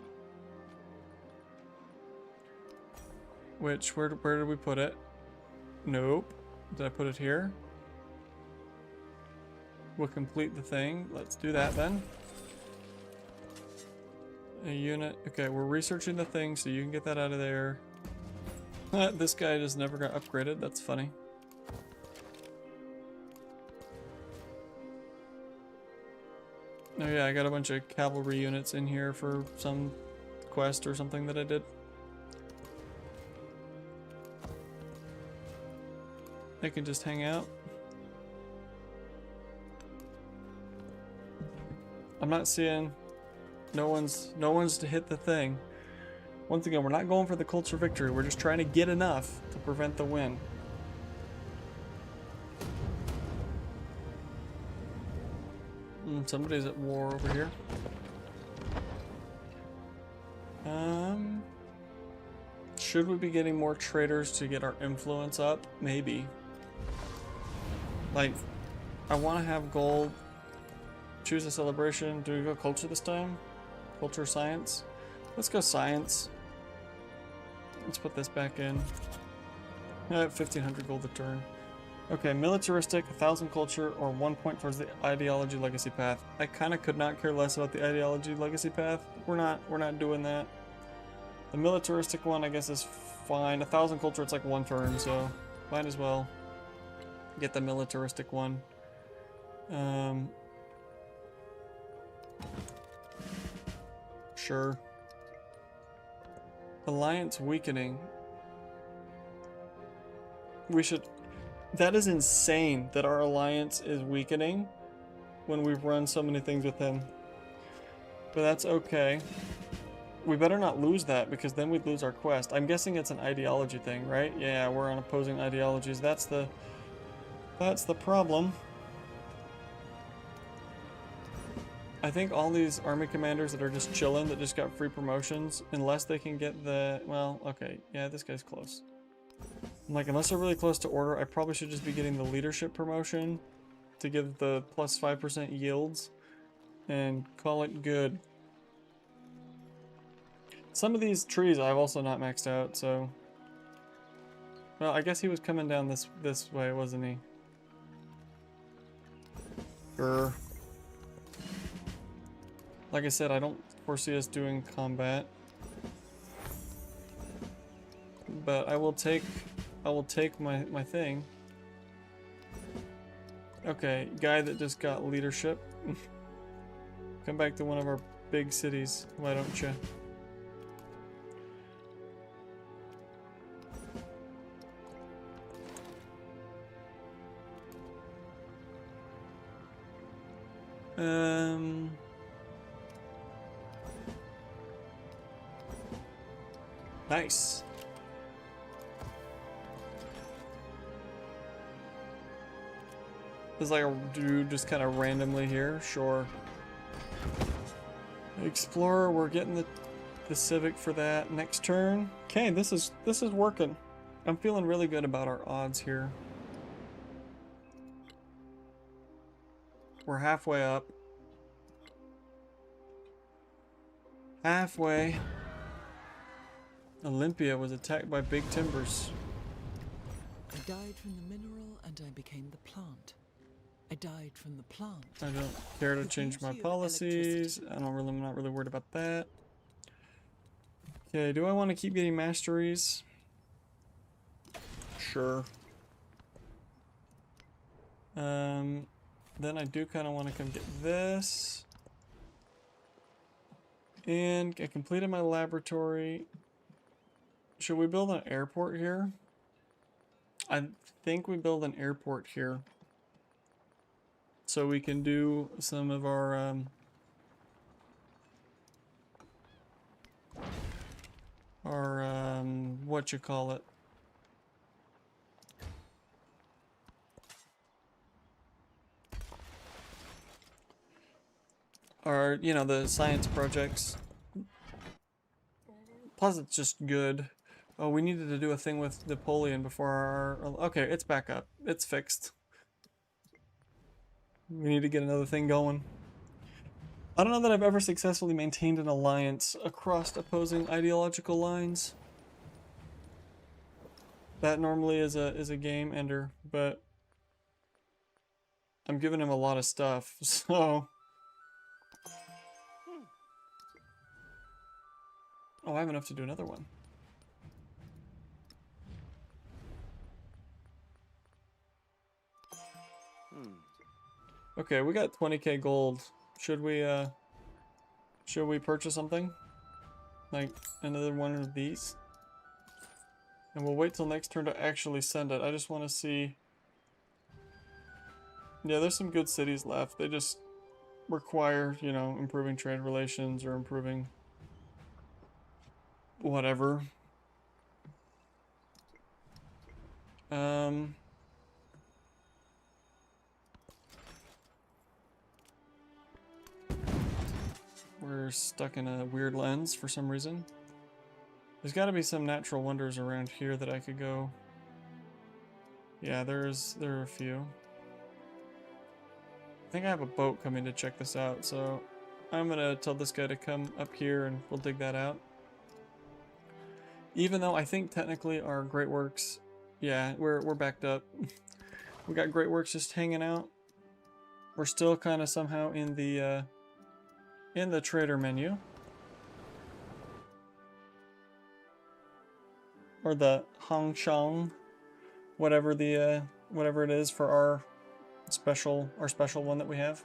Which, where did we put it? Nope. Did I put it here? We'll complete the thing. Let's do that then. A unit. Okay, we're researching the thing, so you can get that out of there. This guy just never got upgraded. That's funny. Oh yeah, I got a bunch of cavalry units in here for some quest or something that I did. They can just hang out. I'm not seeing no one's to hit the thing. Once again, we're not going for the culture victory. We're just trying to get enough to prevent the win. Somebody's at war over here. Should we be getting more traders to get our influence up? Maybe. Like, I want to have gold. Choose a celebration. Do we go culture this time? Culture or science? Let's go science. Let's put this back in. 1500 gold a turn. Okay, militaristic, 1000 culture, or 1 point towards the ideology legacy path. I kind of could not care less about the ideology legacy path. We're not doing that. The militaristic one, I guess, is fine. 1000 culture, it's like 1 turn, so might as well get the militaristic one. Sure. Alliance weakening. We should... That is insane that our alliance is weakening when we've run so many things with him. But that's okay. We better not lose that because then we'd lose our quest. I'm guessing it's an ideology thing, right? Yeah, we're on opposing ideologies. That's the problem. I think all these army commanders that are just chilling, that just got free promotions, unless they can get the... Well, okay. Yeah, this guy's close. I'm like, unless they're really close to order, I probably should just be getting the leadership promotion to give the plus 5% yields and call it good. Some of these trees I've also not maxed out, so... Well, I guess he was coming down this way, wasn't he? Grr. Like I said, I don't foresee us doing combat. But I will take my thing. Okay, guy that just got leadership. Come back to one of our big cities, why don't you? Nice. There's like a dude just kind of randomly here. Sure. Explorer, we're getting the civic for that next turn. Okay, this is working. I'm feeling really good about our odds here. We're halfway up. Halfway. Olympia was attacked by big timbers. I died from the mineral and I became the plant. I died from the plant. I don't care to change my policies. I'm not really worried about that. Okay, do I want to keep getting masteries? Sure. Then I do kind of want to come get this. And I completed my laboratory. Should we build an airport here? I think we build an airport here. So we can do some of our what you call it? Our, you know, the science projects. Plus it's just good. Oh, we needed to do a thing with Napoleon before our... Okay, it's back up. It's fixed. We need to get another thing going. I don't know that I've ever successfully maintained an alliance across opposing ideological lines. That normally is a game ender, but I'm giving him a lot of stuff, so... Oh, I have enough to do another one. Okay, we got 20k gold. Should we purchase something? Like another one of these? And we'll wait till next turn to actually send it. I just want to see. Yeah, there's some good cities left. They just require, you know, improving trade relations or improving whatever. We're stuck in a weird lens for some reason. There's got to be some natural wonders around here that I could go. Yeah, there are a few. I think I have a boat coming to check this out, so I'm gonna tell this guy to come up here and we'll dig that out. Even though I think technically our Great Works, yeah, we're backed up. We got Great Works just hanging out. We're still kind of somehow in the trader menu. Or the Hong Shong, whatever it is for our special one that we have.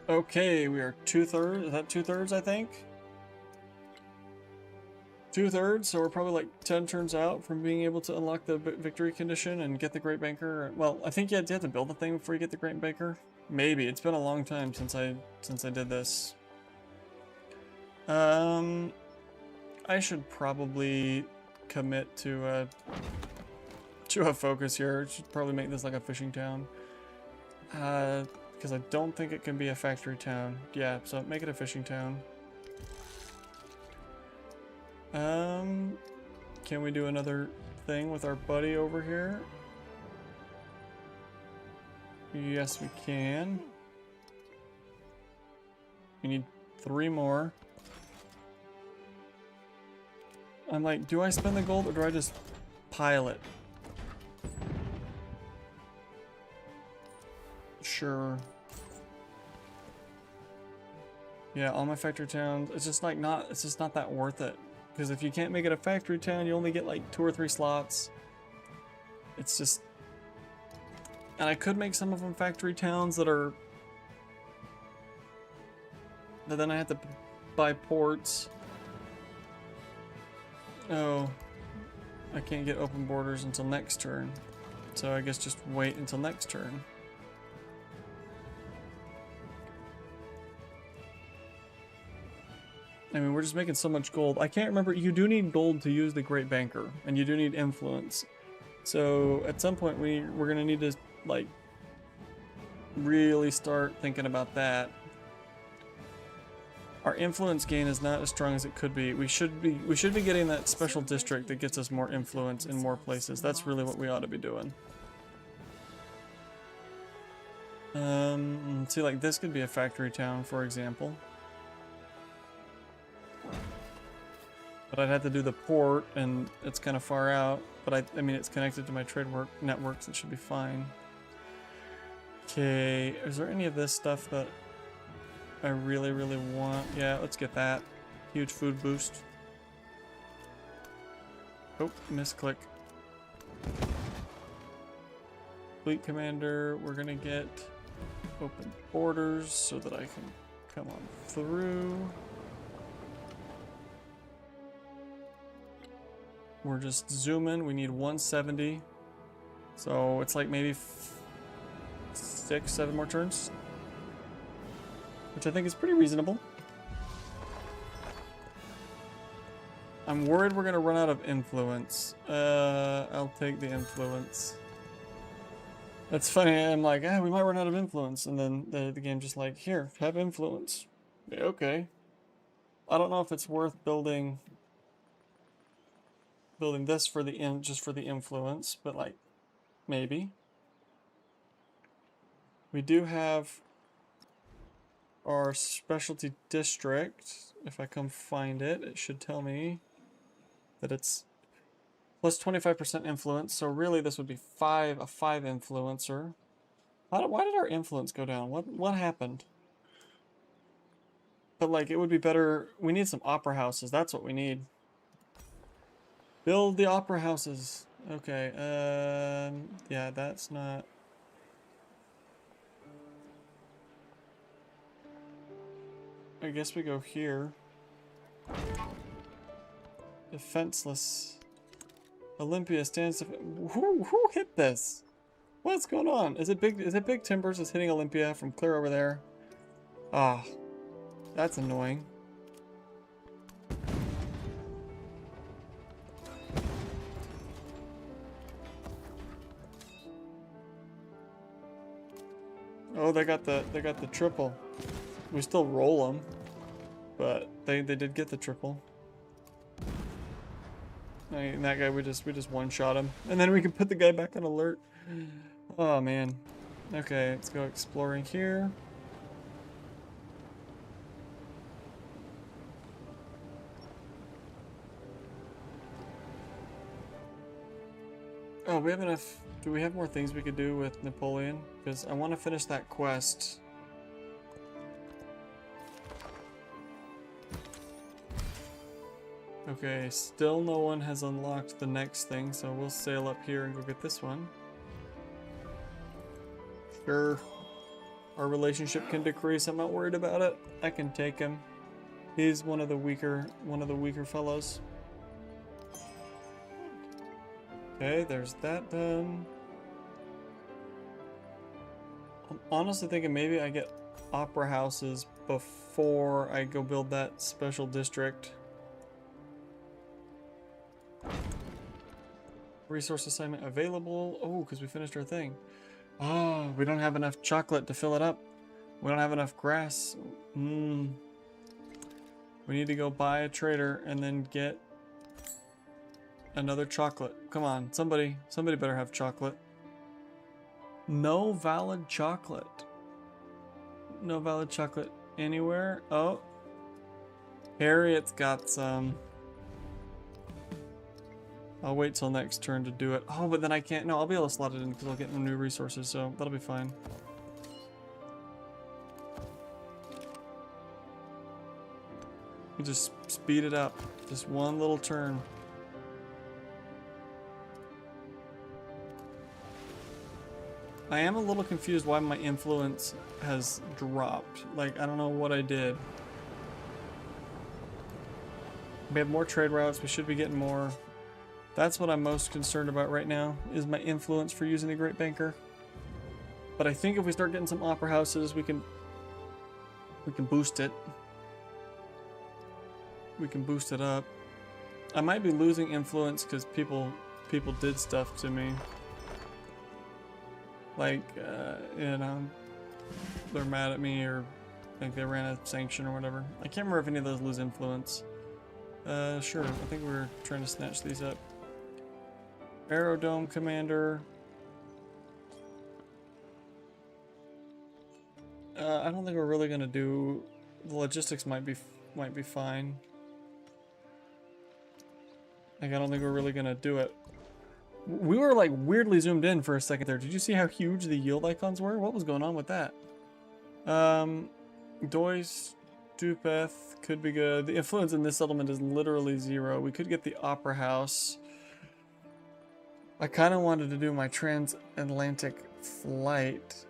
Okay, we are 2/3. Is that 2/3, I think? 2/3, so we're probably like 10 turns out from being able to unlock the victory condition and get the Great Banker. Well, I think you have to build the thing before you get the Great Banker. Maybe. It's been a long time since I did this. I should probably commit to a focus here. I should probably make this like a fishing town. Because I don't think it can be a factory town. Yeah, so make it a fishing town. Can we do another thing with our buddy over here? Yes, we can. We need 3 more. I'm like, do I spend the gold or do I just pile it? Sure. Yeah, all my factory towns, it's just like it's just not that worth it. Because if you can't make it a factory town, you only get like 2 or 3 slots. It's just... And I could make some of them factory towns that are... But then I have to buy ports. Oh. I can't get open borders until next turn. So I guess just wait until next turn. I mean, we're just making so much gold. I can't remember. You do need gold to use the Great Banker, and you do need influence. So at some point, we're gonna need to like really start thinking about that. Our influence gain is not as strong as it could be. We should be getting that special district that gets us more influence in more places. That's really what we ought to be doing. See, like this could be a factory town, for example. But I'd have to do the port, and it's kind of far out. But I mean, it's connected to my trade networks. It should be fine. Okay, is there any of this stuff that I really, really want? Yeah, let's get that. Huge food boost. Oh, misclick. Fleet commander, we're gonna get open borders so that I can Come on through. We're just zooming. We need 170. So it's like maybe 6, 7 more turns. Which I think is pretty reasonable. I'm worried we're going to run out of influence. I'll take the influence. That's funny. I'm like, we might run out of influence. And then the game just like, here, have influence. Yeah, okay. I don't know if it's worth building this for the just for the influence, but like, maybe. We do have our specialty district. If I come find it, it should tell me that it's plus 25% influence. So really this would be a 5 influencer. Why did our influence go down? What happened? But like, it would be better. We need some opera houses. That's what we need. Build the opera houses. Okay. Yeah, that's not. I guess we go here. Defenseless. Olympia stands. Who hit this? What's going on? Is it Big Timbers is hitting Olympia from clear over there? Ah, that's annoying. Oh, they got the triple. We still roll them, but they did get the triple. And that guy, we just one-shot him, and then we can put the guy back on alert. Oh man. Okay, let's go exploring here. Oh, we have enough. Do we have more things we could do with Napoleon? Because I want to finish that quest. Okay, still no one has unlocked the next thing, so we'll sail up here and go get this one. Sure. Our relationship can decrease. I'm not worried about it. I can take him. He's one of the weaker fellows. Okay, there's that done. I'm honestly thinking maybe I get opera houses before I go build that special district. Resource assignment available. Oh, because we finished our thing. Oh, we don't have enough chocolate to fill it up. We don't have enough grass. We need to go buy a trader and then get another chocolate. Come on, somebody better have chocolate. No valid chocolate. No valid chocolate anywhere. Oh, Harriet's got some. I'll wait till next turn to do it. Oh, but then I can't. No, I'll be able to slot it in because I'll get new resources, so that'll be fine. We just speed it up. Just one little turn. I am a little confused why my influence has dropped. Like, I don't know what I did. We have more trade routes. We should be getting more. That's what I'm most concerned about right now, is my influence for using the Great Banker. But I think if we start getting some opera houses, we can boost it. We can boost it up. I might be losing influence because people did stuff to me. Like, you know, they're mad at me, or think they ran a sanction or whatever. I can't remember if any of those lose influence. Sure, I think we were trying to snatch these up. Aerodome Commander. I don't think we're really gonna do. The logistics might be fine. Like, I don't think we're really gonna do it. We were like weirdly zoomed in for a second there. Did you see how huge the yield icons were? What was going on with that? Dois, Dupeth could be good. The influence in this settlement is literally 0. We could get the Opera House. I kind of wanted to do my transatlantic flight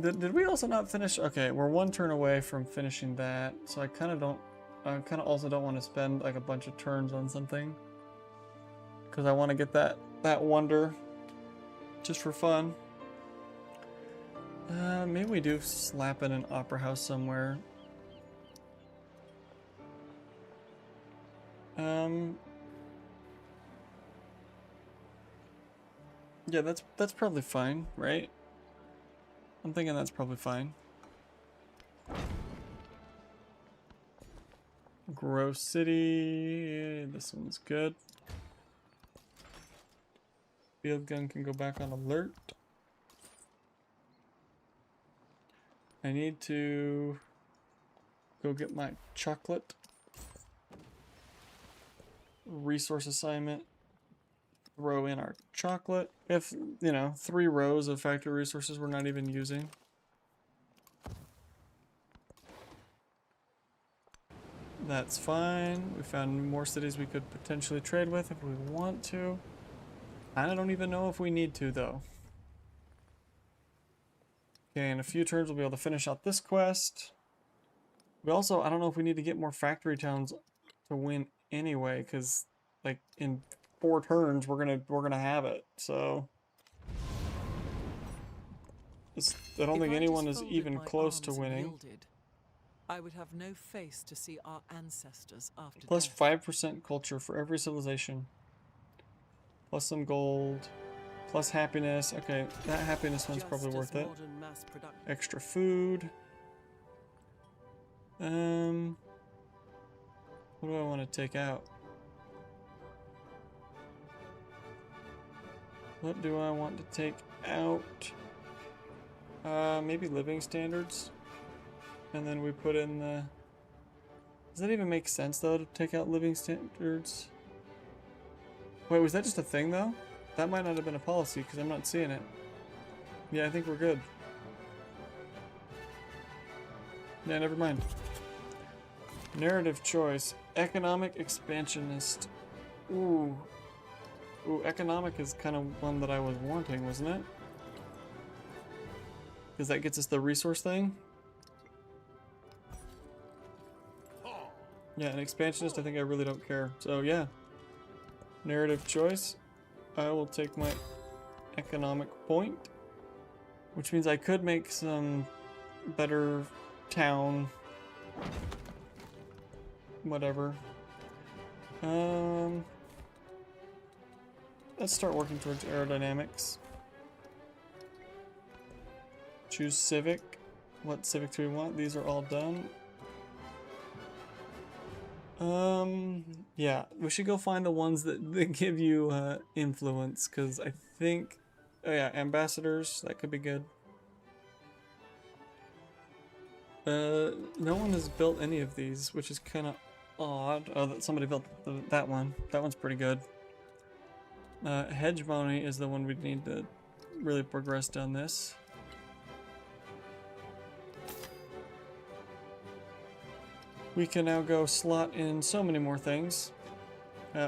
Did we also not finish? Okay, we're one turn away from finishing that, so I kind of also don't want to spend like a bunch of turns on something, because I want to get that wonder just for fun. Maybe we do slap in an opera house somewhere. Yeah, that's probably fine, right? I'm thinking that's probably fine. Grove City, this one's good. Field gun can go back on alert. I need to go get my chocolate. Resource assignment. Throw in our chocolate. If, you know, 3 rows of factory resources we're not even using. That's fine. We found more cities we could potentially trade with if we want to. I don't even know if we need to, though. Okay, in a few turns we'll be able to finish out this quest. We also, I don't know if we need to get more factory towns to win anyway, because like in 4 turns we're gonna have it. So I don't think anyone is even close to winning. I would have no face to see our ancestors after Plus death. 5% culture for every civilization. Plus some gold. Plus happiness. Okay, that happiness one's probably worth it. Extra food. What do I want to take out? What do I want to take out? Maybe living standards. And then we put in the... Does that even make sense, though, to take out living standards? Wait, was that just a thing, though? That might not have been a policy, because I'm not seeing it. Yeah, I think we're good. Yeah, never mind. Narrative choice. Economic expansionist. Ooh. Ooh, economic is kind of one that I was wanting, wasn't it? Because that gets us the resource thing. Yeah, an expansionist, I think I really don't care. So yeah, narrative choice. I will take my economic point, which means I could make some better town, whatever. Let's start working towards aerodynamics. Choose civic. What civic do we want? These are all done. Yeah, we should go find the ones that give you influence, because I think, oh yeah, ambassadors, that could be good. No one has built any of these, which is kind of odd. Oh, that somebody built that one. That one's pretty good. Hegemony is the one we need to really progress down this. We can now go slot in so many more things.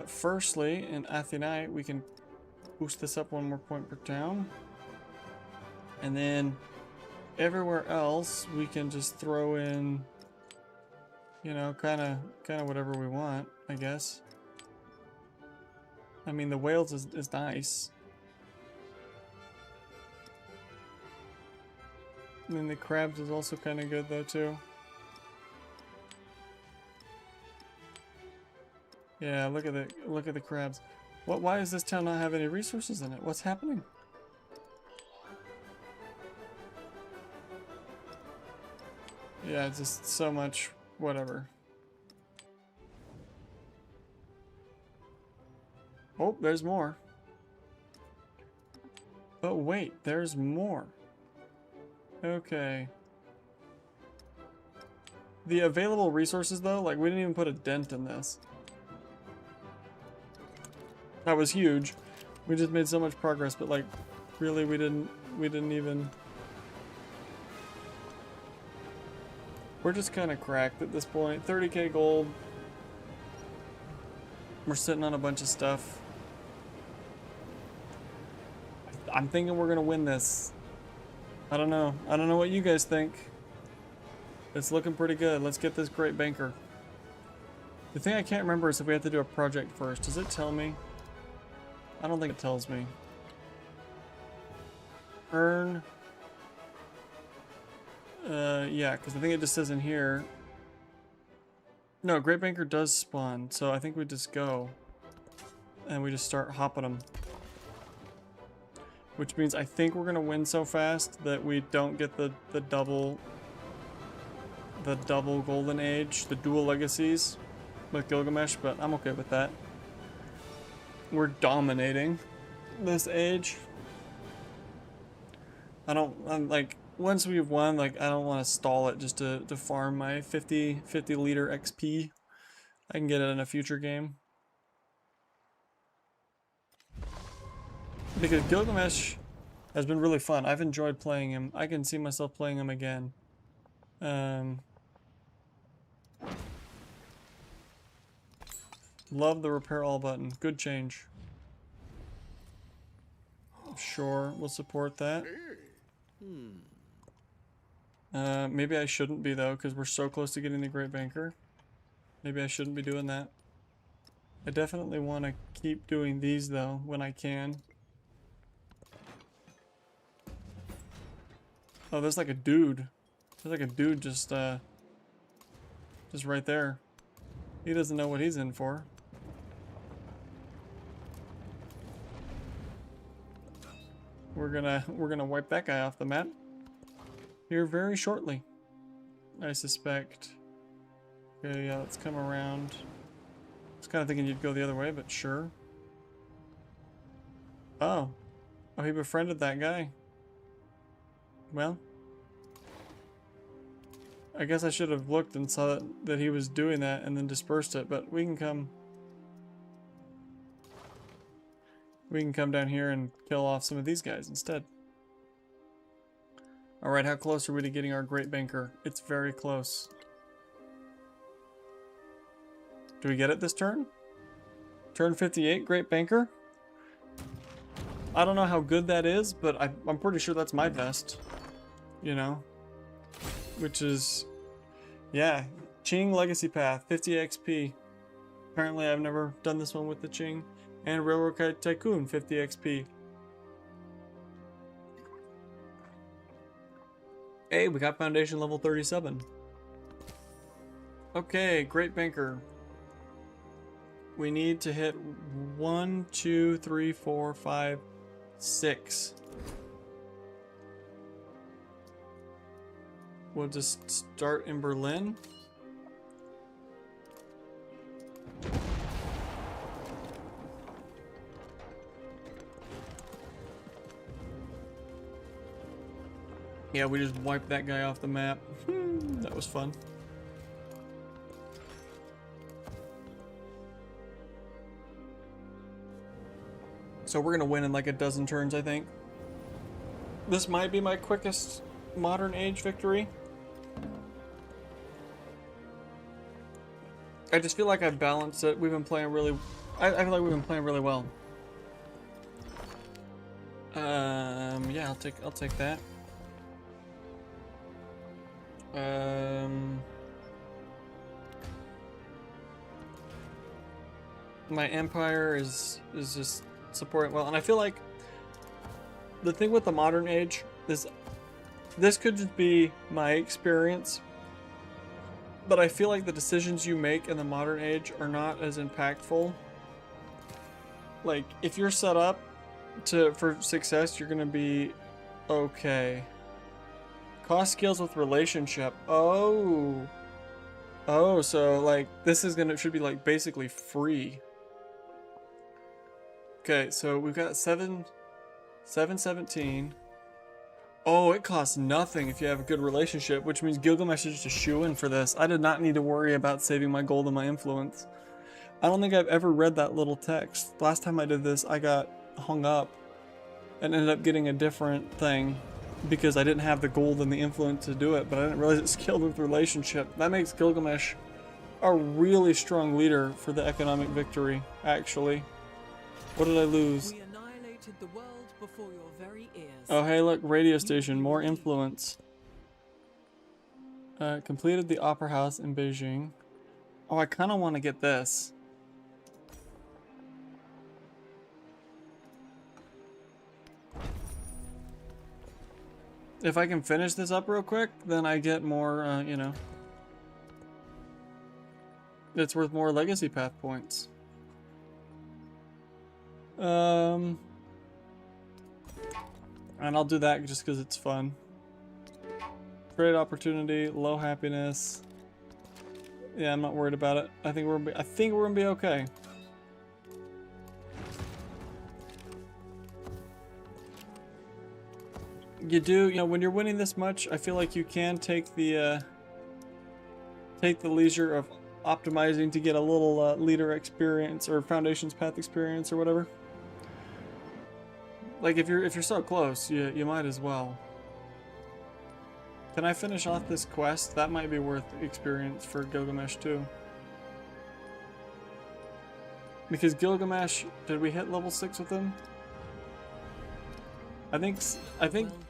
Firstly, in Athenai, we can boost this up 1 more point per town. And then everywhere else, we can just throw in, you know, kind of whatever we want, I guess. I mean, the Wales is nice. And then the crabs is also kind of good though too. Yeah, look at the crabs. Why does this town not have any resources in it? What's happening? Yeah, it's just so much whatever. Oh, there's more. Oh wait, there's more. Okay. The available resources though, like we didn't even put a dent in this. That was huge. We just made so much progress, but like, really, we didn't even. We're just kind of cracked at this point. 30k gold. We're sitting on a bunch of stuff. I'm thinking we're gonna win this. I don't know. I don't know what you guys think. It's looking pretty good. Let's get this great banker. The thing I can't remember is if we have to do a project first. Does it tell me? I don't think it tells me. Earn. Yeah, because I think it just says in here. No, great banker does spawn, so I think we just go. And we just start hopping them. Which means I think we're gonna win so fast that we don't get the double golden age, the dual legacies with Gilgamesh, but I'm okay with that. We're dominating this age. I'm like, once we've won, like, I don't want to stall it just to farm my 50 liter XP. I can get it in a future game. Because Gilgamesh has been really fun. I've enjoyed playing him. I can see myself playing him again. Love the repair all button. Good change. Sure, we'll support that. Maybe I shouldn't be though, because we're so close to getting the Great Banker. Maybe I shouldn't be doing that. I definitely want to keep doing these though, when I can. Oh, there's like a dude. There's like a dude just right there. He doesn't know what he's in for. We're gonna wipe that guy off the map here very shortly, I suspect. Okay, yeah, let's come around. I was kind of thinking you'd go the other way, but sure. Oh, he befriended that guy. Well, I guess I should have looked and saw that he was doing that and then dispersed it, but we can come down here and kill off some of these guys instead. Alright, how close are we to getting our Great Banker? It's very close. Do we get it this turn? Turn 58, Great Banker? I don't know how good that is, but I'm pretty sure that's my best. You know? Which is... yeah. Qing Legacy Path, 50 XP. Apparently I've never done this one with the Qing. And Railroad Tycoon, 50 XP. Hey, we got Foundation level 37. Okay, Great Banker. We need to hit 1, 2, 3, 4, 5, 6. We'll just start in Berlin. Yeah, we just wiped that guy off the map. That was fun. So we're gonna win in like a dozen turns, I think. This might be my quickest modern age victory. I just feel like I've balanced it. We've been playing really... I feel like we've been playing really well. Yeah, I'll take that. My empire is just supporting well, and I feel like the thing with the modern age is this could just be my experience, but I feel like the decisions you make in the modern age are not as impactful. Like, if you're set up for success, you're gonna be okay. Cost skills with relationship. Oh, so like this is should be like basically free. Okay, so we've got 717. Oh, it costs nothing if you have a good relationship, which means Gilgamesh is just a shoo-in for this. I did not need to worry about saving my gold and my influence. I don't think I've ever read that little text. Last time I did this, I got hung up and ended up getting a different thing because I didn't have the gold and the influence to do it, but I didn't realize it's skilled with relationship. That makes Gilgamesh a really strong leader for the economic victory, actually. What did I lose? We annihilated the world before your very ears. Oh, hey, look, radio station, more influence. Completed the Opera House in Beijing. Oh, I kind of want to get this. If I can finish this up real quick, then I get more, you know. It's worth more legacy path points. And I'll do that just because it's fun. Great opportunity, low happiness. Yeah, I'm not worried about it. I think we're gonna be okay. You know, when you're winning this much, I feel like you can take the leisure of optimizing to get a little leader experience or foundations path experience or whatever. Like if you're so close, you might as well. Can I finish off this quest? That might be worth experience for Gilgamesh too. Because Gilgamesh, did we hit level 6 with him? I think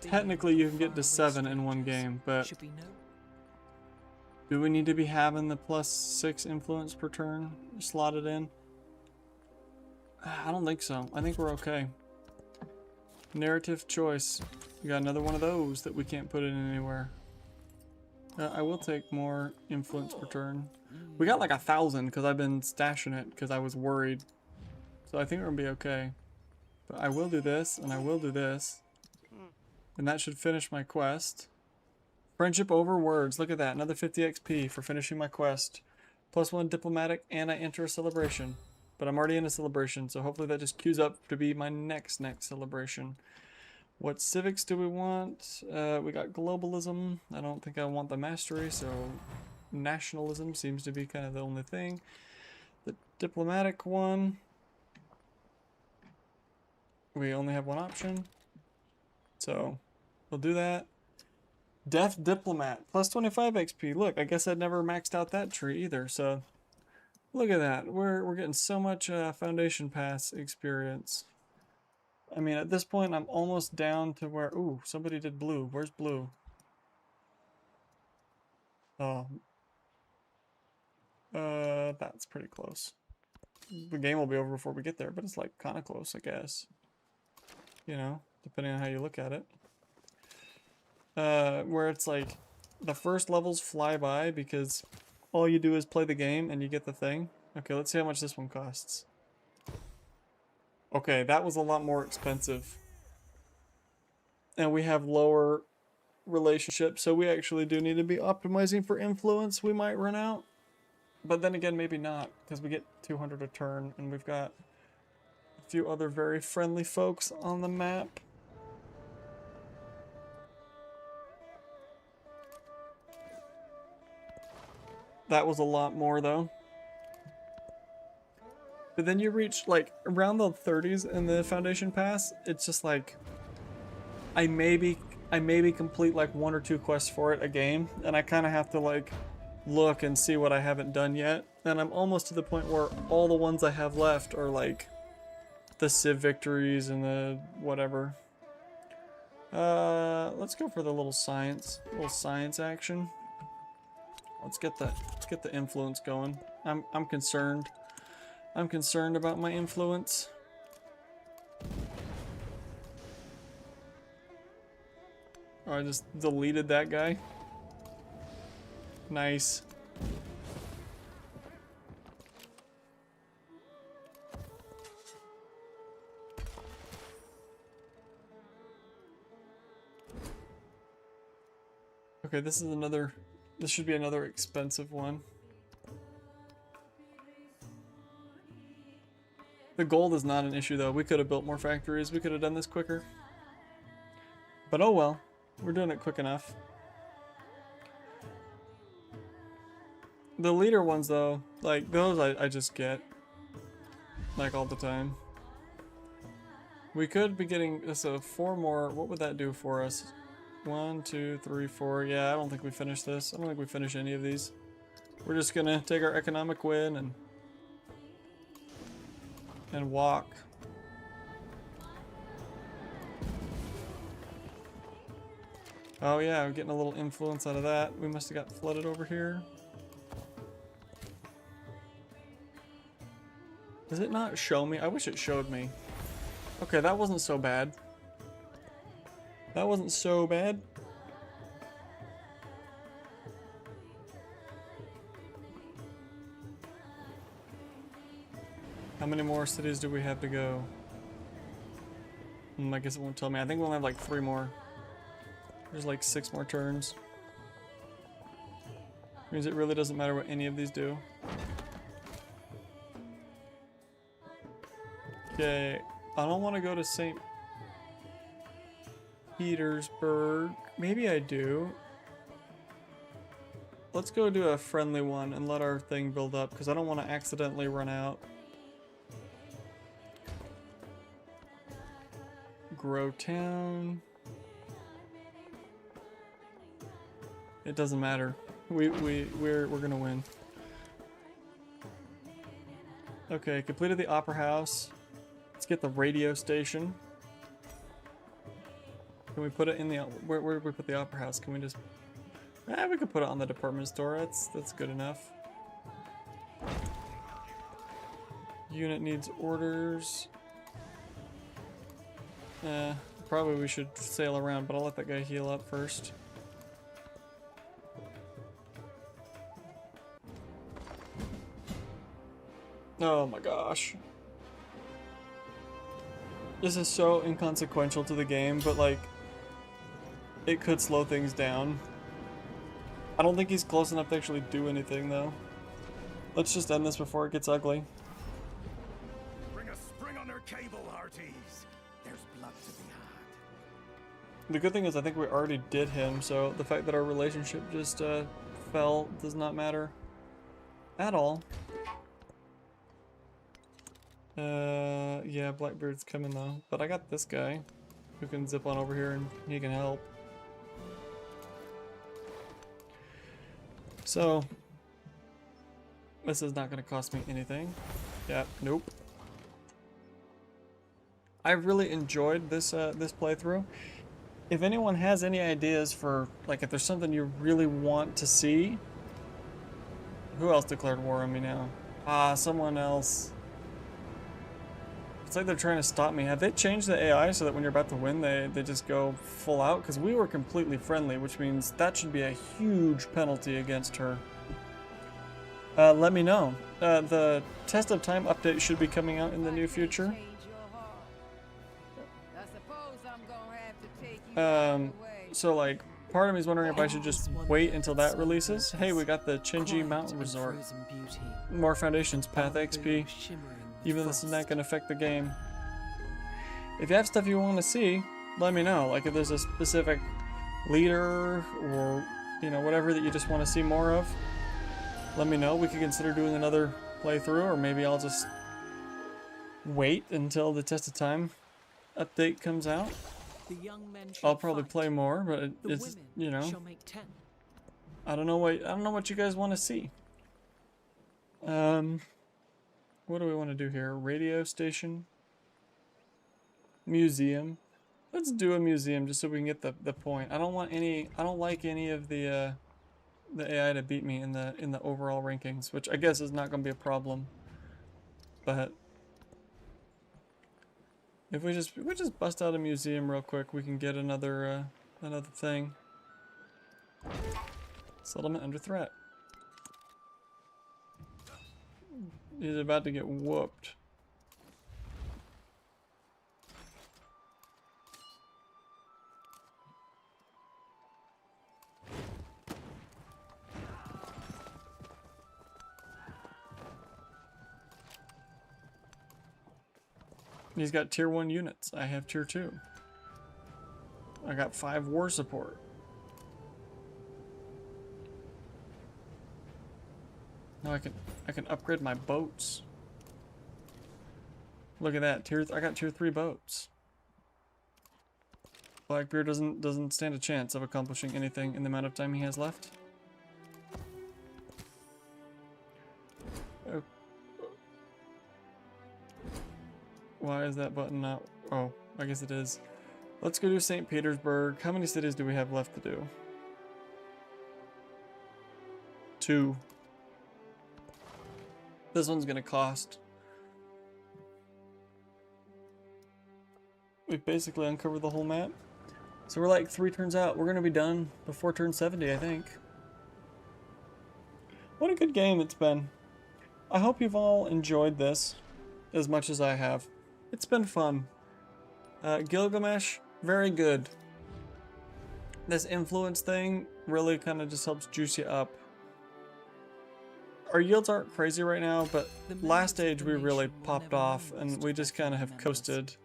technically you can get to 7 in one game, but do we need to be having the +6 influence per turn slotted in? I don't think so. I think we're okay. Narrative choice. We got another one of those that we can't put in anywhere. I will take more influence per turn. We got like 1,000 because I've been stashing it because I was worried. So I think we're gonna be okay. But I will do this and I will do this. And that should finish my quest. Friendship over words. Look at that. Another 50 XP for finishing my quest. +1 diplomatic and I enter a celebration. But I'm already in a celebration, so hopefully that just queues up to be my next celebration. What civics do we want? We got globalism. I don't think I want the mastery, so nationalism seems to be kind of the only thing. The diplomatic one. We only have one option. So we'll do that. Death diplomat. +25 XP. Look, I guess I'd never maxed out that tree either, so... Look at that. We're getting so much foundation pass experience. I mean, at this point, I'm almost down to where... Ooh, somebody did blue. Where's blue? Oh. That's pretty close. The game will be over before we get there, but it's like kind of close, I guess. You know, depending on how you look at it. Where it's like the first levels fly by because... all you do is play the game and you get the thing. Okay, let's see how much this one costs. Okay, that was a lot more expensive. And we have lower relationships, so we actually do need to be optimizing for influence. We might run out. But then again, maybe not, because we get 200 a turn, and we've got a few other very friendly folks on the map. That was a lot more though. But then you reach like around the 30s in the foundation pass, it's just like I maybe complete like 1 or 2 quests for it a game, and I kind of have to like look and see what I haven't done yet. And I'm almost to the point where all the ones I have left are like the civ victories and the whatever. Let's go for the little science action. Let's get the influence going. I'm concerned. I'm concerned about my influence. Oh, I just deleted that guy. Nice. Okay, this should be another expensive one. The gold is not an issue though. We could have built more factories. We could have done this quicker. But oh well. We're doing it quick enough. The leader ones though, like those I just get. Like all the time. We could be getting so 4 more. What would that do for us? 1, 2, 3, 4. Yeah, I don't think we finish this. I don't think we finish any of these. We're just gonna take our economic win and walk. Oh yeah, we're getting a little influence out of that. We must have got flooded over here. Does it not show me? I wish it showed me. Okay, that wasn't so bad. That wasn't so bad. How many more cities do we have to go? I guess it won't tell me. I think we'll have like 3 more. There's like 6 more turns. Means it really doesn't matter what any of these do. Okay, I don't want to go to St. Petersburg. Maybe I do. Let's go do a friendly one and let our thing build up because I don't want to accidentally run out. Grow town. It doesn't matter. We're gonna win. Okay, completed the opera house. Let's get the radio station. Can we put it in the where did we put the opera house? Can we just we could put it on the department store. That's good enough. Unit needs orders. Probably we should sail around, but I'll let that guy heal up first. Oh my gosh. This is so inconsequential to the game, but like, it could slow things down. I don't think he's close enough to actually do anything though. Let's just end this before it gets ugly. Bring a spring on their cable, hearties. There's blood to be had. The good thing is I think we already did him, so the fact that our relationship just fell does not matter at all. Yeah, Blackbeard's coming though, but I got this guy who can zip on over here and he can help. So, this is not going to cost me anything. Yeah, nope. I really enjoyed this this playthrough. If anyone has any ideas for, like, if there's something you really want to see, who else declared war on me now? Someone else. It's like they're trying to stop me. Have they changed the AI so that when you're about to win, they just go full out? Because we were completely friendly, which means that should be a huge penalty against her. Let me know. The Test of Time update should be coming out in the near future. So like, part of me is wondering if I should just wait until that releases. Hey, we got the Chinji Mountain Resort. More Foundations, Path XP. Even this is not going to affect the game. If you have stuff you want to see, let me know. Like if there's a specific leader or, you know, whatever that you just want to see more of, let me know. We could consider doing another playthrough, or maybe I'll just wait until the Test of Time update comes out. I'll probably play more, but it's, you know, I don't know what you guys want to see. What do we want to do here? Radio station? Museum? Let's do a museum just so we can get the point. I don't like any of the AI to beat me in the overall rankings, which I guess is not going to be a problem. But if we just bust out a museum real quick, we can get another thing. Settlement under threat. He's about to get whooped. He's got tier 1 units. I have tier 2. I got 5 war support. Now I can upgrade my boats. Look at that. I got tier 3 boats. Blackbeard doesn't stand a chance of accomplishing anything in the amount of time he has left. Oh. Why is that button not? Oh, I guess it is. Let's go to St. Petersburg. How many cities do we have left to do? 2. This one's gonna cost. We've basically uncovered the whole map. So we're like 3 turns out. We're gonna be done before turn 70, I think. What a good game it's been. I hope you've all enjoyed this as much as I have. It's been fun. Gilgamesh, very good. This influence thing really kind of just helps juice you up. Our yields aren't crazy right now, but last age we really popped off and we just kind of have coasted.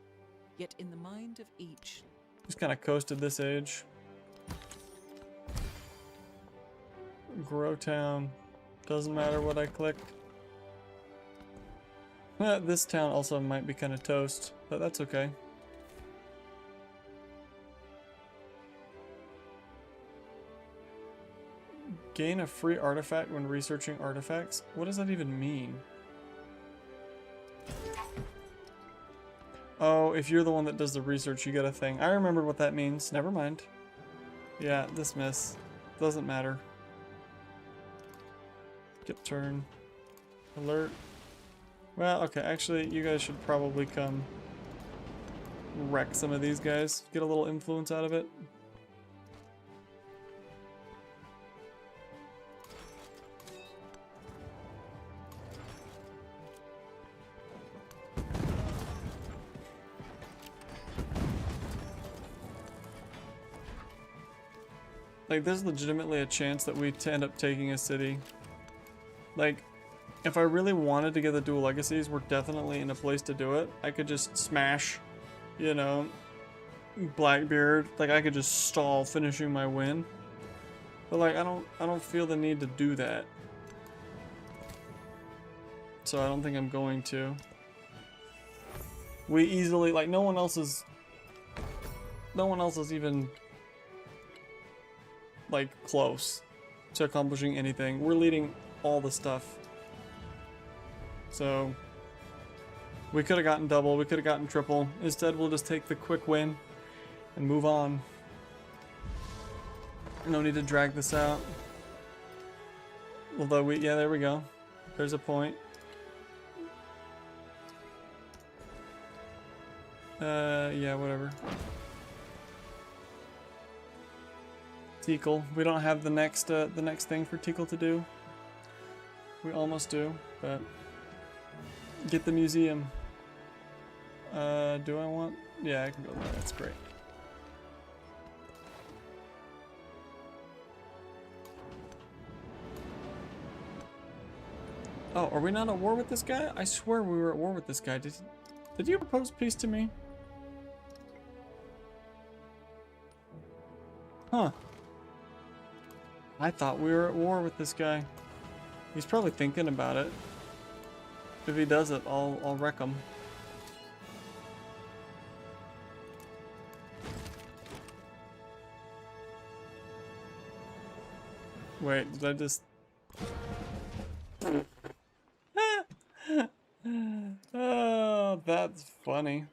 Yet in the mind of each, Just kind of coasted this age. Grow town. Doesn't matter what I click. This town also might be kind of toast, but that's okay. Gain a free artifact when researching artifacts? What does that even mean? Oh, if you're the one that does the research, you get a thing. I remember what that means. Never mind. Yeah, dismiss. Doesn't matter. Skip turn. Alert. Well, okay, actually, you guys should probably come wreck some of these guys. Get a little influence out of it. Like, there's legitimately a chance that we end up taking a city. Like, if I really wanted to get the dual legacies, we're definitely in a place to do it. I could just smash, you know, Blackbeard. Like, I could just stall finishing my win. But like, I don't feel the need to do that. So I don't think I'm going to. We easily, like, no one else is even like close to accomplishing anything. We're leading all the stuff. So we could have gotten double, we could have gotten triple. Instead, we'll just take the quick win and move on. No need to drag this out. Although yeah, there we go. There's a point. Yeah, whatever. Tikal. We don't have the next thing for Tikal to do. We almost do, but get the museum. Do I want? Yeah, I can go there. That's great. Oh, are we not at war with this guy? I swear we were at war with this guy. Did you propose peace to me? Huh. I thought we were at war with this guy. He's probably thinking about it. If he does it, I'll wreck him. Wait, did I just... Oh, that's funny.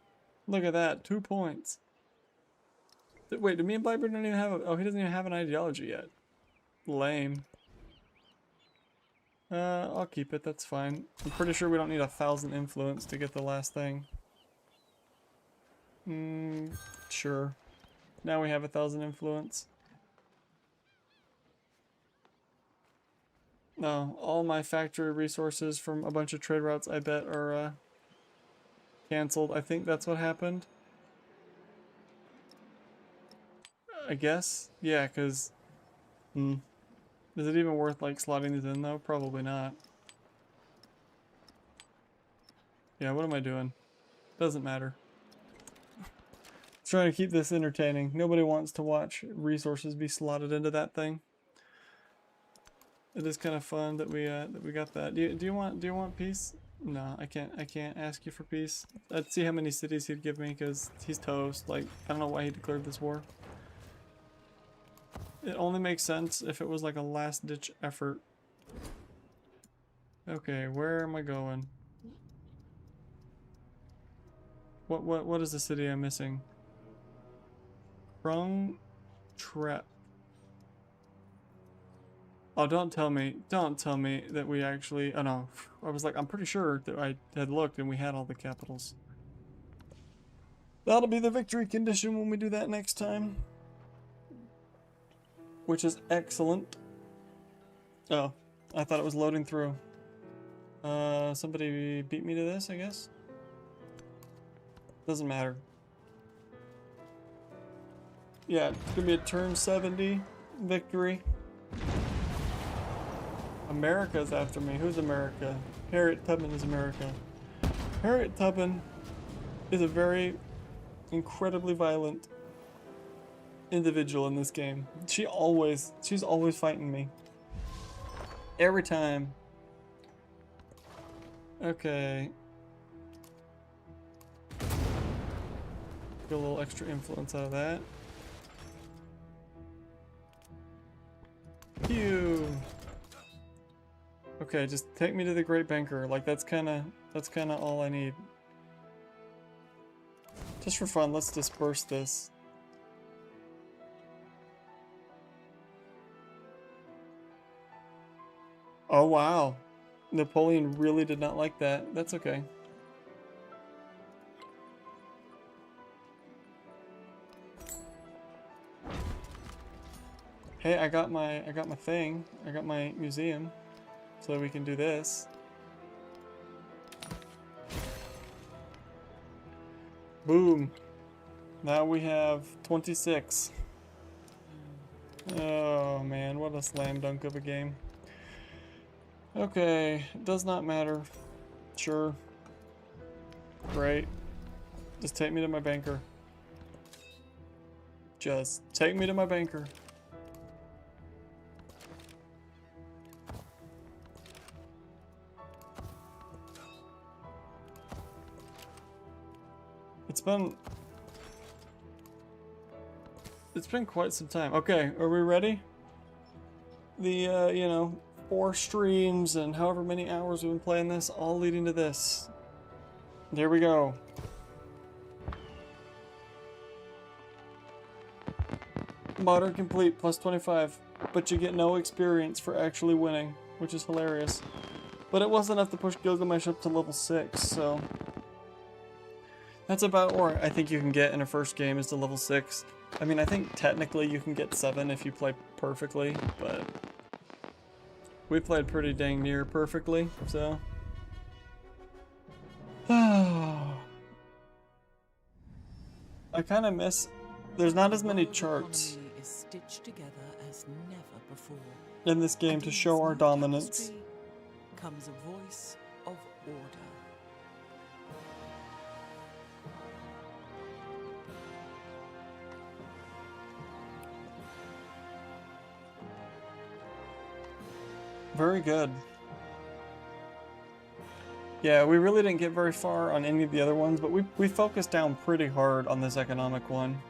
Look at that, 2 points. Wait, do me and Blackbeard not even have a... Oh, he doesn't even have an ideology yet. Lame. I'll keep it, that's fine. I'm pretty sure we don't need 1,000 influence to get the last thing. Sure. Now we have 1,000 influence. No, all my factory resources from a bunch of trade routes, I bet, are cancelled. I think that's what happened. I guess? Yeah, because... Is it even worth, like, slotting these in, though? Probably not. Yeah, what am I doing? Doesn't matter. Trying to keep this entertaining. Nobody wants to watch resources be slotted into that thing. It is kind of fun that we got that. Do you want peace? No, I can't ask you for peace. I'd see how many cities he'd give me because he's toast. Like, I don't know why he declared this war. It only makes sense if it was like a last-ditch effort. Okay, where am I going? What is the city I'm missing? Prong trap. Oh, don't tell me that we actually, oh no, I was like, I'm pretty sure that I had looked and we had all the capitals. That'll be the victory condition when we do that next time. Which is excellent. Oh, I thought it was loading through. Somebody beat me to this, I guess? Doesn't matter. Yeah, it's gonna be a turn 70 victory. America's after me. Who's America? Harriet Tubman is America. Harriet Tubman is a very incredibly violent individual in this game. She's always fighting me. Every time. Okay. Get a little extra influence out of that. Phew. Okay, just take me to the Great Banker. Like that's kinda all I need. Just for fun, let's disperse this. Oh wow. Napoleon really did not like that. That's okay. Hey, I got my thing. I got my museum. So we can do this. Boom. Now we have 26. Oh man, what a slam dunk of a game. Okay, does not matter. Sure. Great. Just take me to my banker. Just take me to my banker. It's been quite some time. Okay, are we ready? The, you know, 4 streams and however many hours we've been playing this, all leading to this. Here we go. Modern complete, plus 25. But you get no experience for actually winning, which is hilarious. But it was enough to push Gilgamesh up to level 6, so... That's about where I think you can get in a first game is to level 6. I mean, I think technically you can get 7 if you play perfectly, but... We played pretty dang near perfectly, so... I kind of miss... There's not as many charts Is stitched together as never before. in this game to show our dominance. Comes a voice of order. Very good. Yeah, we really didn't get very far on any of the other ones, but we focused down pretty hard on this economic one.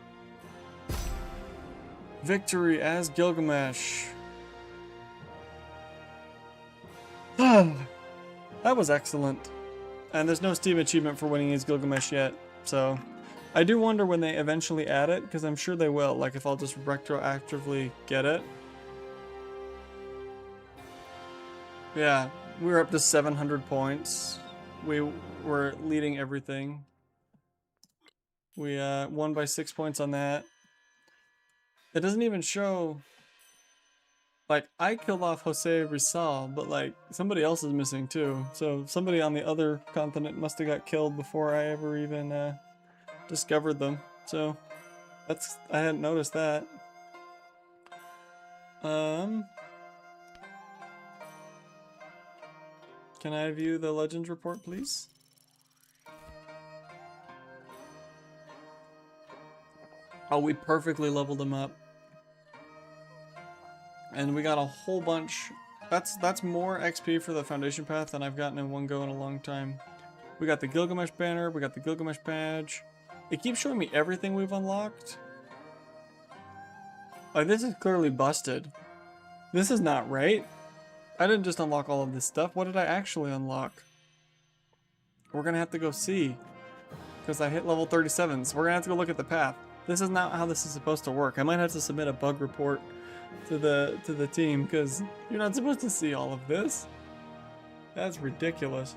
Victory as Gilgamesh. That was excellent. And there's no Steam achievement for winning as Gilgamesh yet, so... I do wonder when they eventually add it, because I'm sure they will, like if I'll just retroactively get it. Yeah, we were up to 700 points. We were leading everything. We won by 6 points on that. It doesn't even show... Like, I killed off Jose Rizal, but like, somebody else is missing too. So somebody on the other continent must have got killed before I ever even discovered them. So, that's... I hadn't noticed that. Can I view the Legends report, please? Oh, we perfectly leveled them up. And we got a whole bunch. That's more XP for the Foundation Path than I've gotten in one go in a long time. We got the Gilgamesh banner, we got the Gilgamesh badge. It keeps showing me everything we've unlocked. Like, this is clearly busted. This is not right. I didn't just unlock all of this stuff. What did I actually unlock? We're gonna have to go see. Because I hit level 37, so we're gonna have to go look at the path. This is not how this is supposed to work. I might have to submit a bug report to the team because you're not supposed to see all of this. That's ridiculous.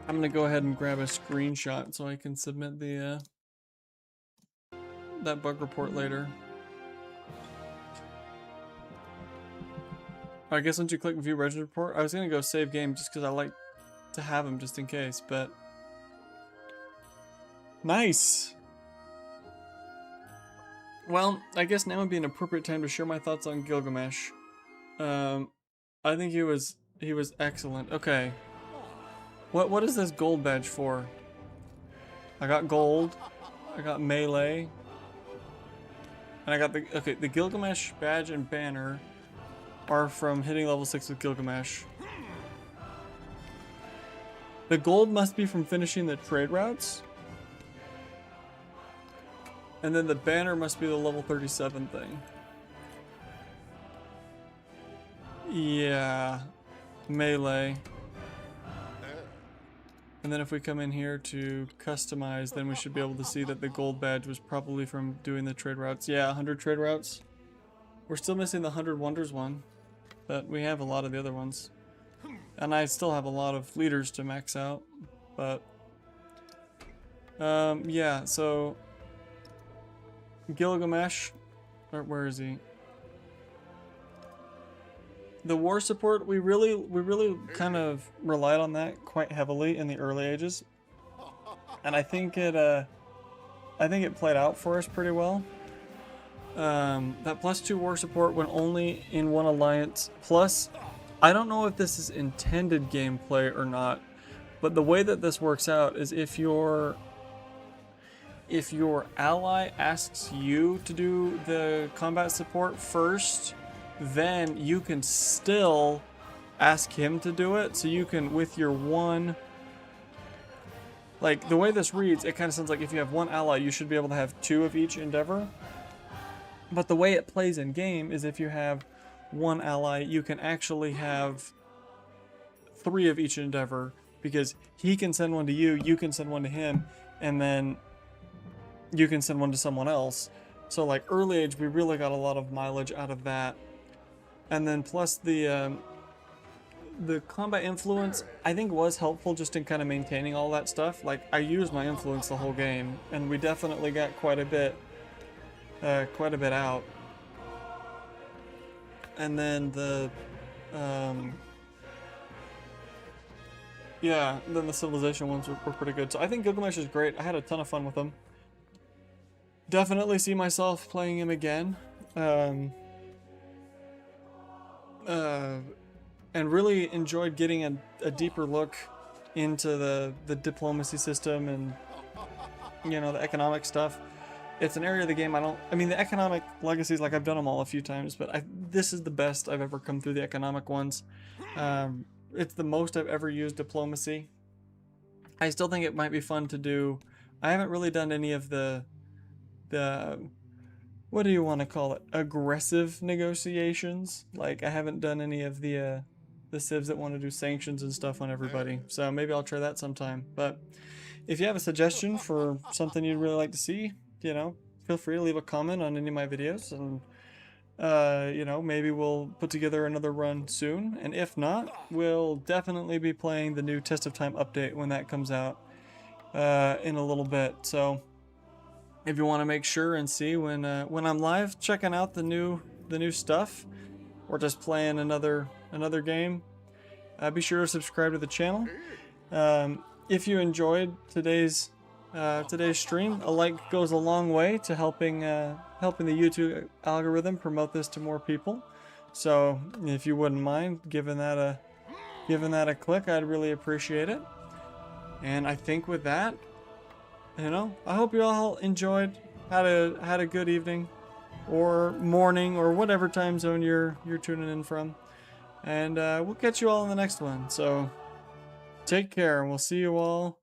I'm gonna go ahead and grab a screenshot so I can submit the that bug report later. I guess once you click view register report, I was gonna go save game just because I like to have them just in case, but nice. Well, I guess now would be an appropriate time to share my thoughts on Gilgamesh. I think he was excellent. Okay. What is this gold badge for? I got gold. I got melee. And I got the Gilgamesh badge and banner are from hitting level 6 with Gilgamesh. The gold must be from finishing the trade routes. And then the banner must be the level 37 thing. Yeah. Melee. And then if we come in here to customize, then we should be able to see that the gold badge was probably from doing the trade routes. Yeah, 100 trade routes. We're still missing the 100 wonders one, but we have a lot of the other ones. And I still have a lot of leaders to max out, but yeah, so Gilgamesh, or where is he? The war support, we really kind of relied on that quite heavily in the early ages, and I think it played out for us pretty well. That +2 war support when only in one alliance. Plus, I don't know if this is intended gameplay or not, but the way that this works out is if your ally asks you to do the combat support first, then you can still ask him to do it. So you can, with your one, like the way this reads, it kind of sounds like if you have one ally, you should be able to have 2 of each endeavor. But the way it plays in game is if you have one ally, you can actually have 3 of each endeavor, because he can send one to you, you can send one to him, and then you can send one to someone else. So like early age, we really got a lot of mileage out of that. And then plus the combat influence, I think was helpful just in kind of maintaining all that stuff. Like I used my influence the whole game, and we definitely got quite a bit out. And then yeah, then the civilization ones were pretty good. So I think Gilgamesh is great. I had a ton of fun with him. Definitely see myself playing him again. And really enjoyed getting a deeper look into the diplomacy system and, you know, the economic stuff. It's an area of the game I mean, the economic legacies, like I've done them all a few times, but this is the best I've ever come through the economic ones. It's the most I've ever used diplomacy. I still think it might be fun to do. I haven't really done any of the what do you want to call it? Aggressive negotiations. Like I haven't done any of the civs that want to do sanctions and stuff on everybody. So maybe I'll try that sometime. But if you have a suggestion for something you'd really like to see, you know, feel free to leave a comment on any of my videos, and you know, maybe we'll put together another run soon. And if not, we'll definitely be playing the new Test of Time update when that comes out in a little bit. So if you want to make sure and see when I'm live checking out the new stuff, or just playing another game, be sure to subscribe to the channel. If you enjoyed today's stream, a like goes a long way to helping the YouTube algorithm promote this to more people. So if you wouldn't mind giving that a click, I'd really appreciate it. And I think with that, you know, I hope you all enjoyed, had a good evening or morning or whatever time zone you're tuning in from. And we'll catch you all in the next one. So take care, and we'll see you all